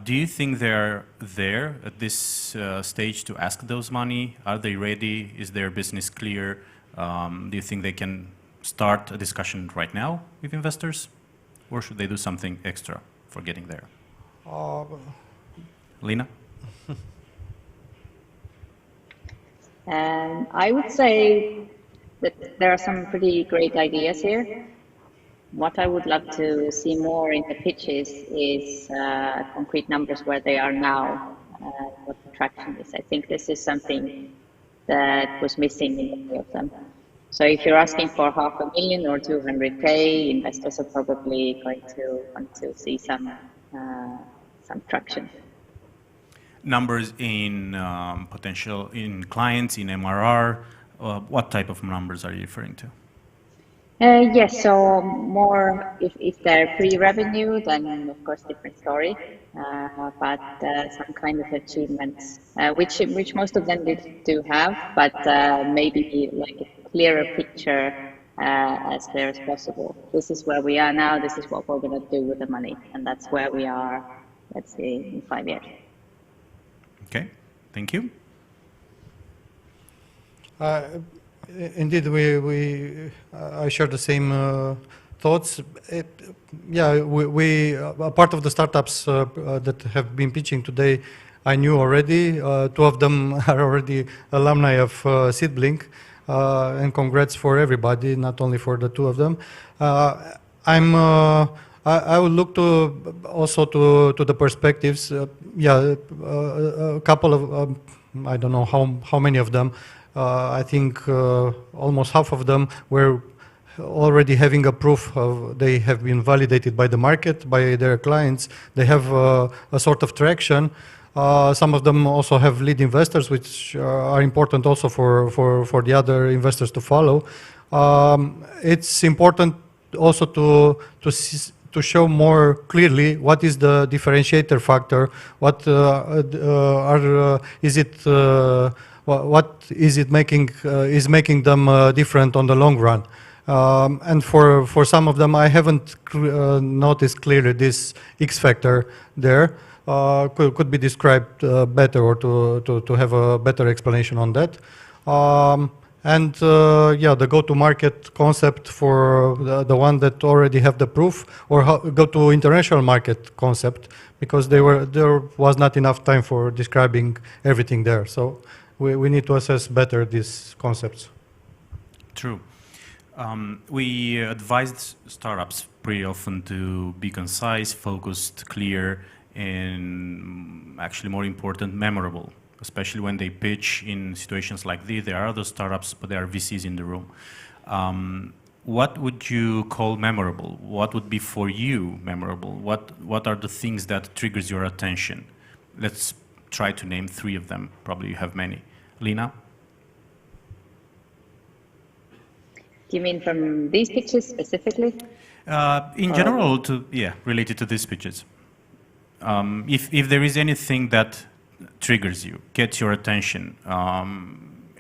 Do you think they're there at this stage to ask those money? Are they ready? Is their business clear? Do you think they can start a discussion right now with investors? Or should they do something extra for getting there? Lina? I would say that there are some pretty great ideas here. What I would love to see more in the pitches is concrete numbers where they are now, what the traction is. I think this is something that was missing in many of them. So if you're asking for 500,000 or 200K, investors are probably going to want to see some traction. Numbers in potential, in clients, in MRR, what type of numbers are you referring to? Yes, so more if they're pre-revenue, then of course different story, but some kind of achievements, which most of them do have, but maybe like a clearer picture as clear as possible. This is where we are now, this is what we're going to do with the money, and that's where we are, let's say, in 5 years. Okay, thank you. Indeed, I share the same thoughts. Part of the startups that have been pitching today, I knew already. Two of them are already alumni of SeedBlink, and congrats for everybody, not only for the two of them. I would look to also to the perspectives. A couple of I don't know how many of them. I think almost half of them were already having a proof of they have been validated by the market, by their clients. They have a sort of traction. Some of them also have lead investors, which are important also for the other investors to follow. It's important also to show more clearly what is the differentiator factor, what is it making them different on the long run. And for some of them, I haven't noticed clearly this X factor there. could be described better, or to have a better explanation on that. Yeah, the go-to-market concept for the one that already have the proof, or go-to international market concept, because there was not enough time for describing everything there. So we need to assess better these concepts. True. We advised startups pretty often to be concise, focused, clear, and actually more important, memorable, especially when they pitch in situations like this. There are other startups, but there are VCs in the room. What would you call memorable? What would be for you memorable? What are the things that triggers your attention? Let's try to name 3 of them. Probably you have many. Lina? Do you mean from these pitches specifically? In general, related to these pitches. If there is anything that triggers you, gets your attention,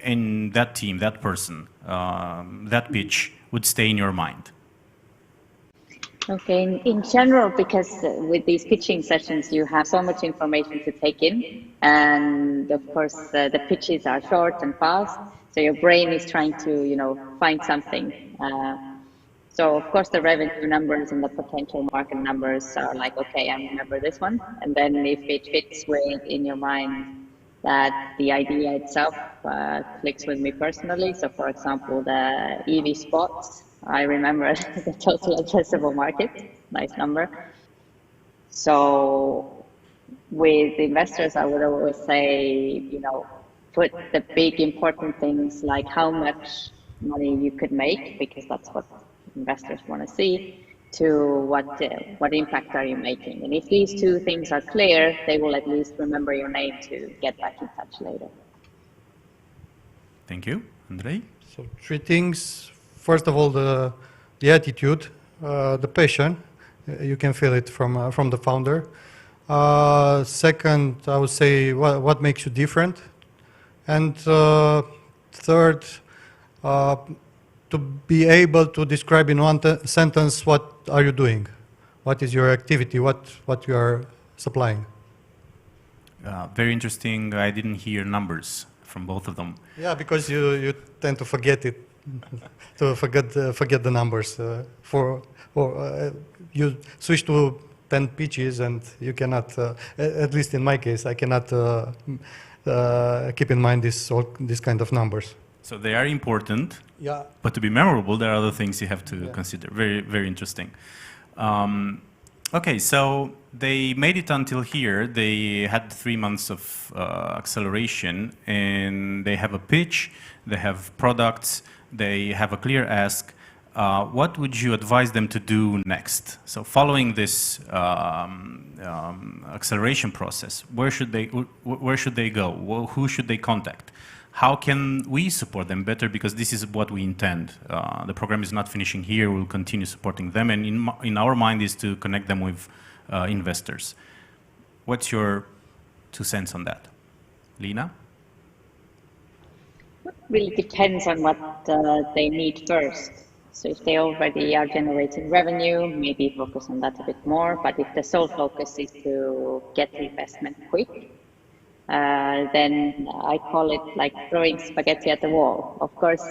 and that team, that person, that pitch would stay in your mind. Okay, in general, because with these pitching sessions, you have so much information to take in, and of course the pitches are short and fast, so your brain is trying to, you know, find something. So of course the revenue numbers and the potential market numbers are like, okay, I remember this one, and then if it fits with in your mind that the idea itself clicks with me personally. So for example, the EV spots, I remember the total addressable market, nice number. So with investors, I would always say, you know, put the big important things like how much money you could make, because that's what investors want to see, to what impact are you making. And if these 2 things are clear, they will at least remember your name to get back in touch later. Thank you. Andrei? So 3 things. First of all, the attitude, the passion. You can feel it from the founder. Second, I would say what makes you different. And third, to be able to describe in 1 sentence what are you doing, what is your activity, what you are supplying. Very interesting. I didn't hear numbers from both of them. Yeah, because you tend to forget it, to forget the numbers. You switch to 10 pitches and you cannot, at least in my case, I cannot keep in mind this kind of numbers. So they are important, yeah. But to be memorable, there are other things you have to consider. Very, very interesting. Okay, so they made it until here. They had 3 months of acceleration, and they have a pitch, they have products, they have a clear ask. What would you advise them to do next? So following this acceleration process, where should they go? Who should they contact? How can we support them better? Because this is what we intend. The program is not finishing here. We'll continue supporting them. And in our mind is to connect them with investors. What's your 2 cents on that? Lina? It really depends on what they need first. So if they already are generating revenue, maybe focus on that a bit more. But if the sole focus is to get the investment quick, then I call it like throwing spaghetti at the wall. Of course,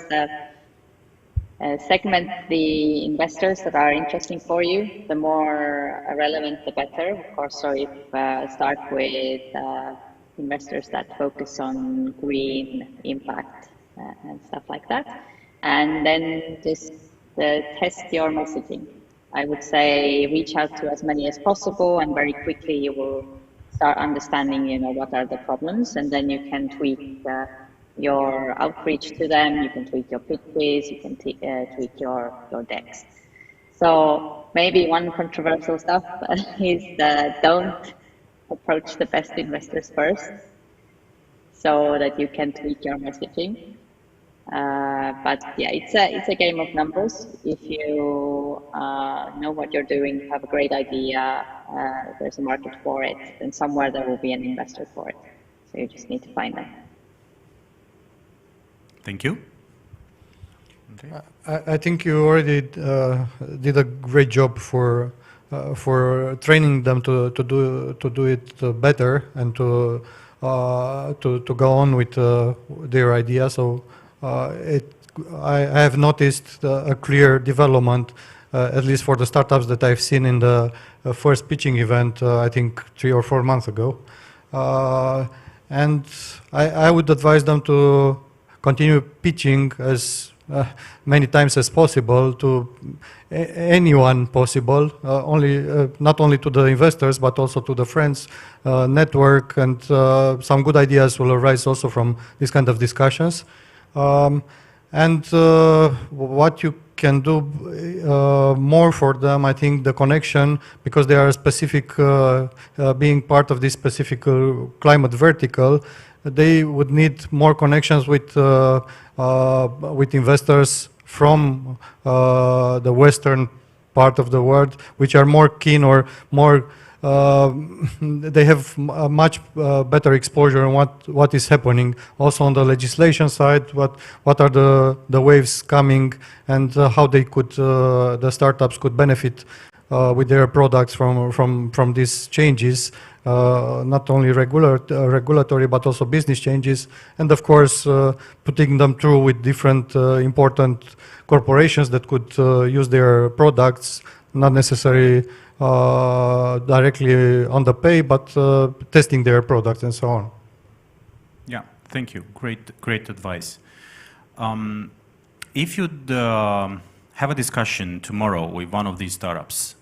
segment the investors that are interesting for you. The more relevant, the better. Of course, so if start with investors that focus on green impact and stuff like that. And then just test your messaging. I would say reach out to as many as possible, and very quickly you will start understanding, you know, what are the problems, and then you can tweak your outreach to them. You can tweak your pitches. You can tweak your decks. So maybe one controversial stuff is don't approach the best investors first, so that you can tweak your messaging. But yeah, it's a game of numbers. If you know what you're doing, have a great idea, there's a market for it, then somewhere there will be an investor for it. So you just need to find them. Thank you. I think you already did a great job for for training them to do it better and to go on with their idea. So I have noticed a clear development, at least for the startups that I've seen in the first pitching event, I think 3 or 4 months ago. And I would advise them to continue pitching as many times as possible to anyone possible, not only to the investors, but also to the friends, network, and some good ideas will arise also from this kind of discussions. And what you can do more for them, I think the connection, because they are specific, being part of this specific climate vertical, they would need more connections with investors from the western part of the world, which are more keen or more they have a much better exposure on what is happening. Also on the legislation side, what are the waves coming, and how they could the startups could benefit with their products from these changes, not only regulatory but also business changes, and of course putting them through with different important corporations that could use their products, not necessarily directly on the pay, but testing their products and so on. Yeah, thank you. Great advice. If you'd have a discussion tomorrow with one of these startups,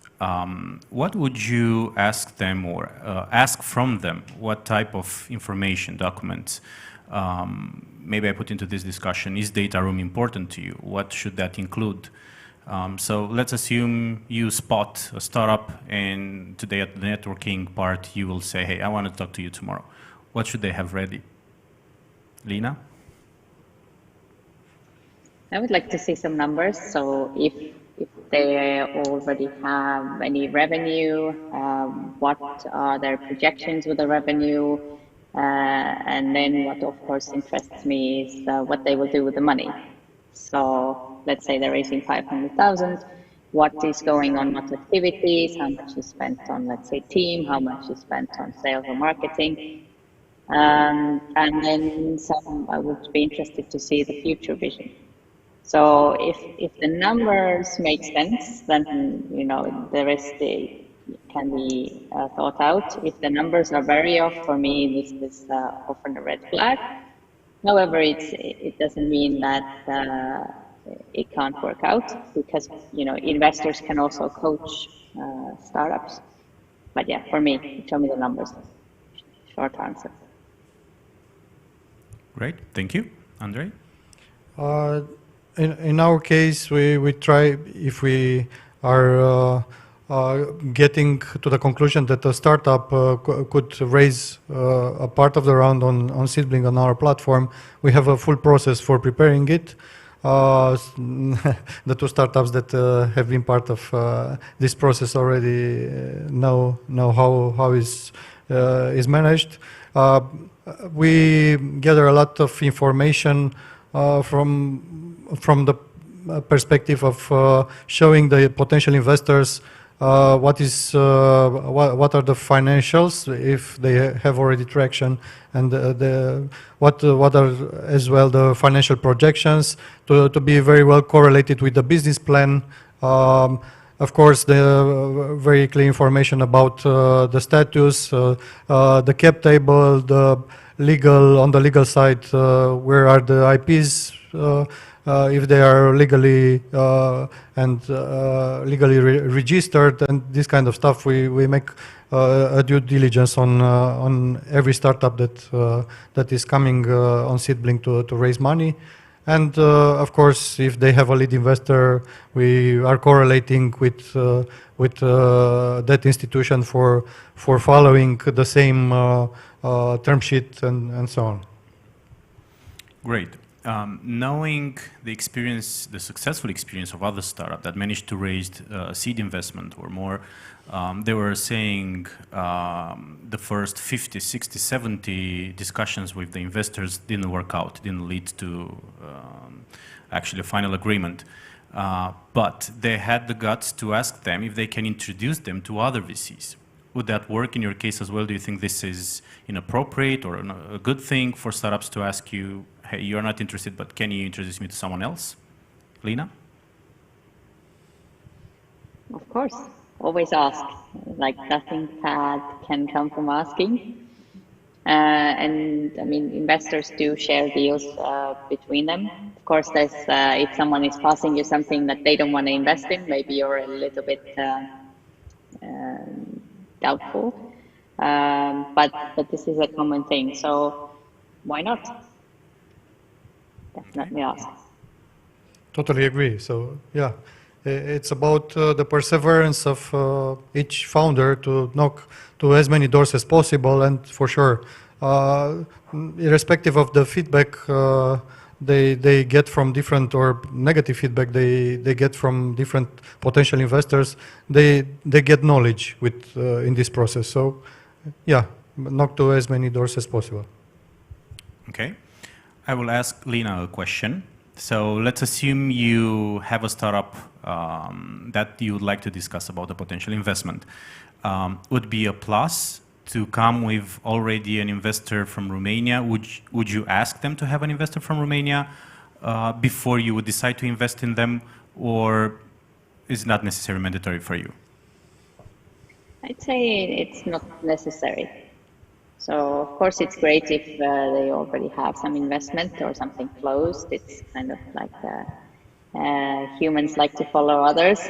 what would you ask them or ask from them? What type of information, documents? Maybe I put into this discussion, is data room important to you? What should that include? So let's assume you spot a startup, and today at the networking part, you will say, hey, I want to talk to you tomorrow. What should they have ready? Lina? I would like to see some numbers. So if they already have any revenue, what are their projections with the revenue? And then what of course interests me is what they will do with the money. So let's say they're raising 500,000. What is going on, what activities, how much is spent on, let's say, team, how much is spent on sales or marketing. And then I would be interested to see the future vision. So if the numbers make sense, then the rest can be thought out. If the numbers are very off, for me, this is often a red flag. However, it doesn't mean that it can't work out, because investors can also coach startups. But yeah, for me, tell me the numbers. Short answer. Great, thank you, Andrei. In our case, we try, if we are getting to the conclusion that a startup could raise a part of the round on Seedblink on our platform, we have a full process for preparing it. The two startups that have been part of this process already know how is managed. We gather a lot of information from the perspective of showing the potential investors what are the financials, if they have already traction, and what are as well the financial projections to be very well correlated with the business plan. Of course, the very clear information about the status, the cap table, the legal, on the legal side, where are the IPs, if they are legally legally registered, and this kind of stuff. We make a due diligence on every startup that is coming on Seedblink to raise money. And of course, if they have a lead investor, we are correlating with that institution for following the same term sheet and so on. Great. Knowing the experience, the successful experience of other startups that managed to raise seed investment or more, they were saying the first 50, 60, 70 discussions with the investors didn't work out, didn't lead to actually a final agreement. but they had the guts to ask them if they can introduce them to other VCs. Would that work in your case as well? Do you think this is inappropriate or a good thing for startups to ask you, hey, you're not interested, but can you introduce me to someone else? Lena? Of course, always ask. Like nothing bad can come from asking. And I mean, investors do share deals between them. Of course, there's if someone is passing you something that they don't want to invest in, maybe you're a little bit doubtful. But this is a common thing, so why not? Definitely ask. Totally agree. So yeah, it's about the perseverance of each founder to knock to as many doors as possible, and for sure, irrespective of the feedback they get from different or negative feedback they get from different potential investors, they get knowledge with in this process. So yeah, knock to as many doors as possible. Okay, I will ask Lena a question. So let's assume you have a startup that you would like to discuss about a potential investment. Would be a plus to come with already an investor from Romania? Would you ask them to have an investor from Romania before you would decide to invest in them, or is it not necessarily mandatory for you? I'd say it's not necessary. So of course it's great if they already have some investment or something closed. It's kind of like humans like to follow others.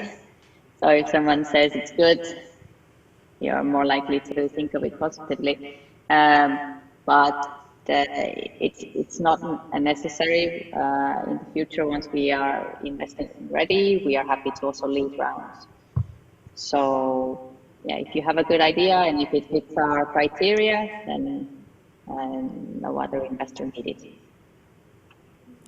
So if someone says it's good, you're more likely to think of it positively. But it's not necessary in the future. Once we are investing ready, we are happy to also lead rounds. So yeah, if you have a good idea and if it fits our criteria, then no other investor needed.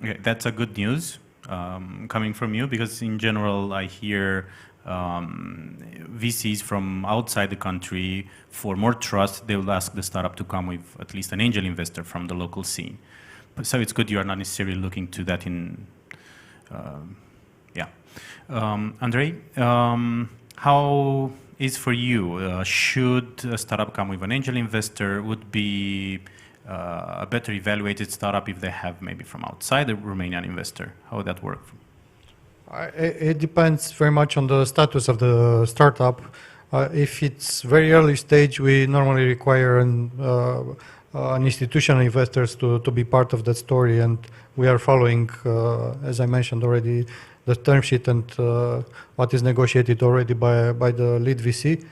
Okay, that's a good news coming from you, because in general I hear VCs from outside the country, for more trust, they will ask the startup to come with at least an angel investor from the local scene. So it's good you are not necessarily looking to that in, yeah. Andrei, how is for you? Should a startup come with an angel investor? Would be a better evaluated startup if they have maybe from outside a Romanian investor? How would that work? It depends very much on the status of the startup. If it's very early stage, we normally require an institutional investors to be part of that story, and we are following, as I mentioned already, the term sheet and what is negotiated already by the lead VC.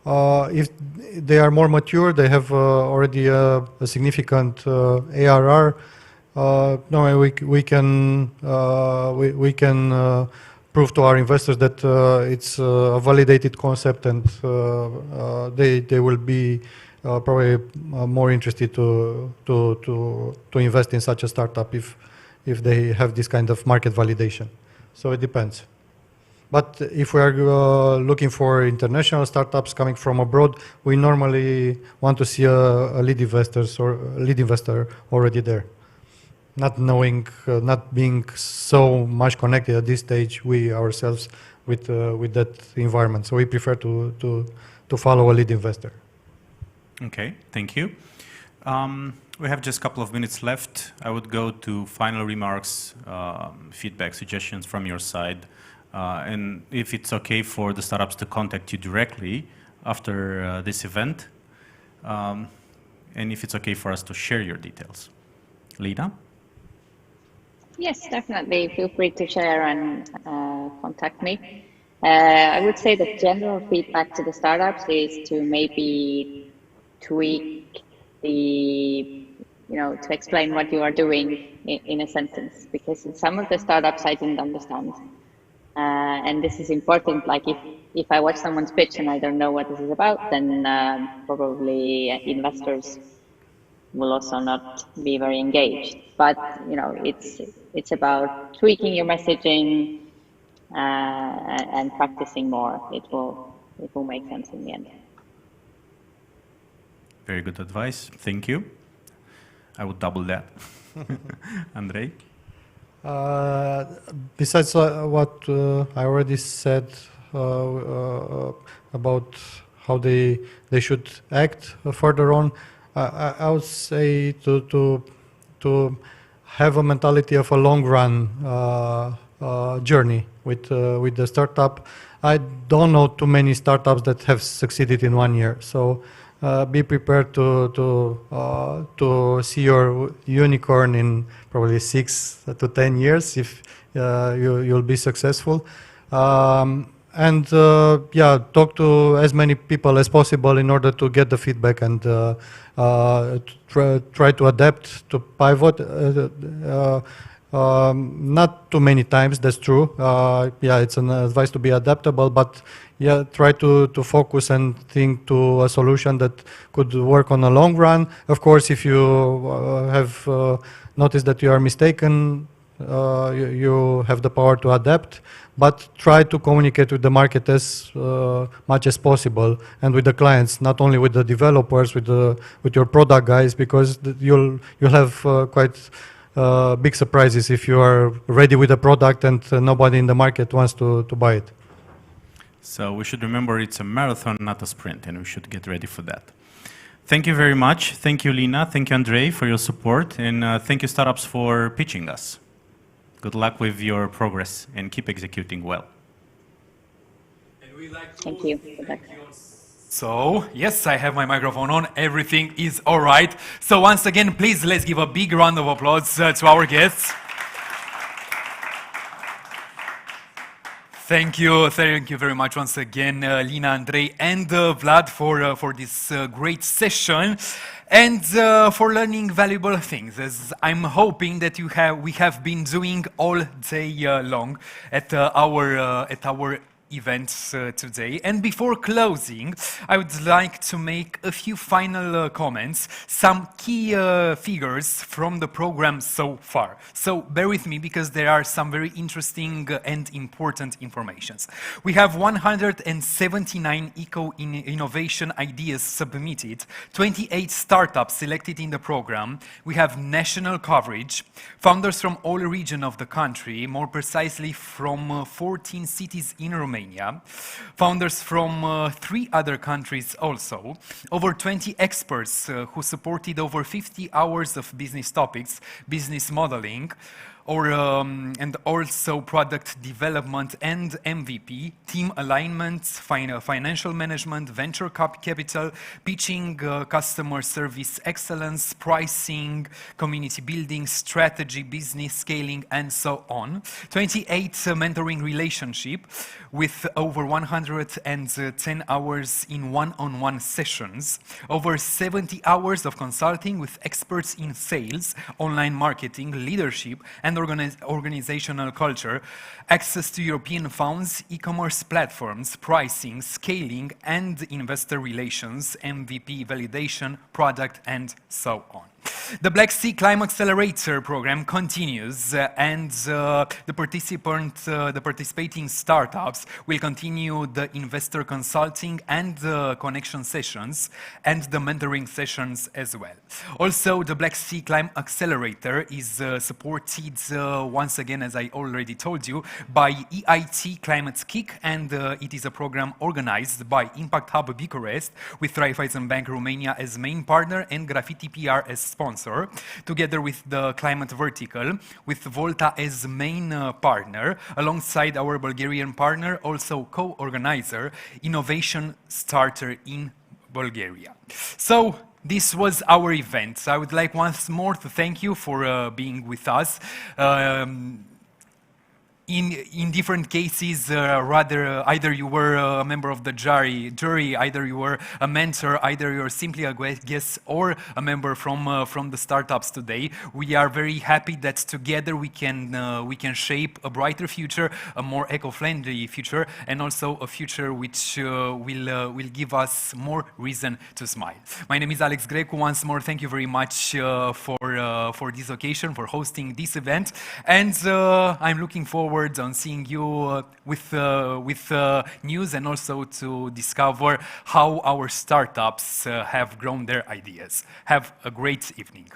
If they are more mature, they have already a significant ARR. No, we can prove to our investors that it's a validated concept, and they will be probably more interested to invest in such a startup if they have this kind of market validation. So it depends. But if we are looking for international startups coming from abroad, we normally want to see a lead investor already there. Not knowing, not being so much connected at this stage, we ourselves with that environment. So we prefer to follow a lead investor. Okay, thank you. We have just a couple of minutes left. I would go to final remarks, feedback, suggestions from your side. And if it's okay for the startups to contact you directly after this event, and if it's okay for us to share your details. Lena? Yes, definitely. Feel free to share and contact me. I would say the general feedback to the startups is to maybe tweak to explain what you are doing in a sentence, because in some of the startups I didn't understand. And this is important. Like if I watch someone's pitch and I don't know what this is about, then probably investors will also not be very engaged. But it's about tweaking your messaging and practicing more. It will make sense in the end. Very good advice. Thank you. I would double that. Andrei? Besides what I already said about how they should act further on, I would say to have a mentality of a long run journey with the startup. I don't know too many startups that have succeeded in 1 year. So be prepared to see your unicorn in probably 6 to 10 years if you'll be successful. And yeah, talk to as many people as possible in order to get the feedback and try to adapt, to pivot. Not too many times, that's true. Yeah, it's an advice to be adaptable, but yeah, try to focus and think to a solution that could work on a long run. Of course, if you have noticed that you are mistaken, you have the power to adapt, but try to communicate with the market as much as possible and with the clients, not only with the developers, with your product guys, because you'll have quite big surprises if you are ready with a product and nobody in the market wants to buy it. So we should remember it's a marathon, not a sprint, and we should get ready for that. Thank you very much. Thank you, Lina. Thank you, Andrei, for your support. And thank you, startups, for pitching us. Good luck with your progress and keep executing well. Thank you. So, yes, I have my microphone on. Everything is all right. So once again, please, let's give a big round of applause to our guests. Thank you very much once again, Lina, Andrei, and Vlad for this great session and for learning valuable things. As I'm hoping that we have been doing all day long at our events today. And before closing, I would like to make a few final comments, some key figures from the program so far. So bear with me because there are some very interesting and important informations. We have 179 eco-innovation ideas submitted, 28 startups selected in the program. We have national coverage, founders from all regions of the country, more precisely from 14 cities in Romania. Founders from 3 other countries also, over 20 experts who supported over 50 hours of business topics, business modeling, and also product development and MVP, team alignment, financial management, venture capital, pitching, customer service excellence, pricing, community building, strategy, business scaling, and so on. 28 mentoring relationship with over 110 hours in one-on-one sessions, over 70 hours of consulting with experts in sales, online marketing, leadership, and organizational culture, access to European funds, e-commerce platforms, pricing, scaling, and investor relations, MVP validation, product, and so on. The Black Sea ClimAccelerator program continues, and the participating startups will continue the investor consulting and the connection sessions and the mentoring sessions as well. Also, the Black Sea ClimAccelerator is supported once again, as I already told you, by EIT Climate Kick, and it is a program organized by Impact Hub Bucharest with Raiffeisen Bank Romania as main partner and Graffiti PR as sponsor, together with the climate vertical, with Volta as main partner, alongside our Bulgarian partner, also co-organizer, Innovation Starter in Bulgaria. So, this was our event. I would like once more to thank you for being with us. In different cases, either you were a member of the jury, either you were a mentor, either you're simply a guest or a member from the startups today. We are very happy that together we can shape a brighter future, a more eco-friendly future, and also a future which will give us more reason to smile. My name is Alex Grecu. Once more, thank you very much for this occasion, for hosting this event, and I'm looking forward on seeing you with news and also to discover how our startups have grown their ideas. Have a great evening.